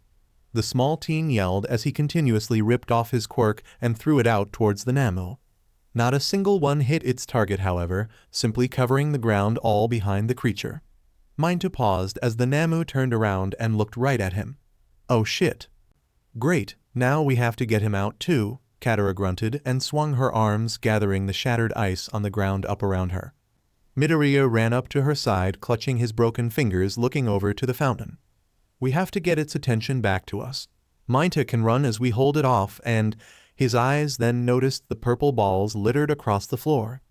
The small teen yelled as he continuously ripped off his quirk and threw it out towards the Nomu. Not a single one hit its target, however, simply covering the ground all behind the creature. Mineta paused as the Nomu turned around and looked right at him. Oh shit. Great, now we have to get him out too, Katara grunted and swung her arms, gathering the shattered ice on the ground up around her. Midoriya ran up to her side, clutching his broken fingers, looking over to the fountain. We have to get its attention back to us. Mineta can run as we hold it off, and his eyes then noticed the purple balls littered across the floor.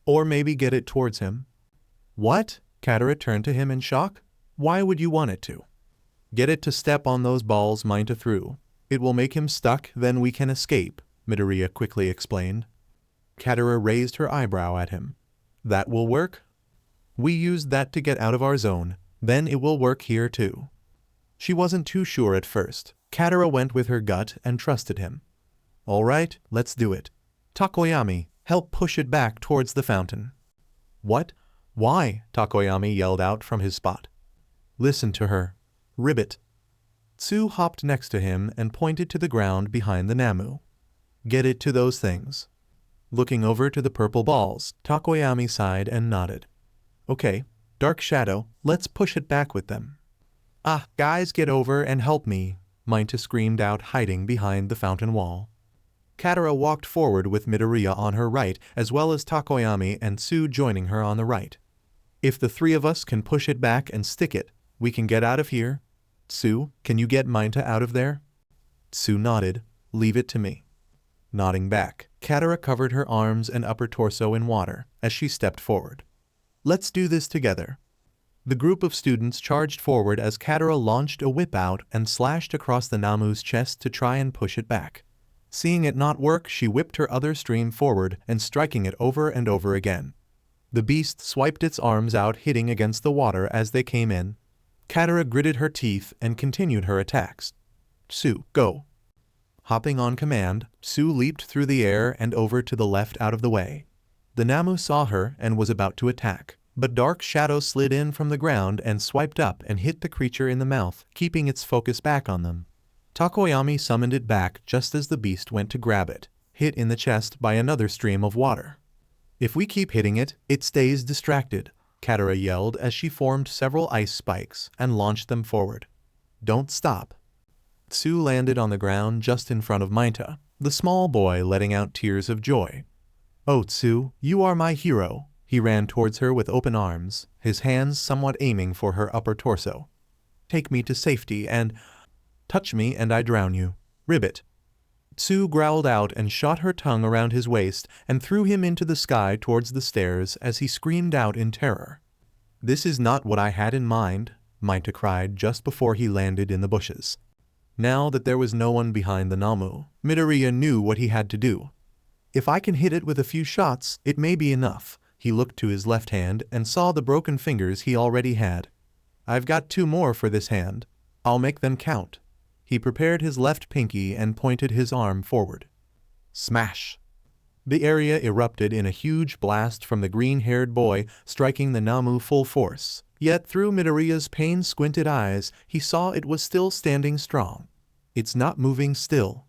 Or maybe get it towards him. What? Katara turned to him in shock. Why would you want it to? Get it to step on those balls Mineta threw. It will make him stuck, then we can escape, Midoriya quickly explained. Katara raised her eyebrow at him. That will work? We used that to get out of our zone, then it will work here too. She wasn't too sure at first. Katara went with her gut and trusted him. All right, let's do it. Takoyami, help push it back towards the fountain. What? Why? Takoyami yelled out from his spot. Listen to her. Ribbit. Tsu hopped next to him and pointed to the ground behind the Nomu. Get it to those things. Looking over to the purple balls, Takoyami sighed and nodded. Okay, Dark Shadow, let's push it back with them. Ah, guys, get over and help me, Mineta screamed out, hiding behind the fountain wall. Katara walked forward with Midoriya on her right, as well as Takoyami and Tsu joining her on the right. If the three of us can push it back and stick it, we can get out of here. Tsu, can you get Mineta out of there? Tsu nodded. Leave it to me. Nodding back, Katara covered her arms and upper torso in water as she stepped forward. Let's do this together. The group of students charged forward as Katara launched a whip out and slashed across the Namu's chest to try and push it back. Seeing it not work, she whipped her other stream forward and striking it over and over again. The beast swiped its arms out, hitting against the water as they came in. Katara gritted her teeth and continued her attacks. Tsu, go. Hopping on command, Tsu leaped through the air and over to the left out of the way. The Nomu saw her and was about to attack, but Dark Shadow slid in from the ground and swiped up and hit the creature in the mouth, keeping its focus back on them. Takoyami summoned it back just as the beast went to grab it, hit in the chest by another stream of water. If we keep hitting it, it stays distracted, Katara yelled as she formed several ice spikes and launched them forward. Don't stop. Tsu landed on the ground just in front of Mineta, the small boy letting out tears of joy. Oh Tsu, you are my hero. He ran towards her with open arms, his hands somewhat aiming for her upper torso. Take me to safety and... touch me and I drown you. Ribbit. Tsu growled out and shot her tongue around his waist and threw him into the sky towards the stairs as he screamed out in terror. This is not what I had in mind, Mineta cried just before he landed in the bushes. Now that there was no one behind the Nomu, Midoriya knew what he had to do. If I can hit it with a few shots, it may be enough. He looked to his left hand and saw the broken fingers he already had. I've got 2 more for this hand. I'll make them count. He prepared his left pinky and pointed his arm forward. Smash! The area erupted in a huge blast from the green-haired boy, striking the Nomu full force. Yet through Midoriya's pain-squinted eyes, he saw it was still standing strong. It's not moving still.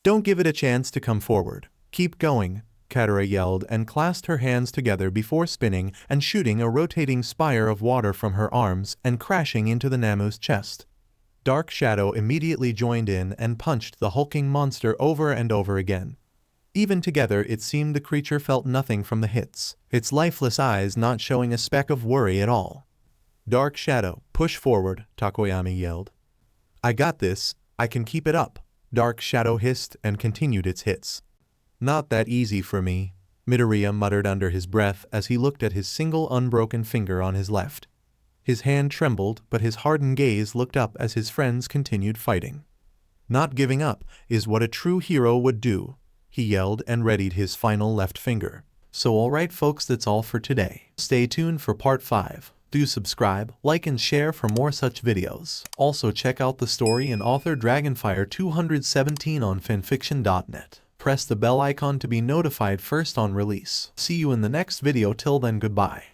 Don't give it a chance to come forward. Keep going, Katara yelled and clasped her hands together before spinning and shooting a rotating spire of water from her arms and crashing into the Namu's chest. Dark Shadow immediately joined in and punched the hulking monster over and over again. Even together, it seemed the creature felt nothing from the hits, its lifeless eyes not showing a speck of worry at all. Dark Shadow, push forward, Takoyami yelled. I got this, I can keep it up, Dark Shadow hissed and continued its hits. Not that easy for me, Midoriya muttered under his breath as he looked at his single unbroken finger on his left. His hand trembled, but his hardened gaze looked up as his friends continued fighting. Not giving up is what a true hero would do, he yelled and readied his final left finger. So alright folks, that's all for today. Stay tuned for part 5. Do subscribe, like and share for more such videos. Also check out the story and author Dragonfire 217 on FANFICTIONnet. Press the bell icon to be notified first on release. See you in the next video. Till then, goodbye.